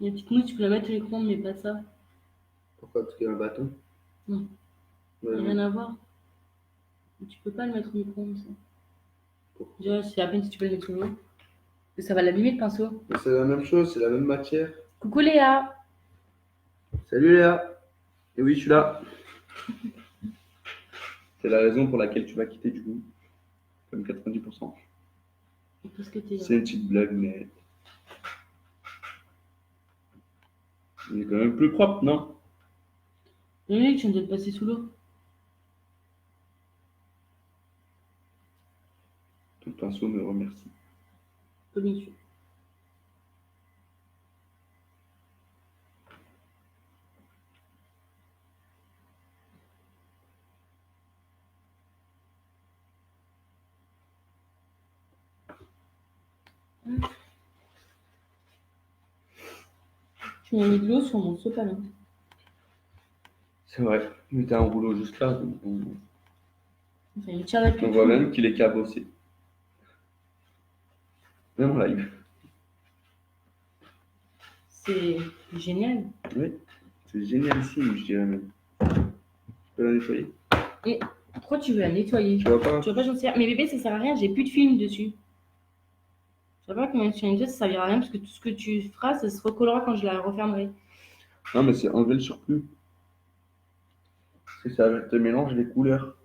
Les petites mousses, tu peux la mettre au micro-ondes, mais pas ça. Pourquoi? Parce qu'il y a un bâton? Non. Ouais, Rien à voir. Tu peux pas le mettre au micro-ondes, ça. Pourquoi? Déjà, c'est à peine si tu peux le mettre au l'eau. Ça va l'abîmer, le pinceau. Mais c'est la même chose, c'est la même matière. Coucou Léa. Salut Léa. Et oui, je suis là. C'est la raison pour laquelle tu vas quitter du coup. Comme 90%. Qu'est-ce que t'es là? C'est une petite blague, mais. Il est quand même plus propre, non? Oui, tu viens de te passer sous l'eau. Ton pinceau me remercie. Bien sûr. Tu m'as mis de l'eau sur mon sopalin. C'est vrai. Mais t'as un rouleau juste là, donc Enfin, il tire la on voit cuve. même qu'il est cabossé. Même en live. C'est génial. Oui. C'est génialissime, je dirais même. Je peux la nettoyer? Pourquoi tu veux la nettoyer? Tu vois pas? Tu vois pas, j'en sais rien. Mais bébé, ça sert à rien, j'ai plus de film dessus. Je sais pas comment sur une vidéo, ça servira à rien parce que tout ce que tu feras, ça se recollera quand je la refermerai. De Non, mais c'est enlever le surplus. Parce que ça te mélange les couleurs.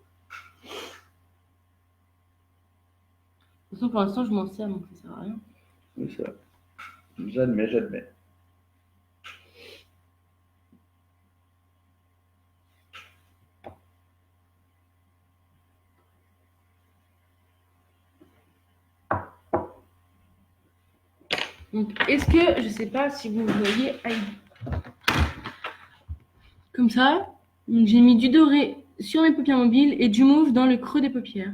toute façon, pour l'instant, je m'en sers, donc ça sert à rien. Oui, c'est vrai. J'admets, j'admets. Donc, est-ce que, je sais pas si vous voyez, aïe. Comme ça, donc j'ai mis du doré sur mes paupières mobiles et du mauve dans le creux des paupières.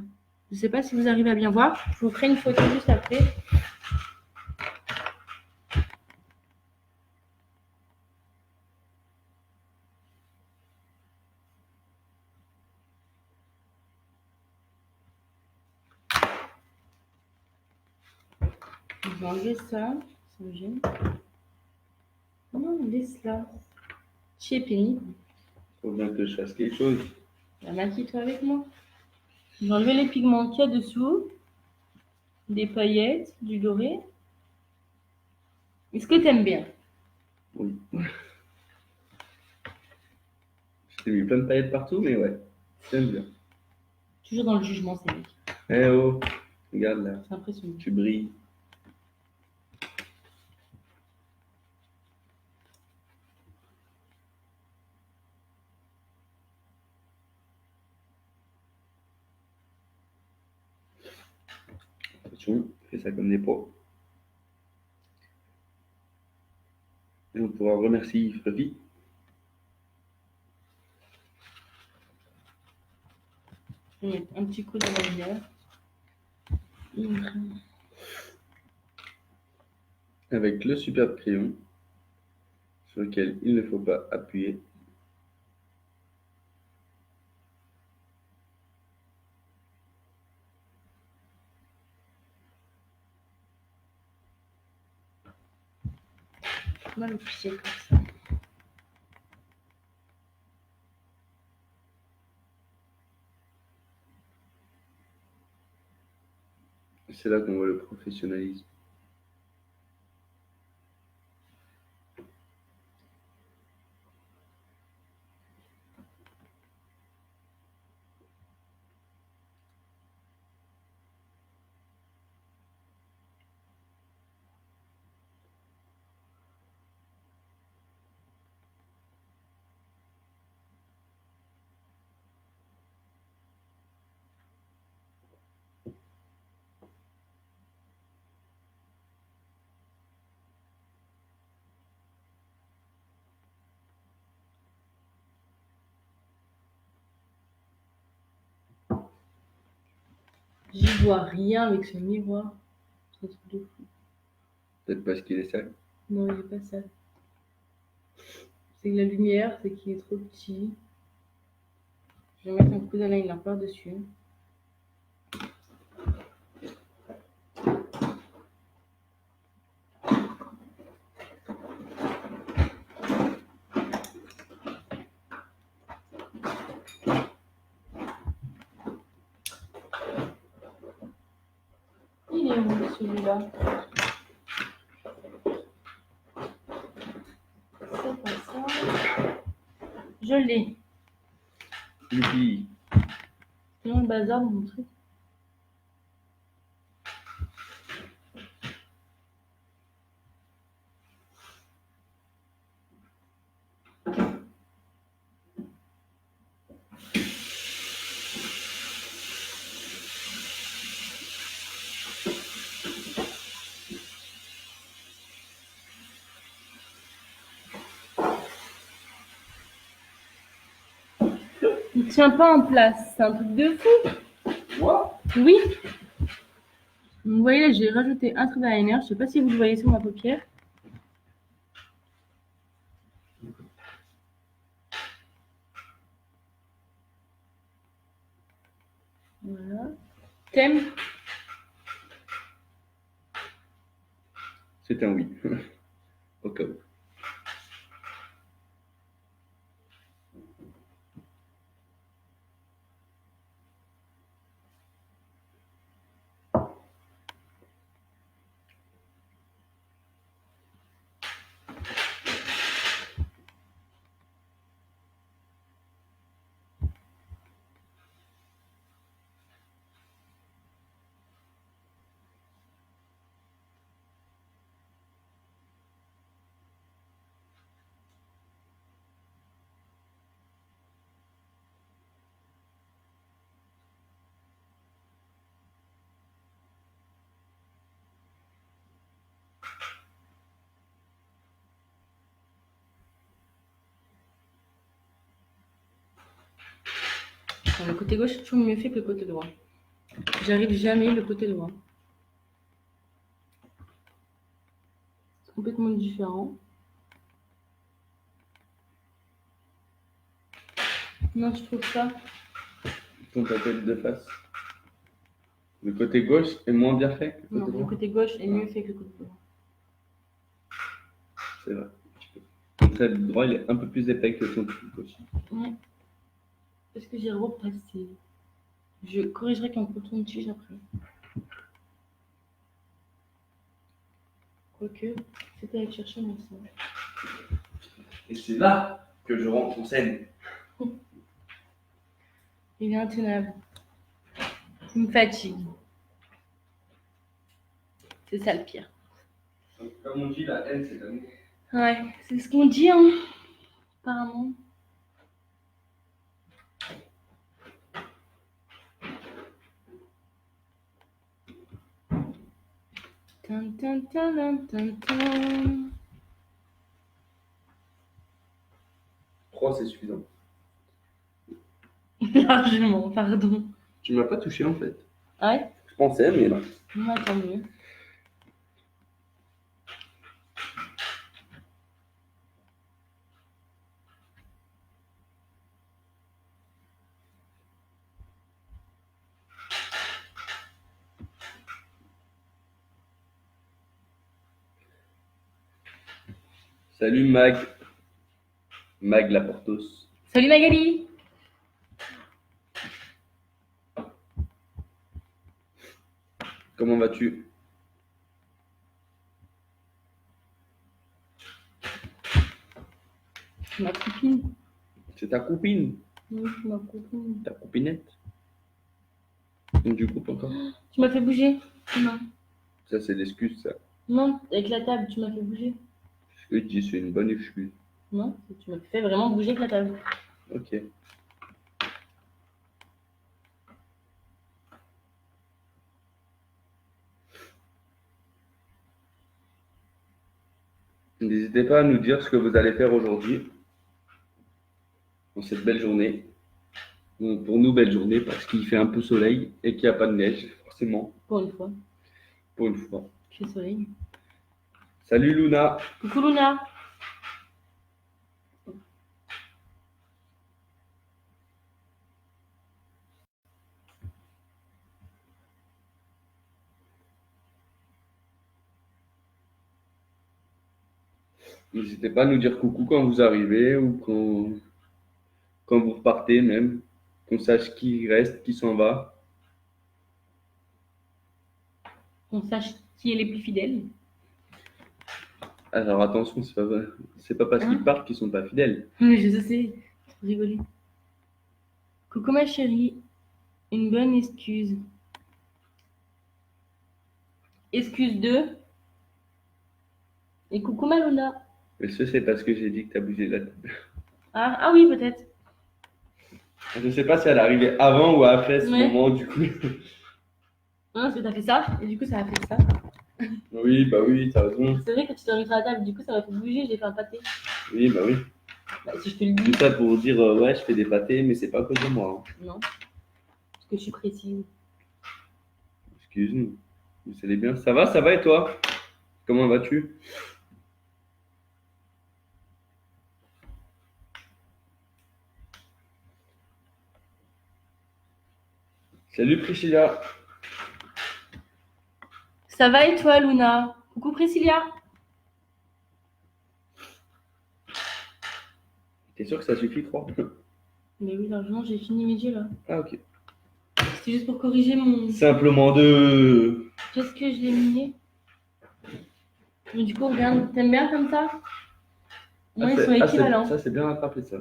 Je sais pas si vous arrivez à bien voir. Je vous ferai une photo juste après. Je vais enlever ça. Ça me gêne. Non, laisse-la. C'est pénible. Faut bien que je fasse quelque chose. Maquille-toi avec moi. J'ai enlevé les pigments qu'il y a dessous. Des paillettes, du doré. Est-ce que t'aimes bien? Oui. Je t'ai mis plein de paillettes partout, mais ouais. J'aime bien. Toujours dans le jugement, ces mecs. Eh oh, regarde là. C'est impressionnant. Tu brilles. Attention, fais ça comme des pros. Et on pourra remercier Fluffy. Je vais mettre un petit coup dans la lumière. Avec le superbe crayon sur lequel il ne faut pas appuyer. On va le pousser comme ça. C'est là qu'on voit le professionnalisme. J'y vois rien avec ce miroir. C'est un truc de fou. Peut-être parce qu'il est sale. Non, il est pas sale. C'est que la lumière, c'est qu'il est trop petit. Je vais mettre un coup d'eyeliner par-dessus. Il est où celui-là? C'est pas ça. Je l'ai. Youpi. C'est le bazar dans mon truc. Il tient pas en place. C'est un truc de fou. Quoi? Oui. Vous voyez là, j'ai rajouté un trait d'eyeliner. Je sais pas si vous le voyez sur ma paupière. Voilà. Thème. C'est un oui. Au cas où. Enfin, le côté gauche est toujours mieux fait que le côté droit. J'arrive jamais le côté droit. C'est complètement différent. Non, je trouve pas. Tourne ta tête de face. Le côté gauche est moins bien fait que le Non, côté le droit. côté gauche est mieux fait que le côté droit. C'est vrai. Ton trait droit, il est un peu plus épais que ton trait gauche. Ouais. Parce que j'ai repassé. Je corrigerai qu'un coton de tige après. Quoique, c'était à chercher mon sang. Et c'est là que je rentre en scène. Il est intenable. Il me fatigue. C'est ça le pire. Comme on dit, la haine, c'est l'amour. Ouais, c'est ce qu'on dit, hein. Apparemment. Tan, tan, tan, tan, tan. 3, c'est suffisant. Largement, pardon. Tu m'as pas touché en fait. Ah ouais? Je pensais, mais non. Ouais, tant mieux. Salut Mag. Mag Laportos. Salut Magali! Comment vas-tu? Ma copine. C'est ta copine? Oui, ma copine. Ta copinette? Du coup, encore? Tu m'as fait bouger. Non. Ça, c'est l'excuse, ça. Non, avec la table, tu m'as fait bouger. Ce que je dis, c'est une bonne excuse. Non, tu m'as fait vraiment bouger avec la table. Ok. N'hésitez pas à nous dire ce que vous allez faire aujourd'hui, dans cette belle journée. Pour nous, belle journée, parce qu'il fait un peu soleil et qu'il n'y a pas de neige, forcément, Pour une fois. pour une fois. Il fait soleil. Salut Luna. Coucou Luna. N'hésitez pas à nous dire coucou quand vous arrivez ou quand vous repartez même, qu'on sache qui reste, qui s'en va. Qu'on sache qui est les plus fidèles. Alors attention, c'est pas parce Hein? qu'ils partent qu'ils sont pas fidèles. Oui, je sais. Trop rigoler. Coucou ma chérie. Une bonne excuse. Excuse 2. Et coucou ma Luna. Mais ça, c'est parce que j'ai dit que tu as bougé la tête. Ah oui, peut-être. Je sais pas si elle est arrivée avant ou après ce Ouais. moment, du coup. Non, parce que t'as fait ça. Et du coup, ça a fait ça. Oui, bah oui, t'as raison. C'est vrai que tu t'es remis sur la table. Du coup, ça m'a fait bouger. J'ai fait un pâté. Oui, bah oui. Bah, si je te le dis. Tout ça pour dire, ouais, je fais des pâtés, mais c'est pas à cause de moi. Hein. Non. Parce que je suis précise. Excuse-nous. Vous allez bien? Ça va et toi? Comment vas-tu? Salut Priscilla. Ça va et toi, Luna? Coucou Priscilla. T'es sûr que ça suffit, 3? Mais oui, largement, j'ai fini mes jeux là. Ah, ok. C'était juste pour corriger mon. Simplement deux. Qu'est-ce que je l'ai miné? Mais du coup, regarde, t'aimes bien comme ça? Moi, ils sont équivalents. Ça, c'est bien attrapé, ça.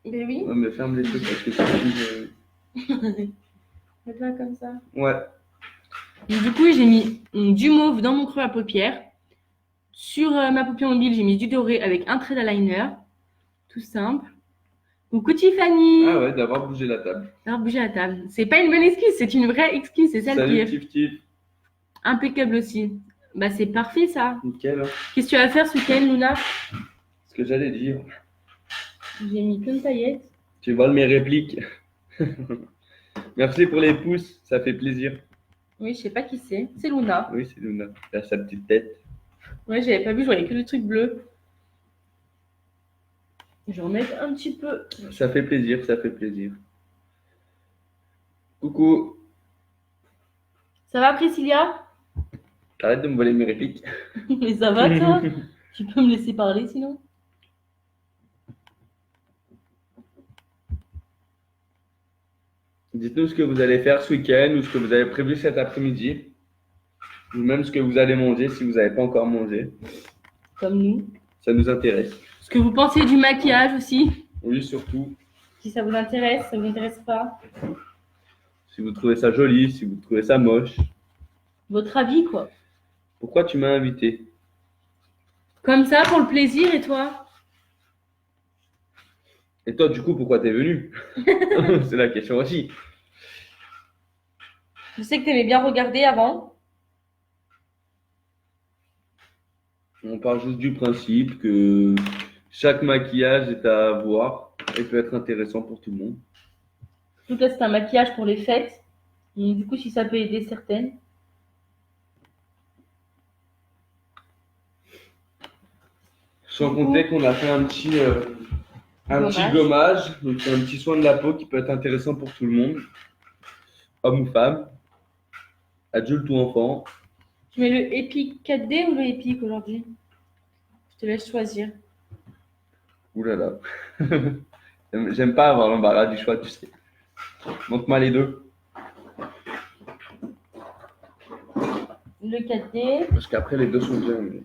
Mais oui. Ouais, mais ferme les trucs parce que ça Fais-toi comme ça. Ouais. Et du coup, j'ai mis du mauve dans mon creux à paupières. Sur ma paupière mobile, j'ai mis du doré avec un trait d'eyeliner. Tout simple. Coucou Tiffany. Ah ouais, d'avoir bougé la table. Alors, bouger la table. C'est pas une bonne excuse, c'est une vraie excuse. C'est ça le Salut pire. Tif Tif. Impeccable aussi. Bah, c'est parfait ça. Nickel. Hein. Qu'est-ce que tu vas faire ce week-end, Luna? Ce que j'allais dire. J'ai mis plein de paillettes. Tu voles mes répliques. Merci pour les pouces, ça fait plaisir. Oui, je sais pas qui c'est. C'est Luna. Oui, c'est Luna. Elle a sa petite tête. Ouais, j'avais pas vu, je voyais que le truc bleu. Je vais en mettre un petit peu. Ça fait plaisir, ça fait plaisir. Coucou. Ça va, Priscilla? Arrête de me voler mes répliques. Mais ça va, toi? Tu peux me laisser parler sinon? Dites-nous ce que vous allez faire ce week-end ou ce que vous avez prévu cet après-midi. Ou même ce que vous allez manger si vous n'avez pas encore mangé. Comme nous. Ça nous intéresse. Ce que vous pensez du maquillage aussi? Oui, surtout. Si ça vous intéresse, ça vous intéresse pas? Si vous trouvez ça joli, si vous trouvez ça moche. Votre avis, quoi. Pourquoi tu m'as invité? Comme ça, pour le plaisir, et toi? Et toi, du coup, pourquoi t'es venu? C'est la question aussi. Je sais que t'aimais bien regarder avant. On part juste du principe que chaque maquillage est à voir et peut être intéressant pour tout le monde. tout cas, c'est un maquillage pour les fêtes. Donc, du coup, si ça peut aider certaines. Sans compter qu'on a fait un petit gommage, donc c'est un petit soin de la peau qui peut être intéressant pour tout le monde, homme ou femme, adulte ou enfant. Tu mets le Epic 4D ou le Epic aujourd'hui? Je te laisse choisir. Ouh là là. J'aime pas avoir l'embarras du choix, tu sais. Montre-moi les deux. Le 4D. Parce qu'après, les deux sont bien. Mais...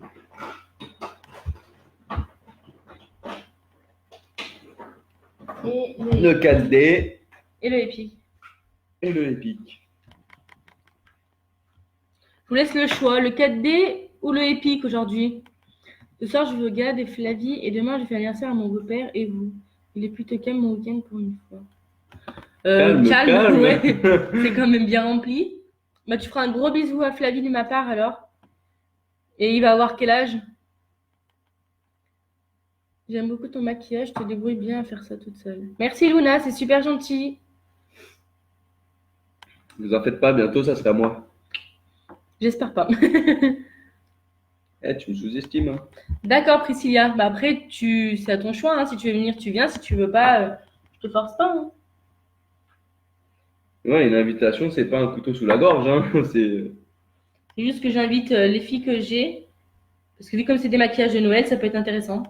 Et Le 4D et le Epic. et le Epic. Je vous laisse le choix, le 4D ou le Epic aujourd'hui. Ce soir, je veux Gad et Flavie et demain, je fais anniversaire à mon beau-père et vous. Il est plutôt calme mon week-end pour une fois. Calme. Ouais. C'est quand même bien rempli. Bah, tu feras un gros bisou à Flavie de ma part alors. Et il va avoir quel âge? J'aime beaucoup ton maquillage, je te débrouilles bien à faire ça toute seule. Merci Luna, c'est super gentil. Vous en faites pas, bientôt ça sera moi. J'espère pas. Tu me sous-estimes. Hein. D'accord Priscilla. Bah après, c'est à ton choix. Hein. Si tu veux venir, tu viens. Si tu veux pas, je te force pas. Hein. Ouais, une invitation, c'est pas un couteau sous la gorge. Hein. C'est juste que j'invite les filles que j'ai. Parce que vu comme c'est des maquillages de Noël, ça peut être intéressant.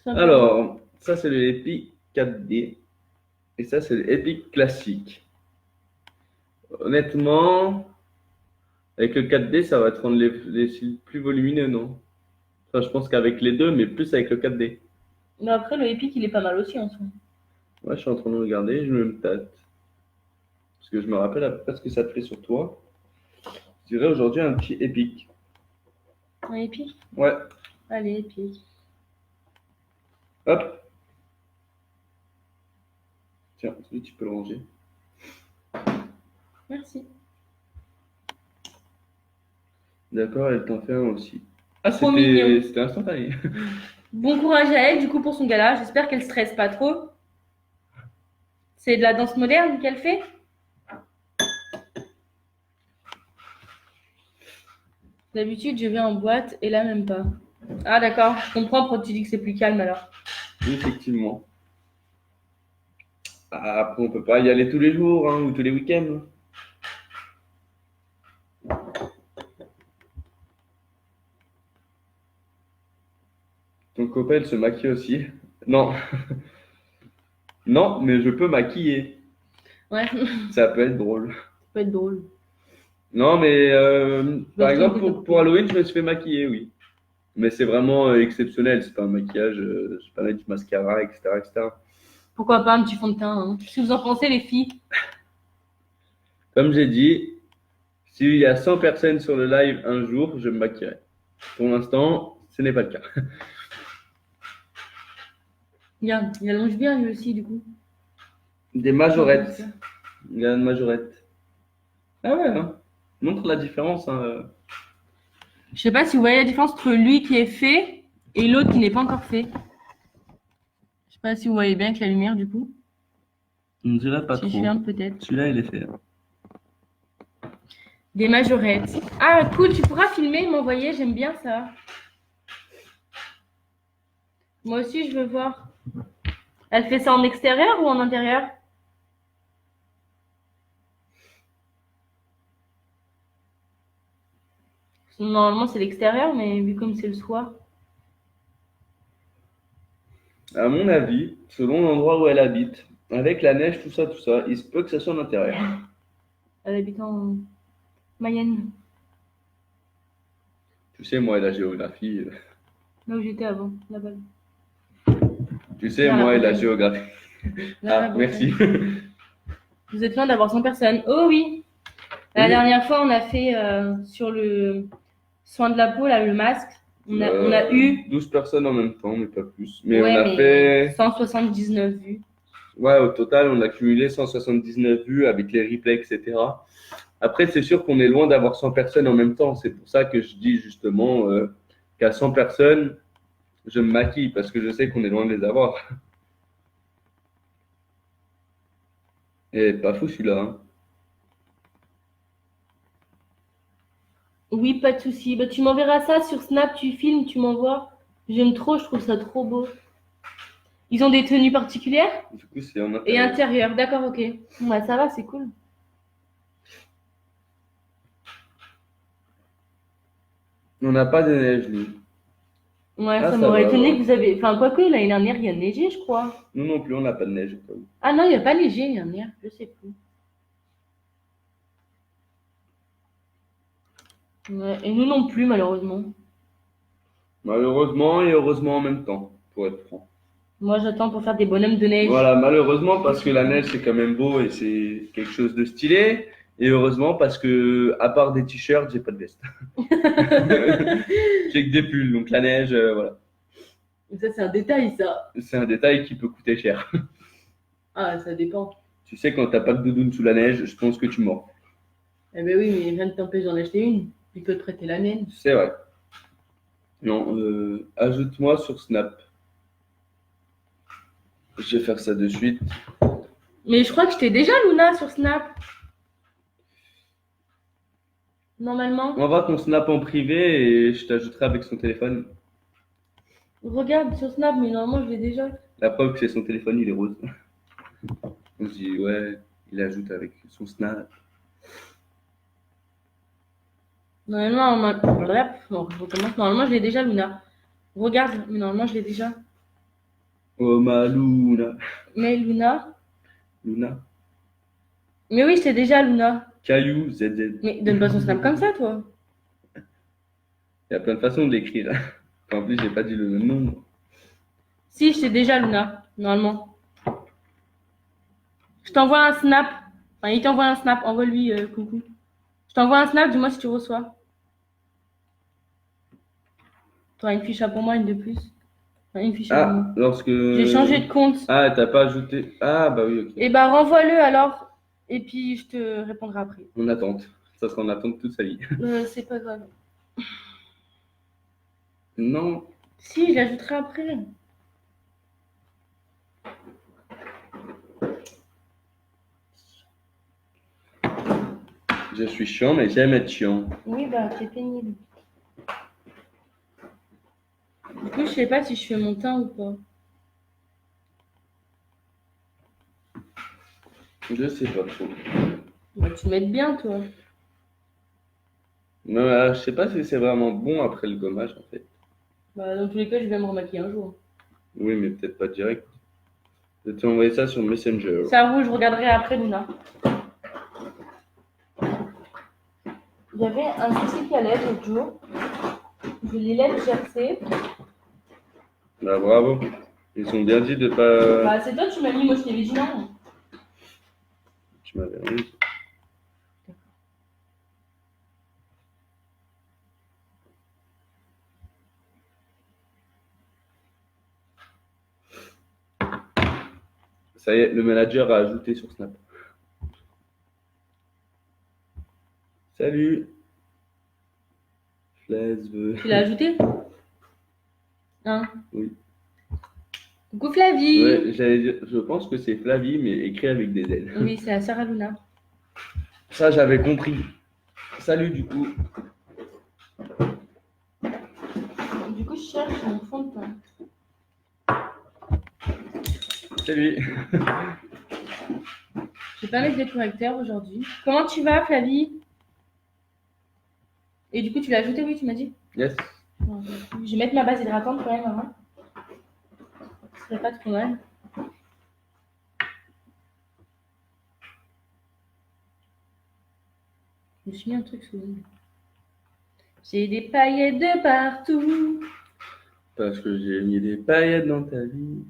Alors, ça c'est le Epic 4D. Et ça c'est le Epic classique. Honnêtement, avec le 4D, ça va te rendre les cils plus volumineux, non? Enfin, je pense qu'avec les deux, mais plus avec le 4D. Mais après, le Epic, il est pas mal aussi en soi. Ouais, je suis en train de regarder, je me tâte. Parce que je me rappelle à peu près ce que ça te fait sur toi. Je dirais aujourd'hui un petit Epic. Un Epic? Ouais. Allez, Epic. Hop. Tiens, celui tu peux le ranger. Merci. D'accord, elle t'en fait un aussi. Ah, Trop mignon. c'était instantané. Bon courage à elle, du coup, pour son gala. J'espère qu'elle stresse pas trop. C'est de la danse moderne qu'elle fait? D'habitude, je vais en boîte et là, même pas. Ah, d'accord. Je comprends pourquoi tu dis que c'est plus calme alors. Effectivement. Ah, après, on peut pas y aller tous les jours hein, ou tous les week-ends. Ton copain, elle se maquille aussi. Non. Non, mais je peux maquiller. Ouais. Ça peut être drôle. Ça peut être drôle. Non, mais par exemple, que pour Halloween, je me suis fait maquiller, oui. Mais c'est vraiment exceptionnel. C'est pas un maquillage, c'est pas du mascara, etc., etc. Pourquoi pas un petit fond de teint hein. Qu'est-ce que vous en pensez, les filles? Comme j'ai dit, s'il y a 100 personnes sur le live un jour, je me maquillerai. Pour l'instant, ce n'est pas le cas. Regarde, il allonge bien lui aussi, du coup. Des majorettes. Il y a une majorette. Ah ouais, hein. Montre la différence. Hein. Je sais pas si vous voyez la différence entre lui qui est fait et l'autre qui n'est pas encore fait. Je sais pas si vous voyez bien avec la lumière, du coup. On dirait pas Si trop. je ferme, peut-être. Celui-là, il est fait. Des majorettes. Ah, cool, tu pourras filmer et m'envoyer, j'aime bien ça. Moi aussi, je veux voir. Elle fait ça en extérieur ou en intérieur? Normalement, c'est l'extérieur, mais vu comme c'est le soir. À mon avis, selon l'endroit où elle habite, avec la neige, tout ça, il se peut que ça soit en intérieur. Elle habite en Mayenne, Tu sais, moi et la géographie. là où j'étais avant, là-bas. Tu sais, Dans moi la et la Bretagne. géographie. Là, Ah, là-bas. merci. Vous êtes loin d'avoir 100 personnes. Oh oui. La Oui. dernière fois, on a fait sur le soin de la peau, là, le masque. On a eu 12 personnes en même temps, mais pas plus. Mais ouais, on a mais fait. 179 vues. Ouais, au total, on a cumulé 179 vues avec les replays, etc. Après, c'est sûr qu'on est loin d'avoir 100 personnes en même temps. C'est pour ça que je dis justement qu'à 100 personnes, je me maquille parce que je sais qu'on est loin de les avoir. Et pas fou celui-là. Hein. Oui, pas de souci. Bah, tu m'enverras ça sur Snap, tu filmes, tu m'envoies. J'aime trop, je trouve ça trop beau. Ils ont des tenues particulières Du coup, c'est en et intérieur. intérieures. D'accord, ok. Ouais, ça va, c'est cool. On n'a pas de neige, nous. Ouais, Ah, ça ça m'aurait va, étonné ouais. que vous avez. Enfin, quoique, l'année dernière, il y a neigé, je crois. Nous non plus, on n'a pas de neige. Au cas où. Ah non, il n'y a pas neigé l'année dernière, je sais plus. Ouais, et nous non plus, malheureusement. Malheureusement et heureusement en même temps, pour être franc. Moi, j'attends pour faire des bonhommes de neige. Voilà, malheureusement parce que la neige c'est quand même beau et c'est quelque chose de stylé. Et heureusement parce que, à part des t-shirts, j'ai pas de veste. J'ai que des pulls, donc la neige, voilà. Ça, c'est un détail, ça. C'est un détail qui peut coûter cher. Ah, ça dépend. Tu sais, quand t'as pas de doudoune sous la neige, je pense que tu mords. Eh ben oui, mais rien ne t'empêche d'en acheter une. Il peut te prêter la mienne. C'est vrai. Non, ajoute-moi sur Snap. Je vais faire ça de suite. Mais je crois que je t'ai déjà, Luna, sur Snap. Normalement. Envoie ton Snap en privé et je t'ajouterai avec son téléphone. Regarde sur Snap, mais normalement, je l'ai déjà. La preuve que c'est son téléphone, il est rose. On se dit, ouais, il ajoute avec son Snap. Bref, on recommence. Normalement, je l'ai déjà, Luna. Regarde, mais normalement, je l'ai déjà. Oh ma Luna. Mais Luna. Luna. Mais oui, je t'ai déjà, Luna. Caillou ZZ. Mais donne pas son Snap comme ça, toi. Il y a plein de façons de l'écrire. En plus, j'ai pas dit le nom. Si, je t'ai déjà, Luna. Normalement. Je t'envoie un Snap. Enfin, il t'envoie un Snap. Envoie-lui coucou. Je t'envoie un Snap, dis-moi si tu reçois. T'auras une fiche à pour moi, une de plus. Enfin, une fiche à pour moi. Ah, lorsque. J'ai changé de compte. Ah, t'as pas ajouté. Ah, bah oui, ok. Et bah, renvoie-le alors. Et puis, je te répondrai après. En attente. Ça sera en attente toute sa vie. C'est pas grave. Non. Si, je l'ajouterai après. Je suis chiant, mais j'aime être chiant. Oui, bah, c'est pénible. Du coup, je sais pas si je fais mon teint ou pas. Je sais pas trop. Bah, tu m'aides bien, toi. Non, je sais pas si c'est vraiment bon après le gommage, en fait. Bah, dans tous les cas, je vais me remaquiller un jour. Oui, mais peut-être pas direct. Je vais t'envoyer ça sur Messenger. Ça roule, je regarderai après, Luna. J'avais un souci qui allait l'autre jour. Je les laisse gercer. Bah, bravo. Ils ont bien dit de pas. Bah, c'est toi, tu m'as mis, moi je t'avais dit non. Tu m'avais rien dit. Ça y est, le manager a ajouté sur Snap. Salut. Flaise veut. Tu l'as ajouté? Hein? Oui. Coucou Flavie! Ouais, j'allais dire, je pense que c'est Flavie, mais écrit avec des L. Oui, c'est la sœur à Luna. Ça, j'avais compris. Salut, du coup. Du coup, je cherche mon fond de teint. Salut. Je vais pas mettre de correcteur aujourd'hui. Comment tu vas, Flavie? Et du coup, tu l'as ajouté, oui, tu m'as dit? Yes. Ouais, je vais mettre ma base hydratante quand même avant. Ce serait pas trop mal. Je me suis mis un truc sous l'œil. J'ai des paillettes de partout. Parce que j'ai mis des paillettes dans ta vie.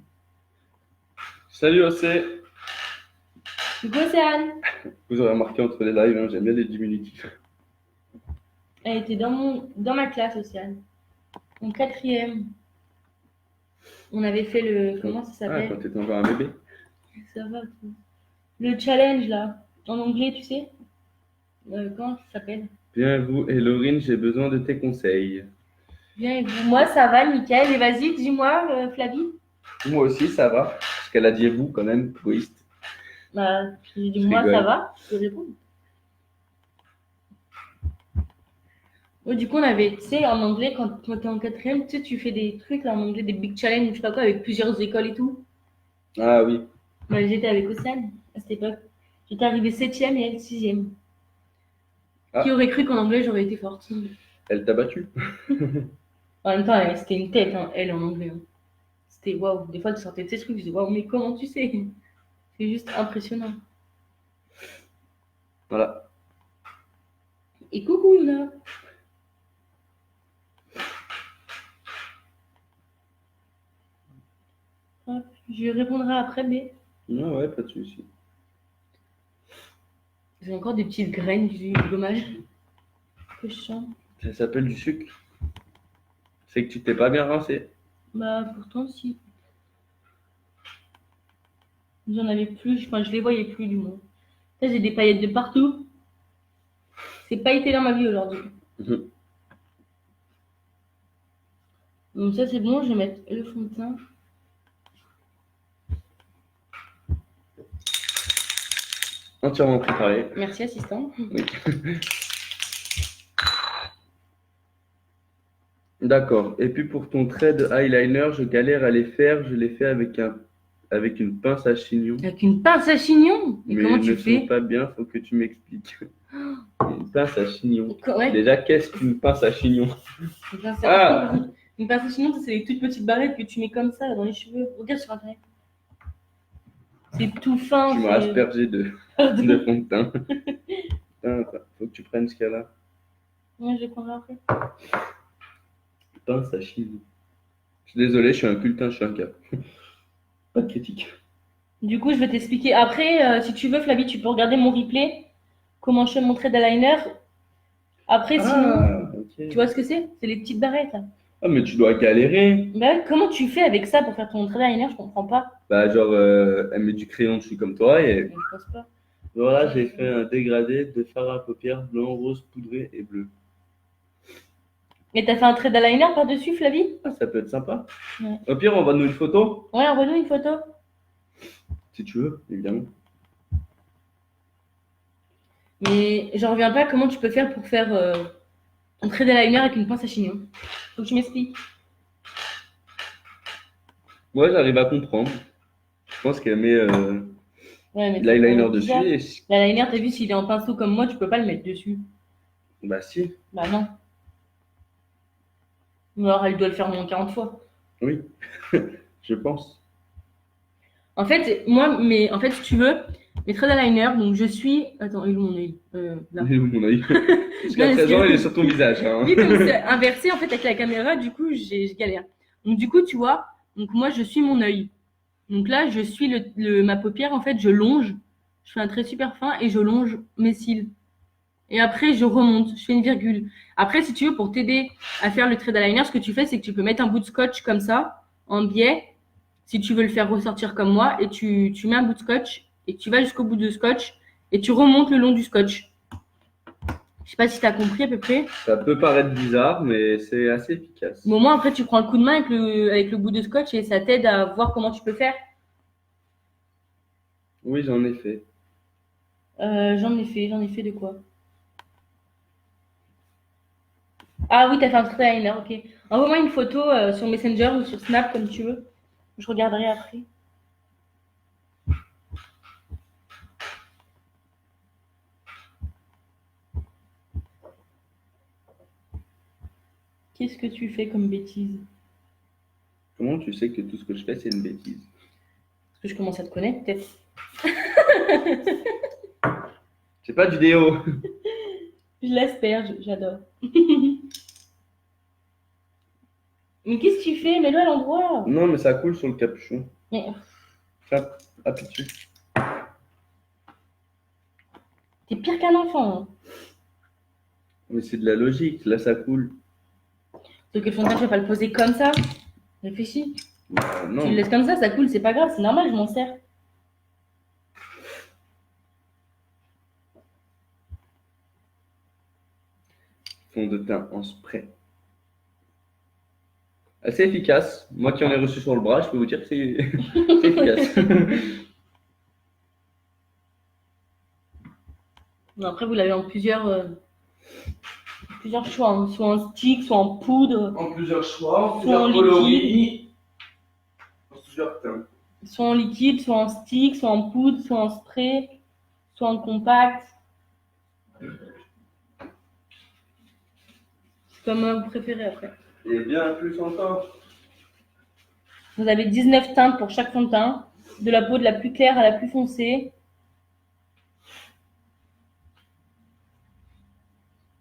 Salut, Océ. Coucou Océane. Vous aurez remarqué entre les lives, hein, j'aime bien les diminutifs. Elle était dans ma classe, Océane. En 4e. On avait fait le... Comment ça Ah, s'appelle? quand t'étais encore un bébé. Ça va, toi. Le challenge, là. En anglais, tu sais? Comment ça s'appelle? Bien, vous et Laurine, j'ai besoin de tes conseils. Bien, et vous? Moi, ça va, nickel. Et vas-y, dis-moi, Flavie. Moi aussi, ça va. Parce qu'elle a dit vous, quand même, égoïste. Bah, j'ai dit, Je moi, ça rigole. va, je peux répondre. Ouais, du coup, on avait, tu sais, en anglais, quand tu es en quatrième, tu sais, tu fais des trucs là, en anglais, des big challenges, je sais pas quoi, avec plusieurs écoles et tout. Ah oui. Bah, j'étais avec Océane à cette époque. J'étais arrivée septième et elle sixième. Ah. Qui aurait cru qu'en anglais, j'aurais été forte? Elle t'a battu? En même temps, c'était une tête, hein, elle, en anglais. Hein. C'était waouh. Des fois, tu sortais de ces trucs, je disais waouh, mais comment tu sais? C'est juste impressionnant. Voilà. Et coucou, là. Hop, je lui répondrai après, mais Non, ouais, pas de souci. j'ai encore des petites graines du gommage que je sens. Ça s'appelle du sucre. C'est que tu t'es pas bien rincé. Bah, pourtant, si. J'en avais plus, enfin, je les voyais plus, du moins. Là, j'ai des paillettes de partout. C'est pailleté dans ma vie aujourd'hui. Mhm. Donc, ça, c'est bon, je vais mettre le fond de teint. Entièrement préparé. Merci, assistant. Oui. D'accord. Et puis pour ton trait de eyeliner, je galère à les faire. Je les fais avec une pince à chignon. Avec une pince à chignon. Mais Mais comment ils tu ne sont fais? pas bien, faut que tu m'expliques. Une pince à chignon. Ouais. Déjà, qu'est-ce qu'une pince à chignon? Une pince Ah! Une pince à chignon, c'est les toutes petites barrettes que tu mets comme ça dans les cheveux. Regarde sur internet. C'est tout fin. Tu m'as c'est- aspergé de fond de teint. Putain, faut que tu prennes ce qu'il y a là. Ouais, je vais prendre après. Pince à chignon. Je suis désolé, je suis un cultin, je suis un cap. Pas de critique. Du coup, je vais t'expliquer. Après, si tu veux, Flavie, tu peux regarder mon replay. Comment je fais mon trait d'eyeliner. Après, sinon, Ah, ok. tu vois ce que c'est? C'est les petites barrettes. Là. Ah, mais tu dois galérer. Bah, comment tu fais avec ça pour faire ton trait d'eyeliner? Je comprends pas. Bah, genre, elle met du crayon dessus comme toi et Mais je pense pas. voilà, j'ai fait un dégradé de fard à paupières blanc, rose, poudré et bleu. Mais t'as fait un trait d'eyeliner par-dessus, Flavie? Ah, ça peut être sympa. Ouais. Au pire, on va nous une photo, Ouais, envoie-nous une photo. si tu veux, évidemment. Mais j'en reviens pas comment tu peux faire pour faire un trait d'eyeliner avec une pince à chignon. Faut que tu m'expliques. Moi, j'arrive à comprendre. Je pense qu'elle met Ouais, mais l'eyeliner c'est dessus bizarre. et... L'eyeliner, t'as vu, s'il est en pinceau comme moi, tu peux pas le mettre dessus. Bah si, Bah non. Ou alors elle doit le faire au moins 40 fois. oui, je pense. En fait, moi, mais en fait, si tu veux, mes traits d'eyeliner, donc je suis. Attends, il est où mon œil là. Il est où mon œil? Jusqu'à Non, 13 ans, il est sur ton visage. Hein. Vu comme c'est inversé en fait avec la caméra, du coup, je galère. Donc du coup, tu vois, donc moi, je suis mon œil. Donc là, je suis ma paupière, en fait, je longe. Je fais un trait super fin et je longe mes cils. Et après, je remonte, je fais une virgule. Après, si tu veux, pour t'aider à faire le trait d'eyeliner, ce que tu fais, c'est que tu peux mettre un bout de scotch comme ça, en biais, si tu veux le faire ressortir comme moi, et tu mets un bout de scotch, et tu vas jusqu'au bout du scotch, et tu remontes le long du scotch. Je sais pas si tu as compris à peu près. Ça peut paraître bizarre, mais c'est assez efficace. Mais au moins, après, tu prends le coup de main avec le bout de scotch, et ça t'aide à voir comment tu peux faire. Oui, j'en ai fait. J'en ai fait de quoi? Ah oui, t'as fait un trait d'eyeliner, ok. Envoie-moi une photo sur Messenger ou sur Snap, comme tu veux. Je regarderai après. Qu'est-ce que tu fais comme bêtise? Comment tu sais que tout ce que je fais, c'est une bêtise? Parce que je commence à te connaître, peut-être. C'est pas du déo. Je l'espère, j'adore. Mais qu'est-ce que tu fais? Mets-le à l'endroit. Non, mais ça coule sur le capuchon. Mais Tiens, appuie dessus. t'es pire qu'un enfant. Hein. Mais c'est de la logique, là ça coule. Sauf que le fond de teint, je vais pas le poser comme ça. Réfléchis. Bah, Tu non. le laisses comme ça coule, c'est pas grave, c'est normal, je m'en sers. Fond de teint en spray. Assez efficace. Moi qui en ai reçu sur le bras, je peux vous dire que c'est efficace. Mais après, vous l'avez en plusieurs choix, hein. Soit en stick, soit en poudre, En plusieurs choix, en Soit en plusieurs coloris. En plusieurs teintes. soit en liquide, soit en stick, soit en poudre, soit en spray, soit en compact. C'est comme vous préférez après. Et bien plus encore. Vous avez 19 teintes pour chaque fond de teint, de la peau de la plus claire à la plus foncée.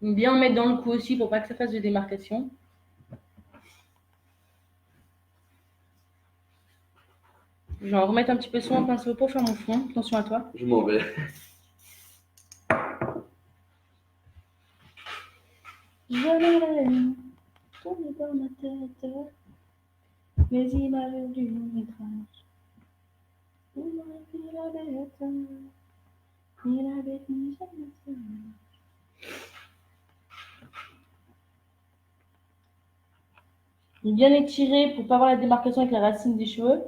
Bien mettre dans le cou aussi pour pas que ça fasse de démarcation. Je vais en remettre un petit peu soin en pinceau pour faire mon fond. Attention à toi. Je m'en vais. Je tourne dans ma tête les images du métrage. Où m'aurait pris la bête, ni la bête ni jamais. Bien étiré pour pas avoir la démarcation avec la racine des cheveux.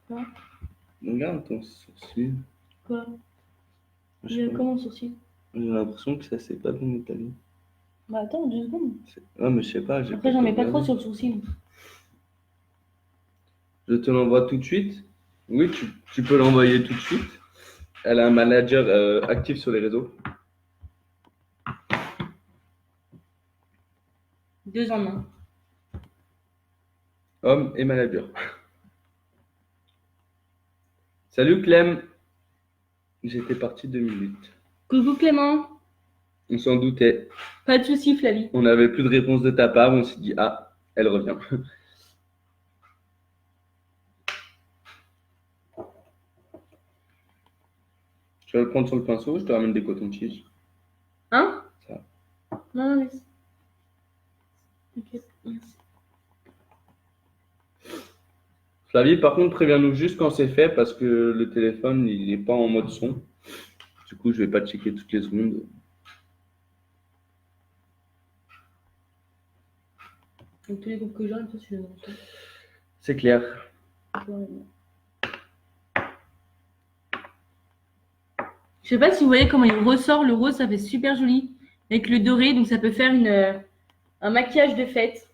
Quoi? Regarde ton sourcil. Quoi? Je sais pas. Comment mon sourcil? J'ai l'impression que ça s'est pas bien étalé. Bah attends, 2 secondes. Ah, mais je sais pas. Après, j'en mets pas trop sur le sourcil. Je te l'envoie tout de suite. Oui, tu peux l'envoyer tout de suite. Elle a un manager actif sur les réseaux. 2 en 1. Homme et manager. Salut Clem. J'étais parti 2 minutes. Coucou Clément. On s'en doutait. Pas de soucis, Flavie. On n'avait plus de réponse de ta part. On s'est dit, ah, elle revient. Tu vas le prendre sur le pinceau, je te ramène des cotons-tiges. Hein? Ça. Non, non, laisse. Ok, merci. Flavie, par contre, préviens-nous juste quand c'est fait parce que le téléphone, il n'est pas en mode son. Du coup, je vais pas checker toutes les secondes. Donc, tous les groupes que j'ai, toi, tu les montres. C'est clair. Je sais pas si vous voyez comment il ressort. Le rose, ça fait super joli. Avec le doré, donc ça peut faire un maquillage de fête.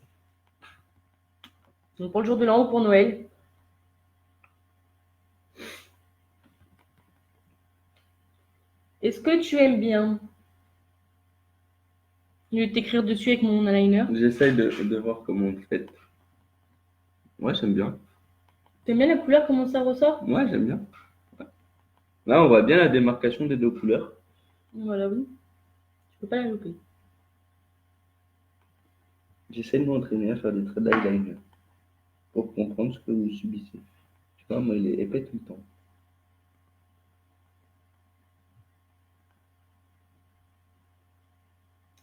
Donc pour le jour de l'an ou pour Noël. Est-ce que tu aimes bien t'écrire dessus avec mon eyeliner? J'essaye de voir comment on le fait. Ouais, j'aime bien. T'aimes bien la couleur, comment ça ressort? Ouais, j'aime bien. Ouais. Là, on voit bien la démarcation des deux couleurs. Voilà, oui. Je peux pas la louper. J'essaie de m'entraîner à faire des traits d'eyeliner pour comprendre ce que vous subissez. Tu vois, moi, il est épais tout le temps.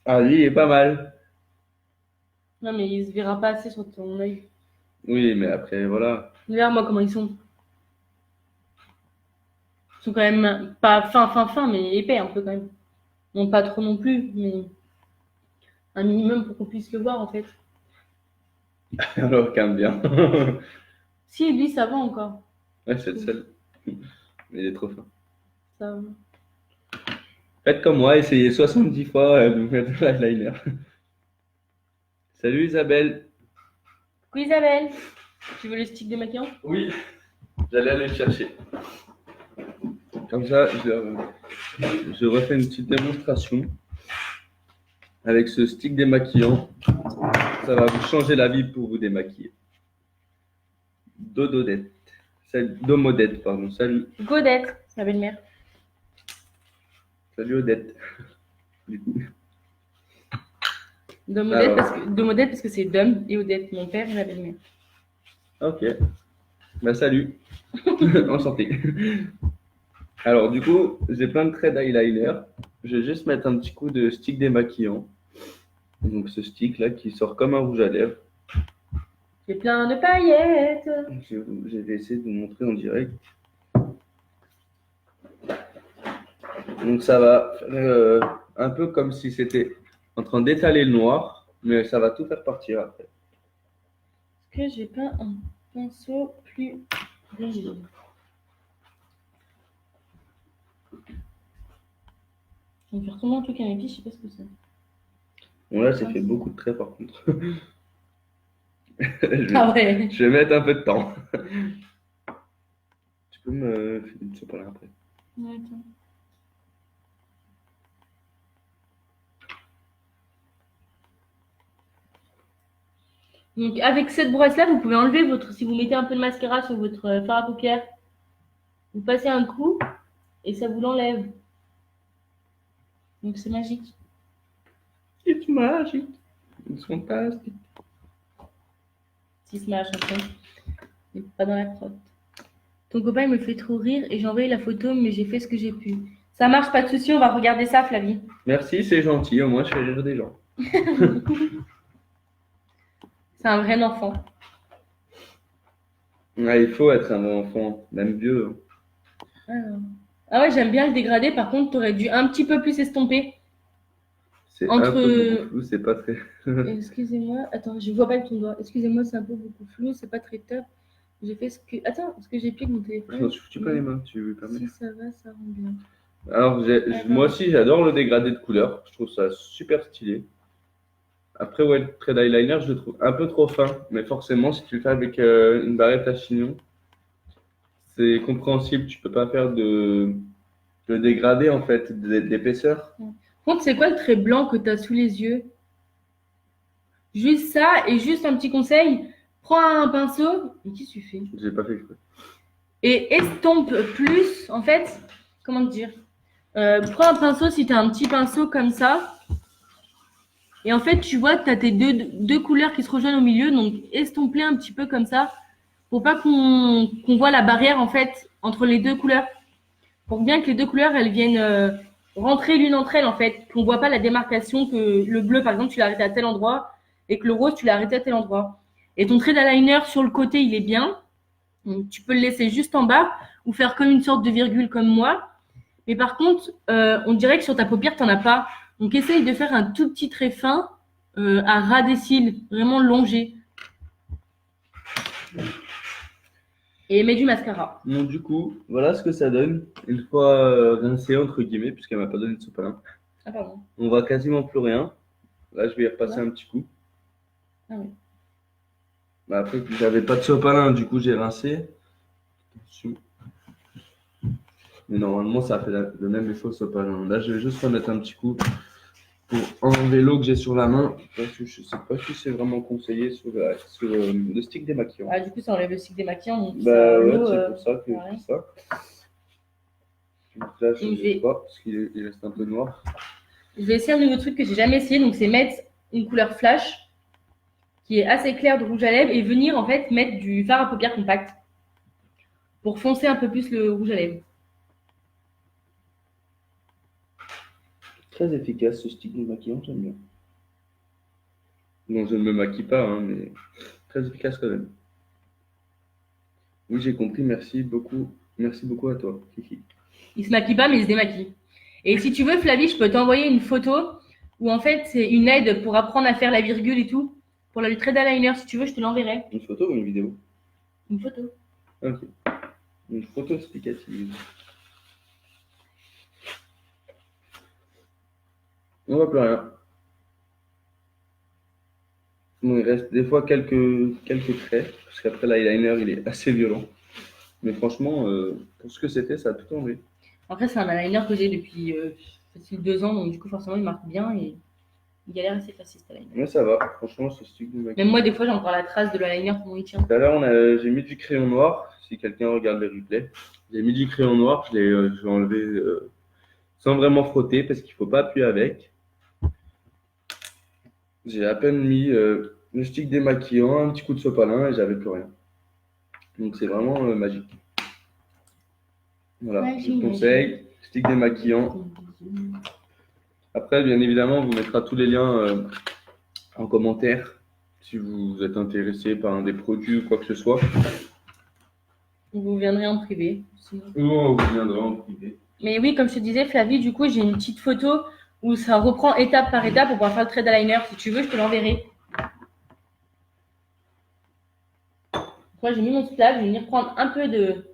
Ah, lui, il est pas mal. Non, mais il se verra pas assez sur ton œil. Oui, mais après, voilà. Regarde-moi comment ils sont. Ils sont quand même pas fin, mais épais un peu quand même. Non, pas trop non plus, mais un minimum pour qu'on puisse le voir en fait. Alors qu'un bien. Si, lui, ça va encore. Ouais, c'est le seul. Mais il est trop fin. Ça va. Faites comme moi, essayez 70 fois de mettre de l'eyeliner. Salut Isabelle. Coucou Isabelle. Tu veux le stick démaquillant? Oui, j'allais aller le chercher. Comme ça, je refais une petite démonstration avec ce stick démaquillant. Ça va vous changer la vie pour vous démaquiller. Dododette. Domodette, pardon. Salut. Godette, sa belle-mère. Salut Odette. Du coup. Domodette Alors. Domodette parce que c'est Dom et Odette, mon père et ma belle-mère. Ok. Bah salut. Enchanté. Alors du coup, j'ai plein de traits d'eyeliner. Je vais juste mettre un petit coup de stick démaquillant. Donc ce stick là qui sort comme un rouge à lèvres. J'ai plein de paillettes. Je vais essayer de vous montrer en direct. Donc ça va faire un peu comme si c'était en train d'étaler le noir, mais ça va tout faire partir après. que j'ai pas un pinceau plus rigide? Je vais me faire tellement un truc à mes pieds, je sais pas ce que c'est. Bon, là, c'est fait beaucoup de traits par contre. je, Ah ouais. je vais mettre un peu de temps. Tu peux me filer de sopalin après. Ouais, attends. Donc avec cette brosse-là, vous pouvez enlever votre, si vous mettez un peu de mascara sur votre fard à paupières, vous passez un coup et ça vous l'enlève. Donc c'est magique. C'est magique. It's fantastique. Si se mâche un peu, mais pas dans la crotte. Ton copain il me fait trop rire et j'ai envoyé la photo, mais j'ai fait ce que j'ai pu. Ça marche, pas de souci, on va regarder ça, Flavie. Merci, c'est gentil. Au moins, je fais rire des gens. C'est un vrai enfant. Ouais, il faut être un enfant, même vieux. Ah ouais, j'aime bien le dégradé. Par contre, t'aurais dû un petit peu plus estomper. C'est Entre- un peu beaucoup flou, c'est pas très. Excusez-moi, attends, je vois pas le ton doigt. Excusez-moi, c'est un peu beaucoup flou, c'est pas très top. J'ai fait ce que. Attends, est-ce que j'ai piqué mon Je téléphone? m'en suis foutu pas les mains, tu veux permettre. Si ça va, ça rend bien. Alors, moi aussi, j'adore le dégradé de couleur. Je trouve ça super stylé. Après, ouais, le trait d'eyeliner, je le trouve un peu trop fin. Mais forcément, si tu le fais avec une barrette à chignon, c'est compréhensible. Tu peux pas faire de dégradé, en fait, d'épaisseur. Par contre, c'est quoi le trait blanc que t'as sous les yeux? Juste ça, et juste un petit conseil, prends un pinceau. Mais qu'est-ce que tu fais? J'ai pas fait exprès. Et estompe plus, en fait, comment te dire? Prends un pinceau si tu as un petit pinceau comme ça. Et en fait, tu vois que tu as tes deux couleurs qui se rejoignent au milieu. Donc, estompe-les un petit peu comme ça. Pour pas qu'on voit la barrière, en fait, entre les deux couleurs. Pour bien que les deux couleurs, elles viennent rentrer l'une entre elles, en fait. Qu'on voit pas la démarcation que le bleu, par exemple, tu l'as arrêté à tel endroit. Et que le rose, tu l'as arrêté à tel endroit. Et ton trait d'eyeliner sur le côté, il est bien. Donc, tu peux le laisser juste en bas ou faire comme une sorte de virgule comme moi. Mais par contre, on dirait que sur ta paupière, tu n'en as pas. Donc, essaye de faire un tout petit trait fin à ras des cils, vraiment longé. Et mets du mascara. Donc, du coup, voilà ce que ça donne. Une fois rincé, entre guillemets, puisqu'elle m'a pas donné de sopalin. Ah, pardon. On voit quasiment plus rien. Là, je vais y repasser Ouais. un petit coup. Ah oui. Bah, après, j'avais pas de sopalin, du coup, j'ai rincé. Attention. Mais normalement, ça fait le même effet au sopalin. Là, je vais juste remettre un petit coup pour enlever l'eau que j'ai sur la main. Parce que je sais pas si c'est vraiment conseillé sur le stick démaquillant. Ah, du coup, ça enlève le cycle démaquillant. Donc Bah ça, ouais, l'eau, c'est pour ça que pareil. je fais ça. Donc là, je Et ne je vais- sais pas, parce qu'il reste un peu noir. Je vais essayer un nouveau truc que j'ai jamais essayé. Donc, c'est mettre une couleur flash qui est assez claire de rouge à lèvres et venir en fait mettre du fard à paupières compact pour foncer un peu plus le rouge à lèvres. Très efficace ce stick démaquillant, j'aime bien. Bon, je ne me maquille pas, hein, mais très efficace quand même. Oui, j'ai compris, merci beaucoup. Merci beaucoup à toi, Kiki. Il se maquille pas, mais il se démaquille. Et si tu veux, Flavie, je peux t'envoyer une photo où en fait c'est une aide pour apprendre à faire la virgule et tout. Pour le trait d'eyeliner, si tu veux, je te l'enverrai. Une photo ou une vidéo? Une photo. Ok. Une photo explicative. On voit plus rien. Bon, il reste des fois quelques traits, parce qu'après l'eyeliner il est assez violent. Mais franchement, pour ce que c'était, ça a tout enlevé. Après, c'est un eyeliner que j'ai depuis facile 2 ans, donc du coup, forcément, il marque bien et il a l'air assez facile cet eyeliner. Mais ça va, franchement, ce stick démaquillant. Même moi, des fois, j'ai encore la trace de l'eyeliner, comment il tient. Tout à l'heure, j'ai mis du crayon noir, si quelqu'un regarde les replays. J'ai mis du crayon noir, je l'ai enlevé sans vraiment frotter, parce qu'il ne faut pas appuyer avec. J'ai à peine mis le stick démaquillant, un petit coup de sopalin, et j'avais plus rien. Donc c'est vraiment magique. Voilà, Ouais, je vous conseille, stick démaquillant. Après, bien évidemment, on vous mettra tous les liens en commentaire si vous êtes intéressé par un des produits ou quoi que ce soit. Vous viendrez en privé. Sinon. Ou on vous viendra en privé. Mais oui, comme je te disais, Flavie, du coup, j'ai une petite photo où ça reprend étape par étape pour pouvoir faire le trait d'eyeliner. Si tu veux, je te l'enverrai. Moi, j'ai mis mon splash. Je vais venir prendre un peu de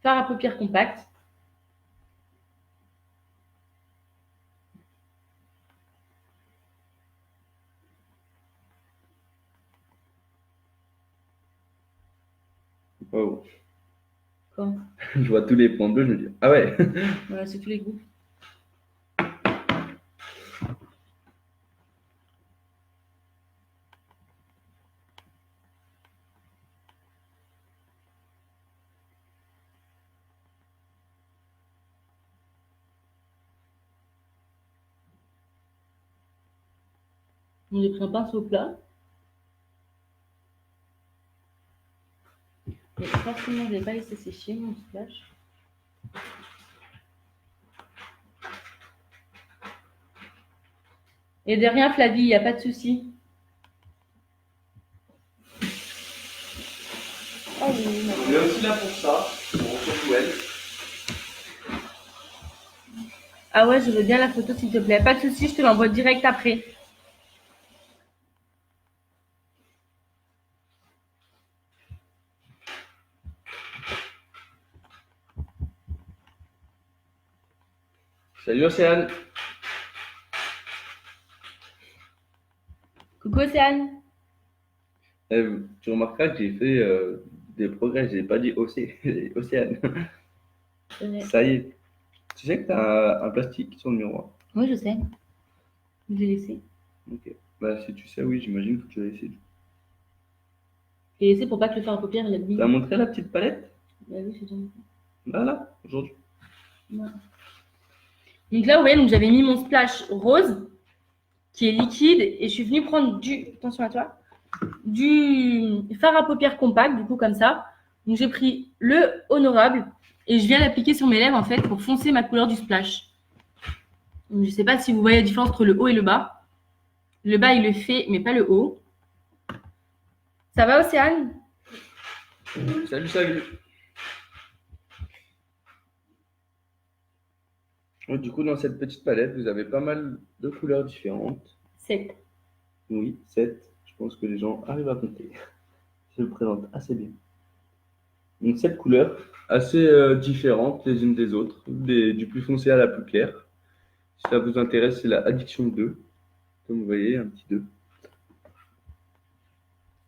fard à paupières compact. Oh. Quoi? Je vois tous les points bleus, je me dis, ah ouais. Voilà, c'est tous les goûts. Donc, j'ai pris un pinceau plat. Mais forcément, je ne vais pas laisser sécher mon splash. Et de rien, Flavie, il n'y a pas de souci. Oh oui, On est aussi là pour ça, surtout elle. ah ouais, je veux bien la photo, s'il te plaît. Pas de souci, je te l'envoie direct après. Salut Océane. Coucou, Océane. Tu remarqueras que j'ai fait des progrès, j'ai pas dit Océane. Ouais. Ça y est. Tu sais que tu as un plastique sur le miroir. Oui, je sais. Je l'ai laissé. Ok. Bah, si tu sais, oui, j'imagine que tu l'as essayé. Je l'ai laissé pour pas que le fard à paupières, il abîme. Tu as montré la petite palette? Bah oui, c'est déjà montré. Là, aujourd'hui. Ouais. Donc là, vous voyez, donc j'avais mis mon splash rose qui est liquide et je suis venue prendre attention à toi, du fard à paupières compact, du coup comme ça. Donc j'ai pris le honorable et je viens l'appliquer sur mes lèvres en fait pour foncer ma couleur du splash. Donc, je sais pas si vous voyez la différence entre le haut et le bas. Le bas il le fait mais pas le haut. Ça va Océane? Salut, salut. Ouais, du coup, dans cette petite palette, vous avez pas mal de couleurs différentes. 7. Oui, 7. Je pense que les gens arrivent à compter. Je le présente assez bien. Donc, 7 couleurs assez différentes les unes des autres, du plus foncé à la plus claire. Si ça vous intéresse, c'est la Addiction 2. Comme vous voyez, un petit 2.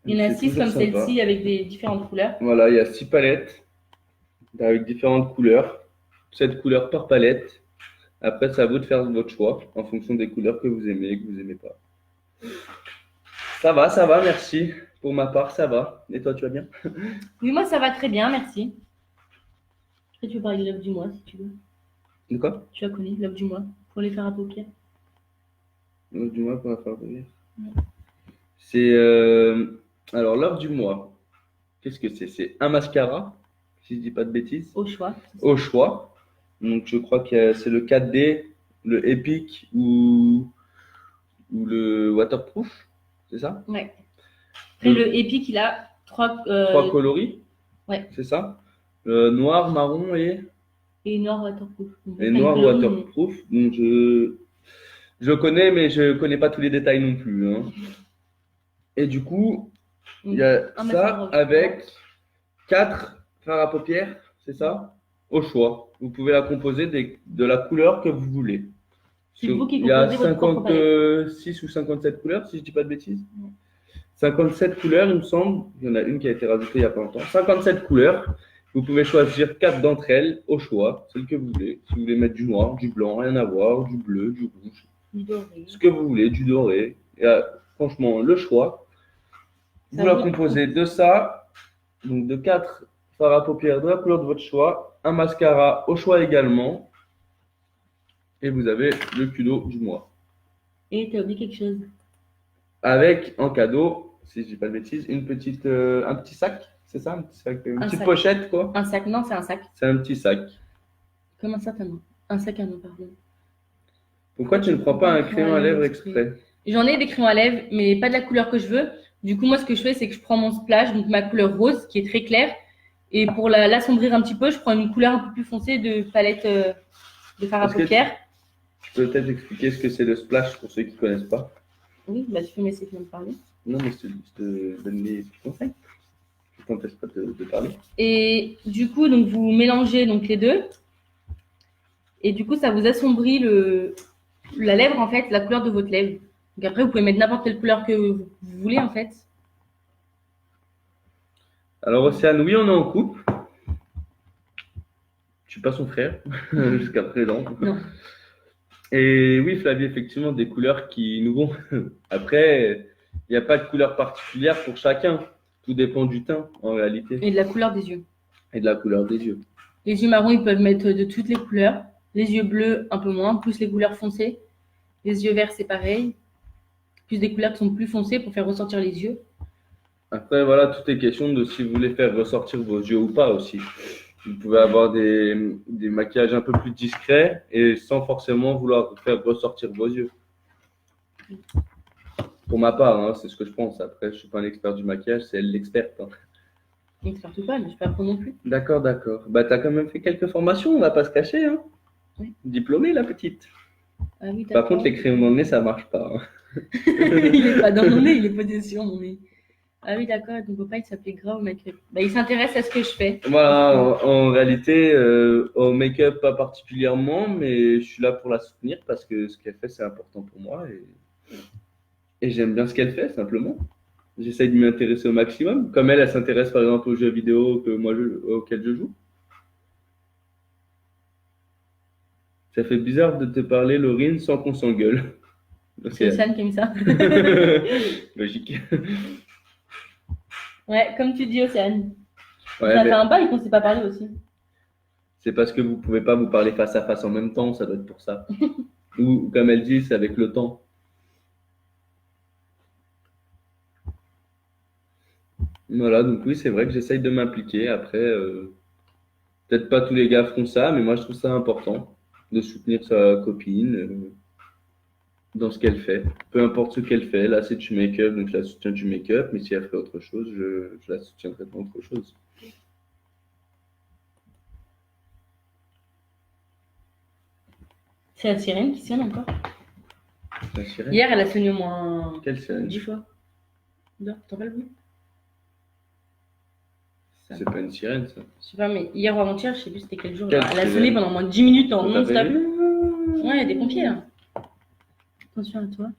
Il y en a C'est 6 toujours comme sympa. celle-ci avec des différentes couleurs. Voilà, il y a 6 palettes avec différentes couleurs. 7 couleurs par palette. Après, c'est à vous de faire votre choix en fonction des couleurs que vous aimez et que vous n'aimez pas. Ça va, merci. Pour ma part, ça va. Et toi, tu vas bien? Oui, moi ça va très bien, merci. Après, tu veux parler de l'œuvre du mois si tu veux. De quoi? Tu la connais, l'œuvre du mois, pour les faire à paupières. Du mois pour la faire venir. Ouais. C'est. Alors, l'œuvre du mois, qu'est-ce que c'est? C'est un mascara, si je dis pas de bêtises, Au choix. au choix. Donc, je crois que c'est le 4D, le Epic ou le Waterproof, c'est ça? Ouais. Après, le Epic, il a 3 Trois coloris, ouais. c'est ça? Noir, marron Et noir waterproof. Donc, et t'as noir une colorie, waterproof. Donc, je connais, mais je connais pas tous les détails non plus, hein. Et du coup, il y a un ça mascara au choix. avec 4 fards à paupières, c'est ça? Au choix. Vous pouvez la composer de la couleur que vous voulez. C'est vous qui Il y a composez votre propre palette. 56 ou 57 couleurs, si je dis pas de bêtises. Ouais. 57 couleurs, il me semble. Il y en a une qui a été rajoutée il y a pas longtemps. 57 couleurs. Vous pouvez choisir 4 d'entre elles au choix, celle que vous voulez. Si vous voulez mettre du noir, du blanc, rien à voir, du bleu, du rouge, Du doré. ce que vous voulez, du doré. Il y a franchement le choix. Vous la composez de ça, donc de 4 fards à paupières de la couleur de votre choix, un mascara au choix également, et vous avez le culot du mois. Et t'as oublié quelque chose. Avec en cadeau, si je dis pas de bêtises, un petit sac, c'est ça, un petit sac, une petite sac. pochette quoi. Un sac, non, c'est un sac. C'est un petit sac. Comment ça, t'as non? Un sac à main, pardon. Pourquoi tu ne prends pas un crayon à lèvres exprès? J'en ai des crayons à lèvres, mais pas de la couleur que je veux. Du coup, moi, ce que je fais, c'est que je prends mon splash, donc ma couleur rose, qui est très claire. Et pour l'assombrir un petit peu, je prends une couleur un peu plus foncée de palette de fard à paupières. Tu peux peut-être expliquer ce que c'est le splash pour ceux qui ne connaissent pas? Oui, bah tu peux m'essayer de me parler. Non, mais je te donne les petits conseils. t'empêche pas de parler. Et du coup, donc vous mélangez donc les deux. Et du coup, ça vous assombrit la lèvre, en fait, la couleur de votre lèvre. Donc après, vous pouvez mettre n'importe quelle couleur que vous voulez, en fait. Alors, Océane, oui, on est en couple. Je suis pas son frère, jusqu'à présent. Non. Et oui, Flavie, effectivement, des couleurs qui nous vont. Après, il n'y a pas de couleur particulière pour chacun. Tout dépend du teint, en réalité, Et de la couleur des yeux. et de la couleur des yeux. Les yeux marrons, ils peuvent mettre de toutes les couleurs. Les yeux bleus, un peu moins, plus les couleurs foncées. Les yeux verts, c'est pareil. Plus des couleurs qui sont plus foncées pour faire ressortir les yeux. Après, voilà, tout est question de si vous voulez faire ressortir vos yeux ou pas aussi. Vous pouvez avoir des maquillages un peu plus discrets et sans forcément vouloir faire ressortir vos yeux. Pour ma part, hein, c'est ce que je pense. Après, je ne suis pas un expert du maquillage, c'est elle l'experte. Hein. J'espère tout pas, mais je ne peux pas apprendre non plus. D'accord, d'accord. Bah, tu as quand même fait quelques formations, on va pas se cacher. Hein. Oui. Diplômée, la petite. Ah oui, Par contre, les crayons dans le nez, ça marche pas. Hein. il est pas dans mon nez, il est posé sur mon nez. Ah oui, d'accord, ton copain il s'appelait Grave Make-up. Bah, il s'intéresse à ce que je fais. Voilà, en réalité, au make-up, pas particulièrement, mais je suis là pour la soutenir parce que ce qu'elle fait, c'est important pour moi et j'aime bien ce qu'elle fait, simplement. J'essaye de m'y intéresser au maximum. Comme elle s'intéresse par exemple aux jeux vidéo que moi, auxquels je joue. Ça fait bizarre de te parler, Laurine, sans qu'on s'engueule. C'est Océane qui a mis ça. Logique. Ouais, comme tu dis, Océane. Ouais, Ça mais fait un bail qu'on ne s'est pas parlé aussi. c'est parce que vous pouvez pas vous parler face à face en même temps, ça doit être pour ça. Ou comme elle dit, c'est avec le temps. Voilà, donc oui, c'est vrai que j'essaye de m'impliquer. Après, peut-être pas tous les gars feront ça, mais moi je trouve ça important de soutenir sa copine dans ce qu'elle fait. Peu importe ce qu'elle fait, là c'est du make-up, donc je la soutiens du make-up, mais si elle fait autre chose, je la soutiendrai dans autre chose. C'est la sirène qui sonne encore. La sirène? Hier, elle a sonné au moins Quelle sirène? 10 fois. Là, t'en rappelles plus? C'est pas une sirène, ça. Je sais pas, mais hier ou avant-hier, je sais plus c'était quel jour. Quelle Elle a sonné sirène? pendant au moins 10 minutes en T'as non-stop. pas vu? Ouais, il y a des pompiers là. Attention à toi.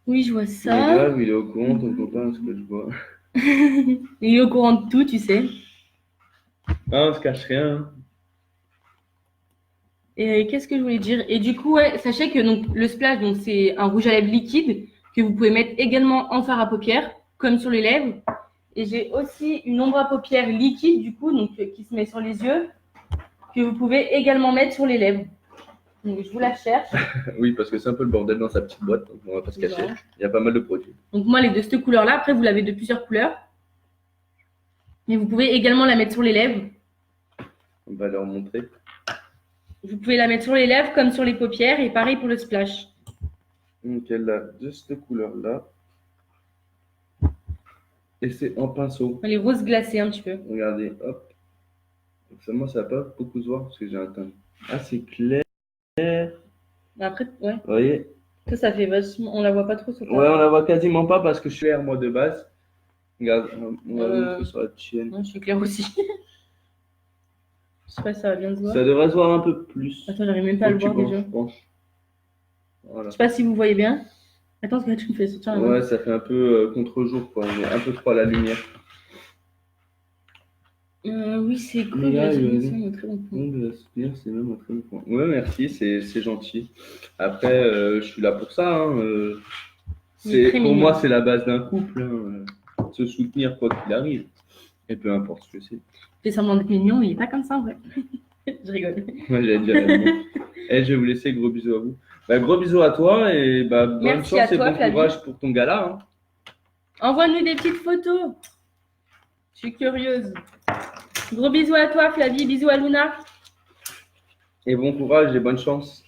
Oui, je vois Mais ça. grave, il est au courant, ton copain, ce que je vois. Il est au courant de tout, tu sais. Ah, on se cache rien. Et qu'est-ce que je voulais dire? Et du coup, ouais, sachez que donc, le splash, donc, c'est un rouge à lèvres liquide que vous pouvez mettre également en fard à paupières, comme sur les lèvres. Et j'ai aussi une ombre à paupières liquide, du coup, donc, qui se met sur les yeux, que vous pouvez également mettre sur les lèvres. Donc, je vous la cherche. Oui, parce que c'est un peu le bordel dans sa petite boîte, donc on va pas se cacher. Ouais. Il y a pas mal de produits. Donc, moi, les de cette couleur-là, après, vous l'avez de plusieurs couleurs. Mais vous pouvez également la mettre sur les lèvres. On va leur montrer. Vous pouvez la mettre sur les lèvres comme sur les paupières et pareil pour le splash. Donc elle a de cette couleur-là. Et c'est en pinceau. Elle est rose glacée un petit peu. Regardez, hop. Donc ça, moi, ça va pas beaucoup se voir parce que j'ai un teint assez clair. Mais après, ouais. Vous voyez? Ça fait vachement. On la voit pas trop sur ta. Ouais, on la voit quasiment pas parce que je suis clair, moi, de base. Regarde, on va montrer sur la tienne. Ouais, je suis claire aussi. Je sais pas si ça va bien se voir. Ça devrait se voir un peu plus. Attends, j'arrive même pas à le Faut que voir tu déjà. penches. Voilà. Je sais pas si vous voyez bien. Attends, parce que là, tu me fais sortir la main. Ouais, ça fait un peu contre-jour, quoi. On est un peu trop à la lumière. Oui, c'est cool. Mais là, c'est il un très bon point. Donc, de la soutenir, c'est même un très bon point. Ouais, merci, c'est gentil. Après, je suis là pour ça. Hein. Il est très Pour mignon. moi, c'est la base d'un couple. Hein. Se soutenir quoi qu'il arrive. Et peu importe ce que c'est. Fais semblant d'être mignon, il est pas comme ça en vrai. Je rigole. Moi, j'allais dire. Et je vais vous laisser. Gros bisous à vous. Bah, gros bisous à toi et bah, bonne Merci à chance et toi, bon Flavie. courage pour ton gala. Hein. Envoie-nous des petites photos. Je suis curieuse. Gros bisous à toi, Flavie. Bisous à Luna. Et bon courage et bonne chance.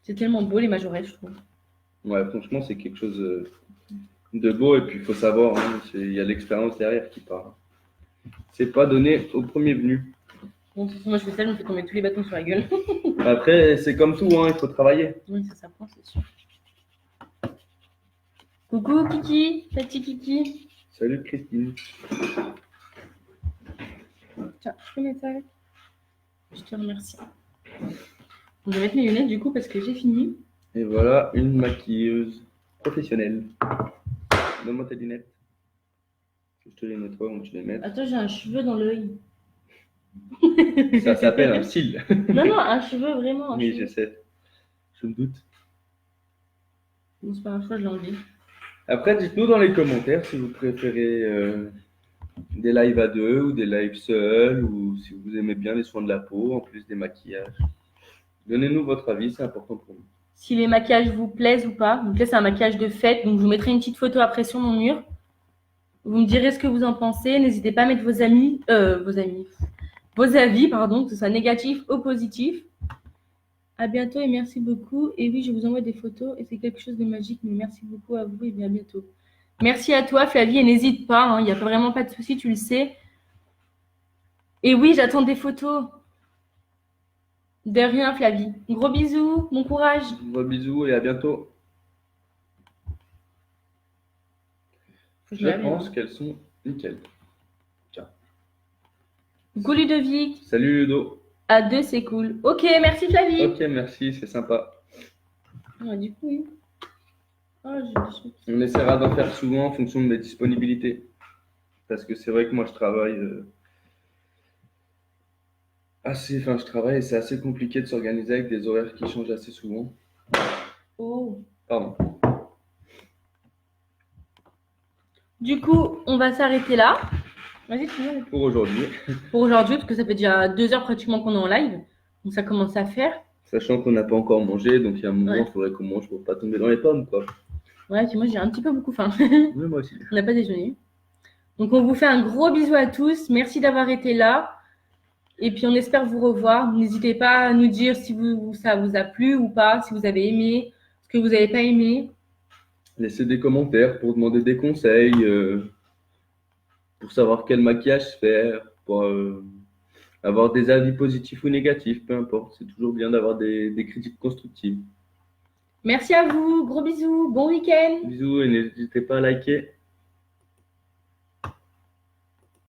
C'est tellement beau les majorettes, je trouve. Ouais, franchement, c'est quelque chose de beau et puis il faut savoir, hein, il y a l'expérience derrière qui part. C'est pas donné au premier venu. Bon, de toute façon, moi je fais ça, je me fais tomber tous les bâtons sur la gueule. Après, c'est comme tout, hein, il faut travailler. Oui, ça s'apprend, c'est sûr. Coucou Kiki, petit Kiki. Salut Christine. Tiens, je peux mettre ça avec. Je te remercie. Je vais mettre mes lunettes du coup parce que j'ai fini. Et voilà une maquilleuse professionnelle. Donne-moi tes lunettes. Je te les nettoie où tu les mets. Attends, j'ai un cheveu dans l'œil. Ça s'appelle un cil. Non, un cheveu vraiment. Oui, cheveu. je sais. Je me doute. Bon, c'est pas grave, je l'ai enlevé. Après, dites-nous dans les commentaires si vous préférez des lives à deux ou des lives seuls ou si vous aimez bien les soins de la peau en plus des maquillages. Donnez-nous votre avis, c'est important pour nous. Si les maquillages vous plaisent ou pas. Donc là, c'est un maquillage de fête. Donc je vous mettrai une petite photo après sur mon mur. Vous me direz ce que vous en pensez. N'hésitez pas à mettre vos avis, pardon, que ce soit négatif ou positif. À bientôt et merci beaucoup. Et oui, je vous envoie des photos et c'est quelque chose de magique. Mais merci beaucoup à vous et bien à bientôt. Merci à toi, Flavie, et n'hésite pas. Il n'y a vraiment pas de souci, tu le sais. Et oui, j'attends des photos. De rien, Flavie. Gros bisous, bon courage. Gros bisous et à bientôt. Faut que Je lave, pense hein. qu'elles sont nickel. Coucou Ludovic. Salut Ludo. À deux, c'est cool. Ok, merci Flavie. Ok, merci, c'est sympa. Ah, du coup, oui. Ah, j'ai des choses. On essaiera d'en faire souvent en fonction de mes disponibilités. Parce que c'est vrai que moi je travaille je travaille et c'est assez compliqué de s'organiser avec des horaires qui changent assez souvent. Oh. Pardon. Du coup, on va s'arrêter là. Vas-y, tu veux. Pour aujourd'hui. Pour aujourd'hui, parce que ça fait déjà 2 heures pratiquement qu'on est en live. Donc ça commence à faire. Sachant qu'on n'a pas encore mangé, donc il y a un moment, il Ouais. faudrait qu'on mange pour pas tomber dans les pommes, quoi. Ouais, puis moi j'ai un petit peu beaucoup faim. Oui, moi aussi. On n'a pas déjeuné. Donc on vous fait un gros bisou à tous. Merci d'avoir été là. Et puis on espère vous revoir. N'hésitez pas à nous dire si ça vous a plu ou pas, si vous avez aimé, ce que vous n'avez pas aimé. Laissez des commentaires pour demander des conseils, pour savoir quel maquillage faire, pour avoir des avis positifs ou négatifs, peu importe. C'est toujours bien d'avoir des critiques constructives. Merci à vous. Gros bisous. Bon week-end. Bisous et n'hésitez pas à liker.